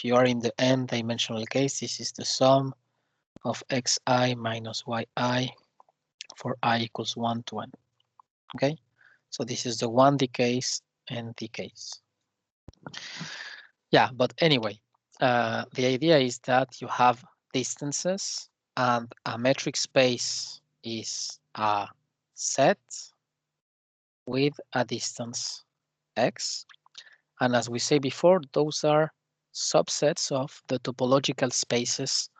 Speaker 1: you are in the n-dimensional case, this is the sum of xi minus yi for I equals 1 to n. Okay, so this is the 1D case and the case. Yeah, but anyway, the idea is that you have distances and a metric space is a set with a distance x. And as we say before, those are subsets of the topological spaces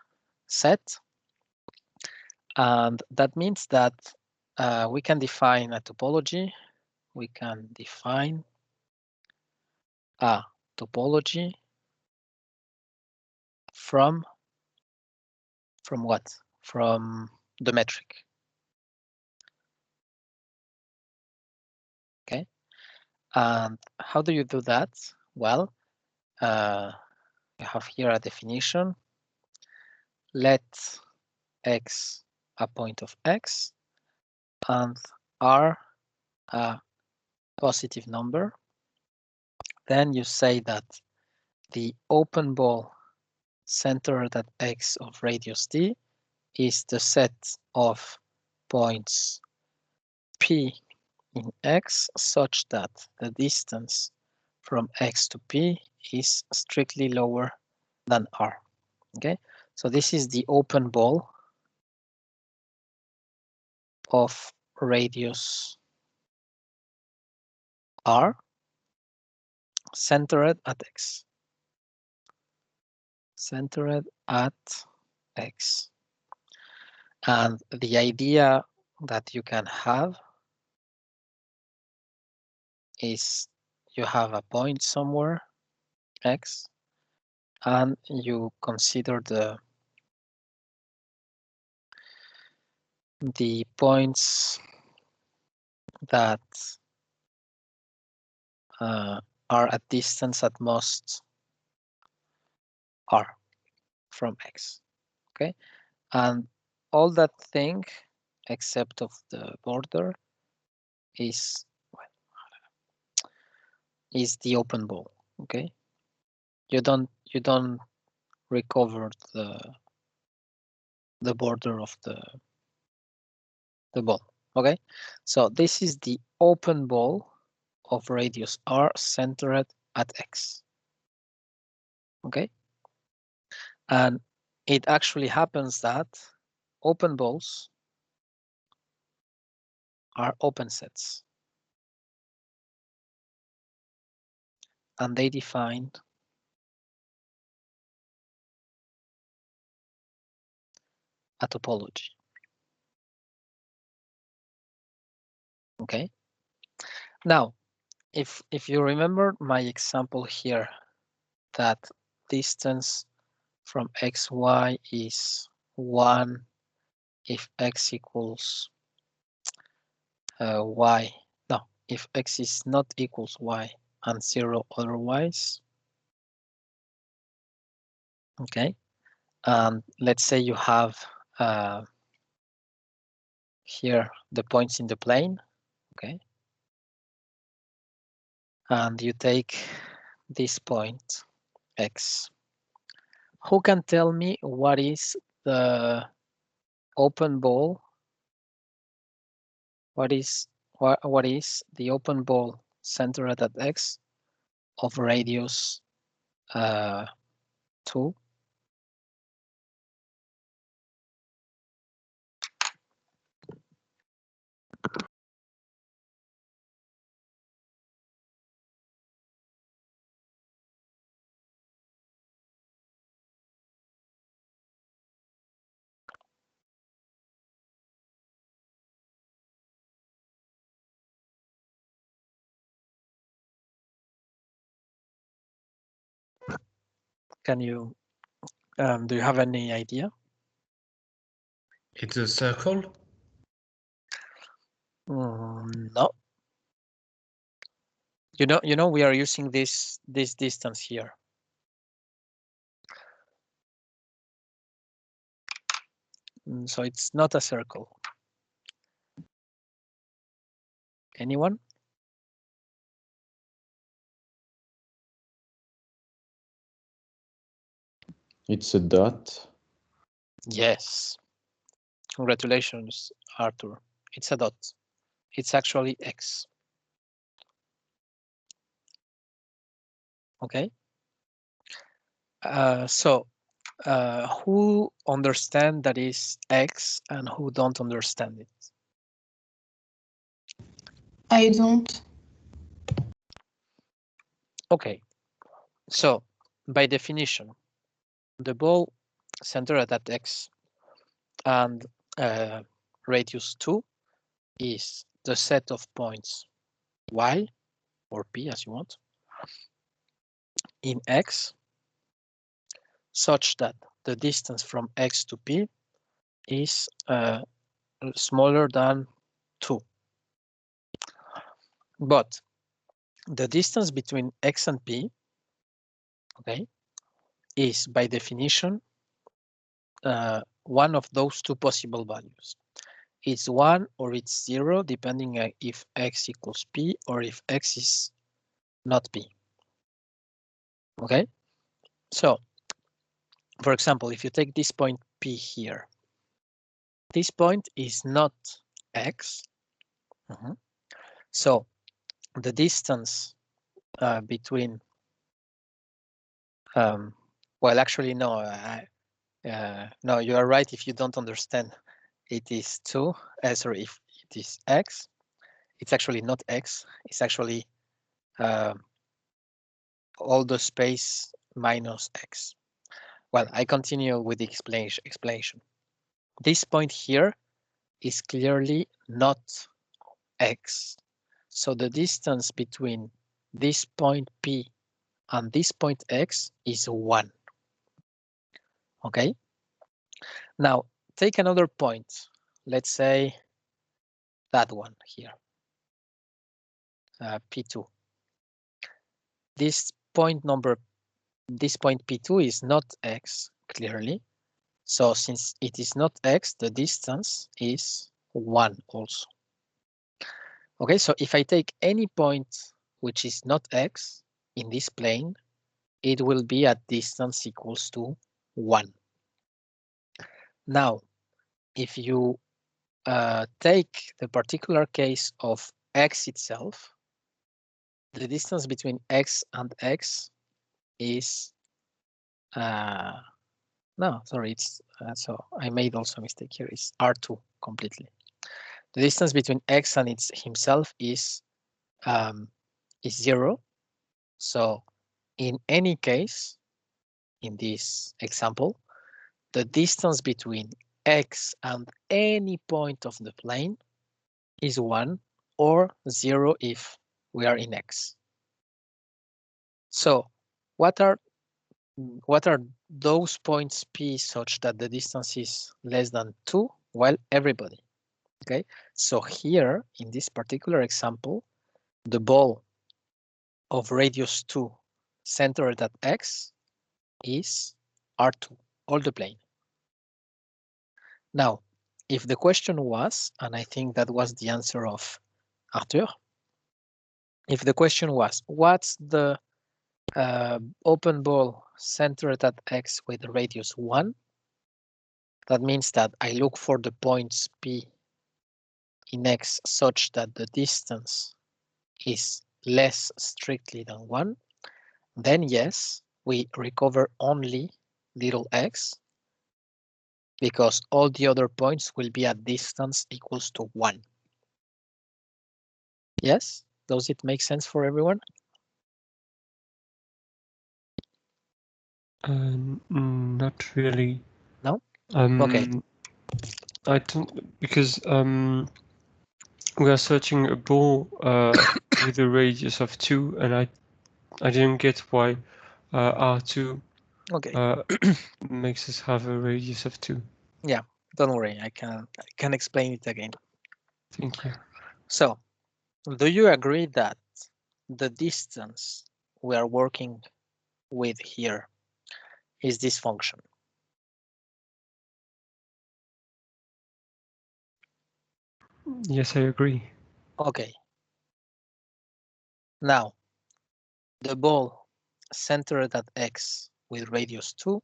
Speaker 1: set. And that means that we can define a topology. We can define a topology from what? From the metric. Okay. And how do you do that? Well, we have here a definition. Let x a point of x and r a positive number. then you say that the open ball centered at x of radius d is the set of points P in X such that the distance from X to P is strictly lower than R. Okay, so this is the open ball of radius R centered at X. Centered at X. And the idea that you can have is you have a point somewhere, X, and you consider the points that are at distance at most R from X, okay? And all that thing except of the border is the open ball, okay? You don't recover the border of the ball, okay? So this is the open ball of radius R centered at X, okay? And it actually happens that open balls are open sets. And they define a topology. Okay. Now, if you remember my example here, that distance from xy is 1 if x equals y. No, if x is not equals y and 0 otherwise. Okay. And let's say you have here the points in the plane. Okay. And you take this point X. Who can tell me what is the open ball? What is the open ball centered at X of radius 2? Can you, do you have any idea?
Speaker 14: It's a circle?
Speaker 1: No. You know, we are using this distance here. So it's not a circle. Anyone?
Speaker 12: It's a dot.
Speaker 1: Yes. Congratulations, Arthur. It's a dot. It's actually X. Okay. So who understand that is X and who don't understand it?
Speaker 5: I don't.
Speaker 1: Okay. So by definition, the ball centered at X and radius 2 is the set of points Y or P as you want in X such that the distance from X to P is smaller than 2. But the distance between X and P, okay, is by definition one of those two possible values. It's 1 or it's 0, depending on if X equals P or if X is not P. Okay, so for example, if you take this point P here, this point is not X. So the distance between, well, actually, no, no, you are right if you don't understand. It is 2, sorry, if it is X, it's actually not X, it's actually all the space minus X. Well, I continue with the explanation. This point here is clearly not X. So the distance between this point P and this point X is 1. Okay. Now take another point. Let's say that one here, P2. This point P2 is not X clearly. So since it is not X, the distance is 1 also. Okay, so if I take any point which is not X in this plane, it will be at distance equals to 1. Now, if you take the particular case of X itself, the distance between X and X is, no, sorry, it's, so I made also a mistake here, it's R2 completely. The distance between X and himself is 0. So in any case, in this example, the distance between X and any point of the plane is 1 or 0 if we are in X. So what are those points P such that the distance is less than 2? Well, everybody. Okay, so here in this particular example, the ball of radius 2 centered at X is R2, all the plane. Now, if the question was, and I think that was the answer of Arthur, if the question was, what's the open ball centered at X with radius 1? That means that I look for the points P in X such that the distance is less strictly than 1. Then yes, we recover only little x, because all the other points will be at distance equals to 1. Yes? Does it make sense for everyone?
Speaker 7: Not really.
Speaker 1: No? Okay.
Speaker 7: I don't, because we are searching a ball with a radius of 2, and I didn't get why R2 makes us have a radius of 2.
Speaker 1: Yeah, don't worry, I can explain it again.
Speaker 7: Thank you.
Speaker 1: So, do you agree that the distance we are working with here is this function?
Speaker 7: Yes, I agree.
Speaker 1: Okay. Now, the ball centered at X with radius 2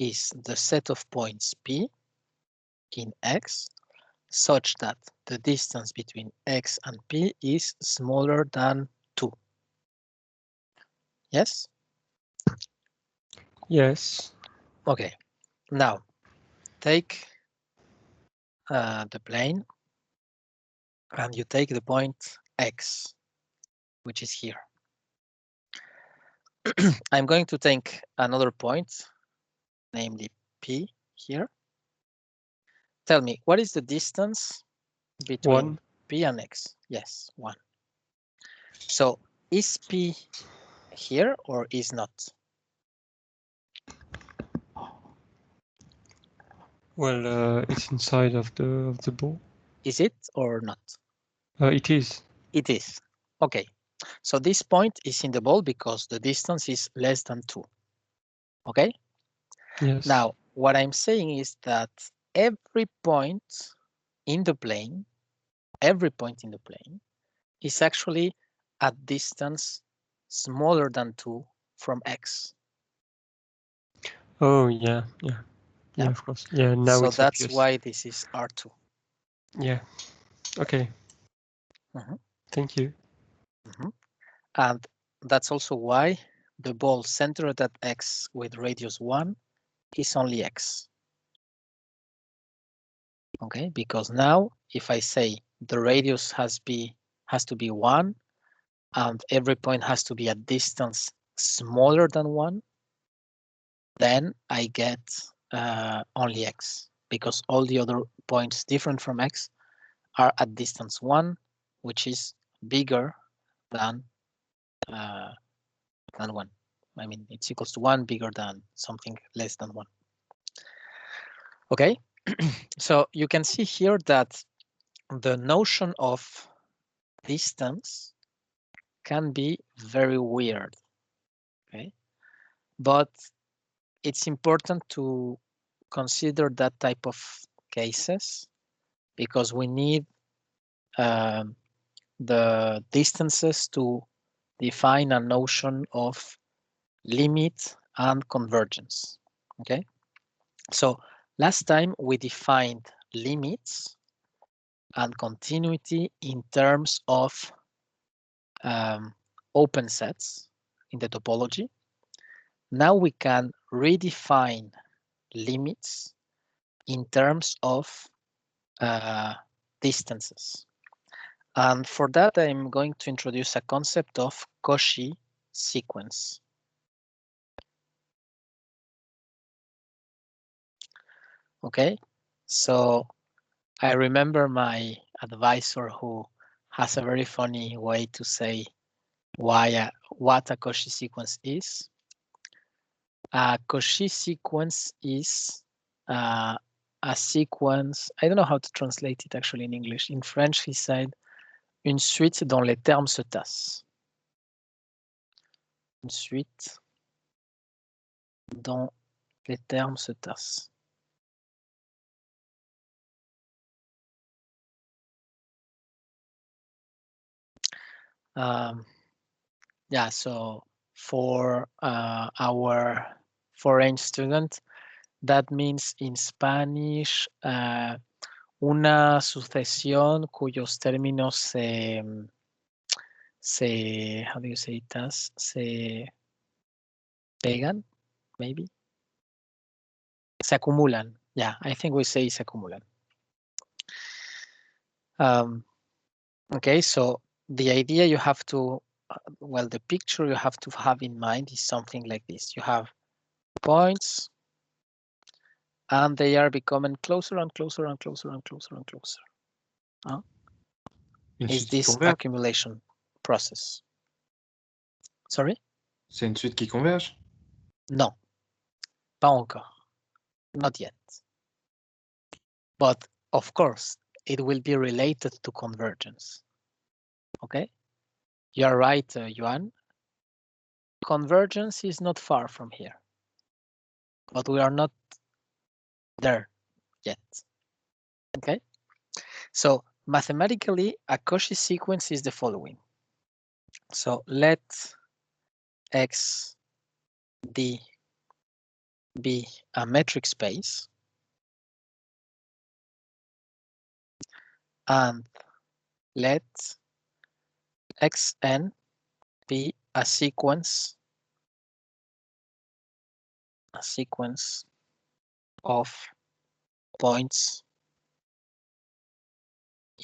Speaker 1: is the set of points P in X such that the distance between X and P is smaller than 2. Yes?
Speaker 7: Yes.
Speaker 1: Okay. Now, take the plane and you take the point X, which is here. I'm going to take another point, namely P here. Tell me, what is the distance between
Speaker 7: 1.
Speaker 1: P and X? Yes, 1. So is P here or is not?
Speaker 7: Well, it's inside of the ball.
Speaker 1: Is it or not?
Speaker 7: It is.
Speaker 1: It is. Okay. So this point is in the ball because the distance is less than 2. Okay?
Speaker 7: Yes.
Speaker 1: Now, what I'm saying is that every point in the plane, is actually at distance smaller than 2 from X.
Speaker 7: Oh, yeah. Yeah, of course. Yeah, now
Speaker 1: so
Speaker 7: it's
Speaker 1: that's
Speaker 7: obvious.
Speaker 1: why this is R2.
Speaker 7: Yeah. Okay. Thank you.
Speaker 1: And that's also why the ball centered at X with radius 1 is only X. Okay, because now if I say the radius has to be 1 and every point has to be a distance smaller than 1, then I get only X, because all the other points different from X are at distance 1, which is bigger than 1. I mean, it's equals to 1, bigger than something less than 1. Okay, so you can see here that the notion of distance can be very weird. Okay, but it's important to consider that type of cases because we need the distances to define a notion of limit and convergence. Okay, so last time we defined limits and continuity in terms of open sets in the topology. Now we can redefine limits in terms of distances. And for that, I'm going to introduce a concept of Cauchy sequence. Okay, so I remember my advisor who has a very funny way to say what a Cauchy sequence is. A Cauchy sequence is a sequence, I don't know how to translate it actually in English. In French, he said, une suite dont les termes se tassent. Une suite dont les termes se tassent. Yeah, so for our foreign student, that means in Spanish, una sucesión cuyos términos how do you say it as? Se pegan, maybe? Se acumulan. Yeah, I think we say se acumulan. Okay, so the idea you have to, well, the picture you have to have in mind is something like this. You have points, and they are becoming closer and closer and closer and closer and closer. Is this accumulation process? Sorry?
Speaker 11: C'est une suite qui converge?
Speaker 1: Non, pas encore. Not yet. But of course, it will be related to convergence. Okay? You're right, Yuan. Convergence is not far from here, but we are not there yet. Okay? So mathematically, a Cauchy sequence is the following. So let X D be a metric space and let Xn be a sequence of points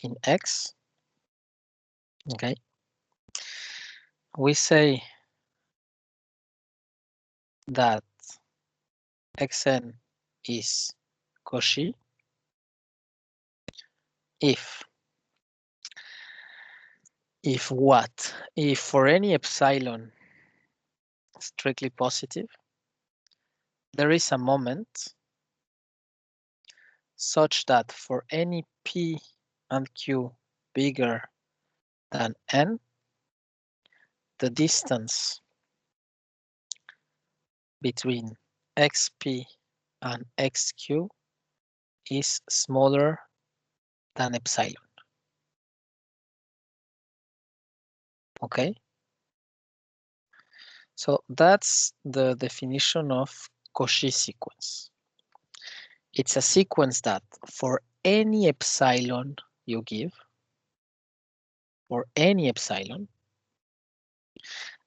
Speaker 1: in X. Okay. We say that Xn is Cauchy if what? If for any epsilon strictly positive, there is a moment such that for any P and Q bigger than N, the distance between XP and XQ is smaller than epsilon. Okay? So that's the definition of Cauchy sequence. It's a sequence that for any epsilon you give, for any epsilon,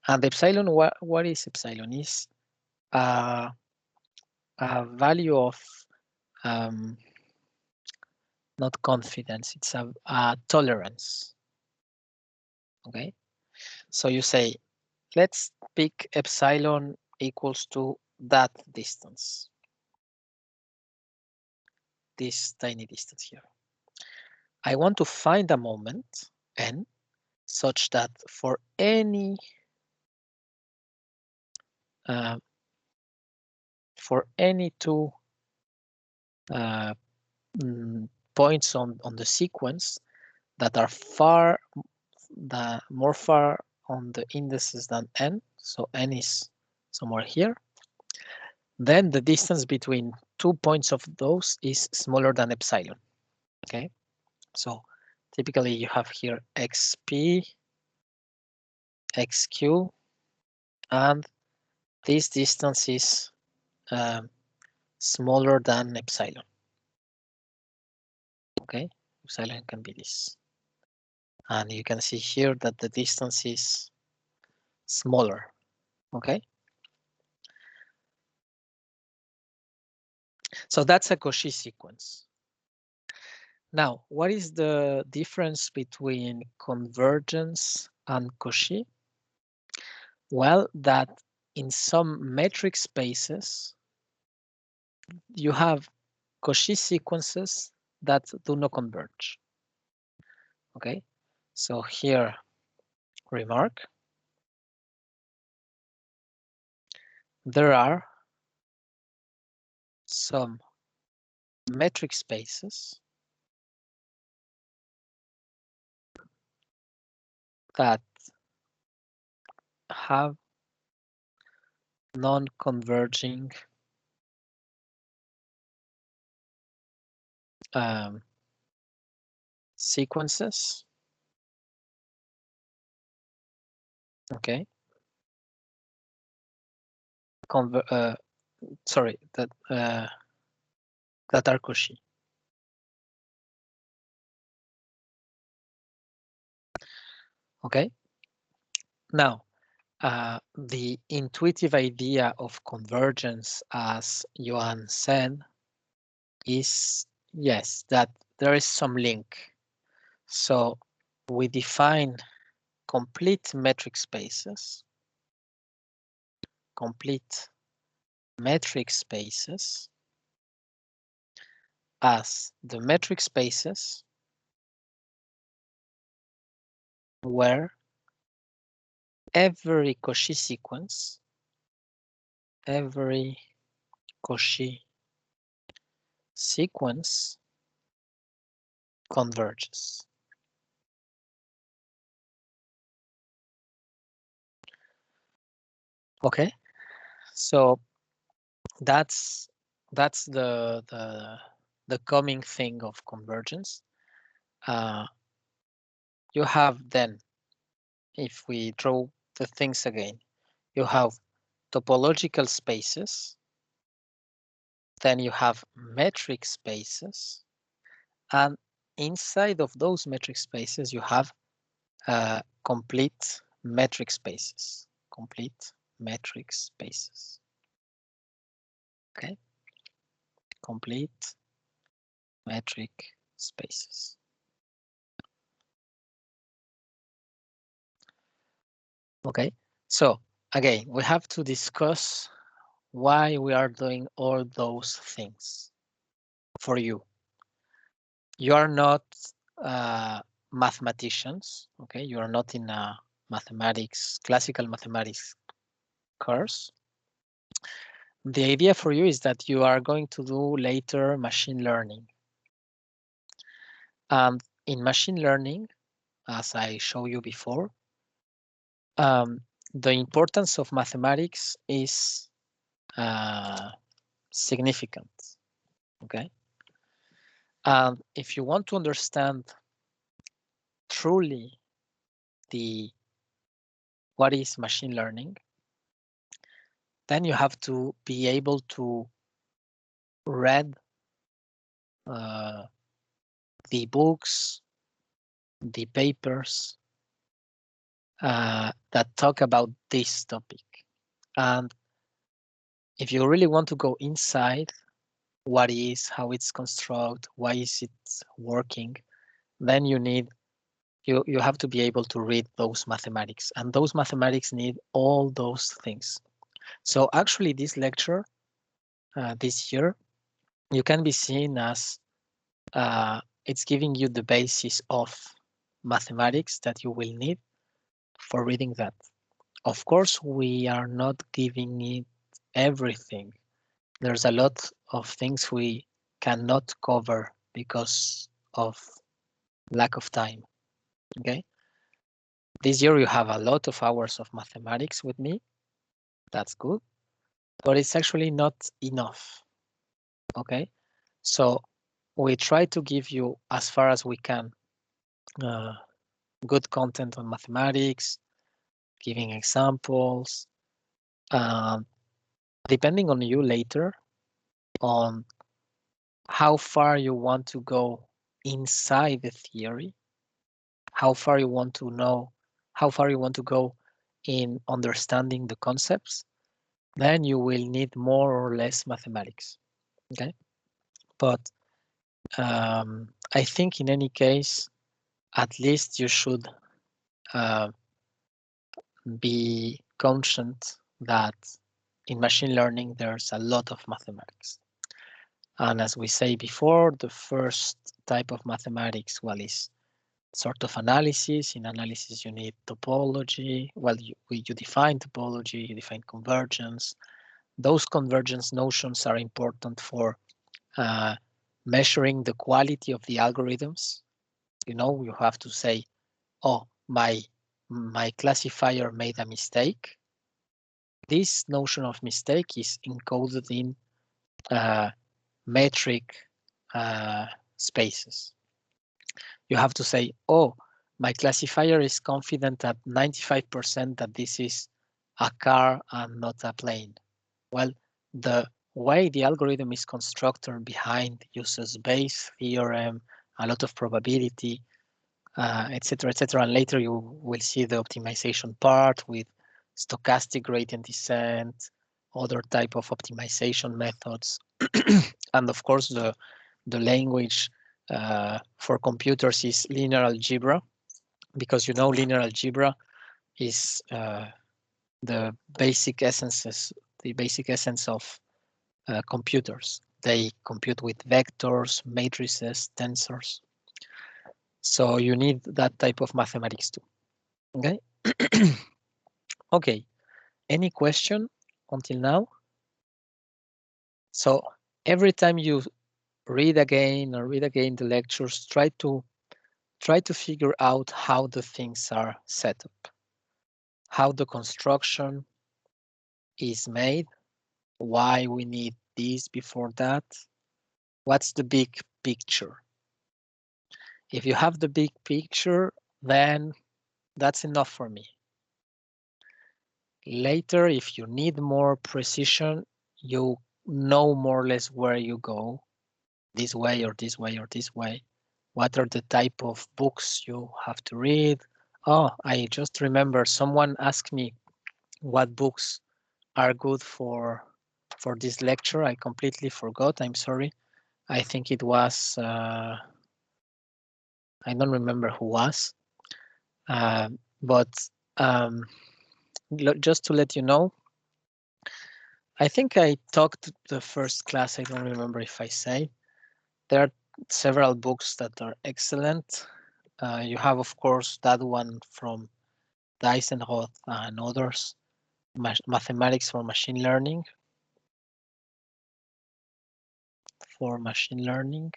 Speaker 1: and epsilon, what is epsilon? Is a value of not confidence, it's a tolerance. Okay, so you say, let's pick epsilon equals to that distance, this tiny distance here. I want to find a moment n such that for any two points on the sequence that are more far on the indices than n, so n is somewhere here, then the distance between 2 points of those is smaller than epsilon. Okay, so typically you have here xp, xq, and this distance is smaller than epsilon. Okay, epsilon can be this. And you can see here that the distance is smaller. Okay, so that's a Cauchy sequence. Now, what is the difference between convergence and Cauchy? Well, that in some metric spaces, you have Cauchy sequences that do not converge. Okay, so here, remark, there are some metric spaces that have non-converging sequences. Okay. Sorry, that are Cauchy. Okay. Now, the intuitive idea of convergence, as Johan said, is yes, that there is some link. So we define complete metric spaces, as the metric spaces where every Cauchy sequence, converges. Okay, so that's the coming thing of convergence. You have then, if we draw the things again, you have topological spaces, then you have metric spaces, and inside of those metric spaces you have complete metric spaces. Okay, complete metric spaces. Okay, so again, we have to discuss why we are doing all those things for you. You are not mathematicians, okay? You are not in a classical mathematics course. The idea for you is that you are going to do later machine learning. And in machine learning, as I showed you before, the importance of mathematics is significant, okay? And if you want to understand truly what is machine learning, then you have to be able to read the books, the papers that talk about this topic. And if you really want to go inside what is, how it's constructed, why is it working, then you have to be able to read those mathematics, and those mathematics need all those things. So actually this lecture this year, you can be seen as it's giving you the basis of mathematics that you will need for reading that. Of course, we are not giving it everything. There's a lot of things we cannot cover because of lack of time. Okay. This year you have a lot of hours of mathematics with me. That's good, but it's actually not enough. Okay. So we try to give you as far as we can good content on mathematics, giving examples, depending on you later on how far you want to go inside the theory, how far you want to know, how far you want to go in understanding the concepts, then you will need more or less mathematics. Okay, but I think in any case, at least you should be conscious that in machine learning there's a lot of mathematics. And as we say before, the first type of mathematics, well, is sort of analysis. In analysis, you need topology. Well, you define topology, you define convergence. Those convergence notions are important for measuring the quality of the algorithms. You know, you have to say, oh, my classifier made a mistake. This notion of mistake is encoded in metric spaces. You have to say, oh, my classifier is confident at 95% that this is a car and not a plane. Well, the way the algorithm is constructed behind uses Bayes theorem, a lot of probability, etc., etc. And later you will see the optimization part with stochastic gradient descent, other type of optimization methods, and of course the language for computers is linear algebra, because you know linear algebra is the basic essence of computers. They compute with vectors, matrices, tensors. So you need that type of mathematics too. Okay. Okay. Any question until now? So every time you read again the lectures, try to figure out how the things are set up, how the construction is made, why we need this before that, what's the big picture. If you have the big picture, then that's enough for me. Later, if you need more precision, you know more or less where you go, this way or this way or this way. What are the type of books you have to read? Oh, I just remember someone asked me what books are good for this lecture. I completely forgot. I'm sorry. I think it was, I don't remember who was, but just to let you know, I think I talked the first class. I don't remember if I say. There are several books that are excellent. You have, of course, that one from Dijsselhout and others, Mathematics for Machine Learning. For machine learning,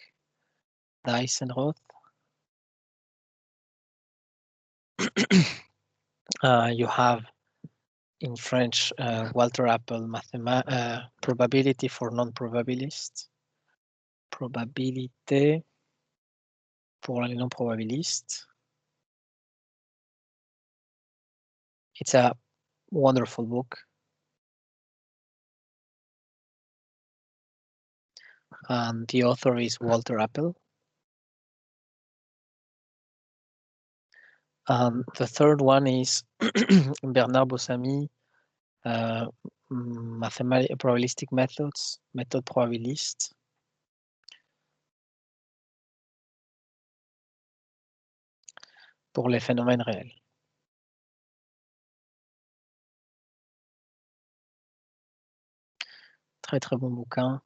Speaker 1: Dijsselhout. You have in French, Walter Appel, Probability for Non-Probabilists. Probabilité pour les non-probabilistes. It's a wonderful book. and the author is Walter Appel. The third one is Bernard Bossamy, Probabilistic Methods, Méthode probabiliste. Pour les phénomènes réels. Très très bon bouquin.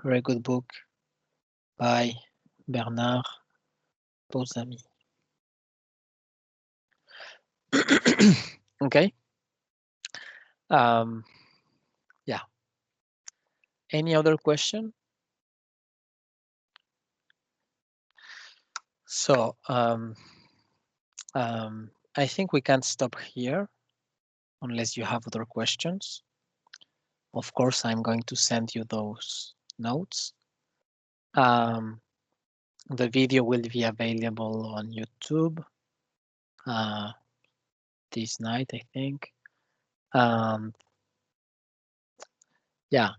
Speaker 1: Very good book by Bernard Bossamy. Okay. Yeah. Any other question? So I think we can stop here unless you have other questions. Of course, I'm going to send you those notes. The video will be available on YouTube this night, I think. Yeah.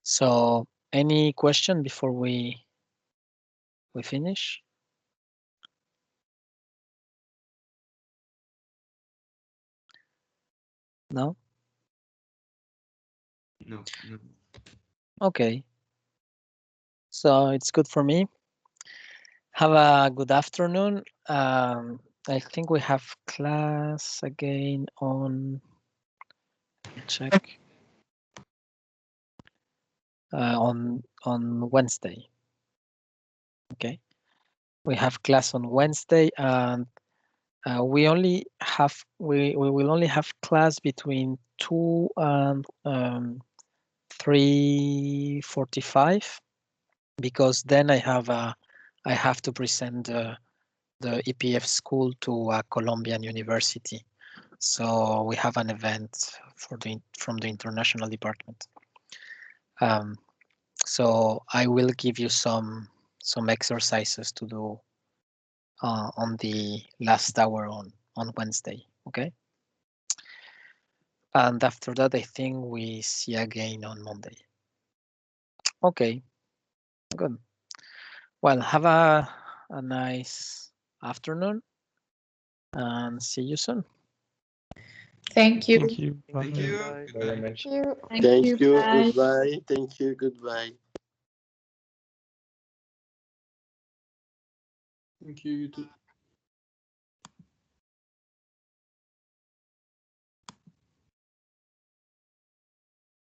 Speaker 1: So any question before we finish? No?
Speaker 13: No.
Speaker 1: Okay. So it's good for me. Have a good afternoon. I think we have class again on, check, on Wednesday. Okay. We have class on Wednesday, and we will only have class between 2 and 3:45, because then I have to present the EPF school to a Colombian university. So we have an event from the international department. So I will give you some exercises to do on the last hour on Wednesday. Okay. And after that, I think we see again on Monday. Okay, good. Well, have a nice afternoon and see you soon.
Speaker 5: Thank you.
Speaker 7: Thank you. Bye.
Speaker 13: Thank you.
Speaker 11: Very much.
Speaker 6: Thank you.
Speaker 5: Bye.
Speaker 6: Goodbye. Thank you. Goodbye.
Speaker 8: Thank you, you too.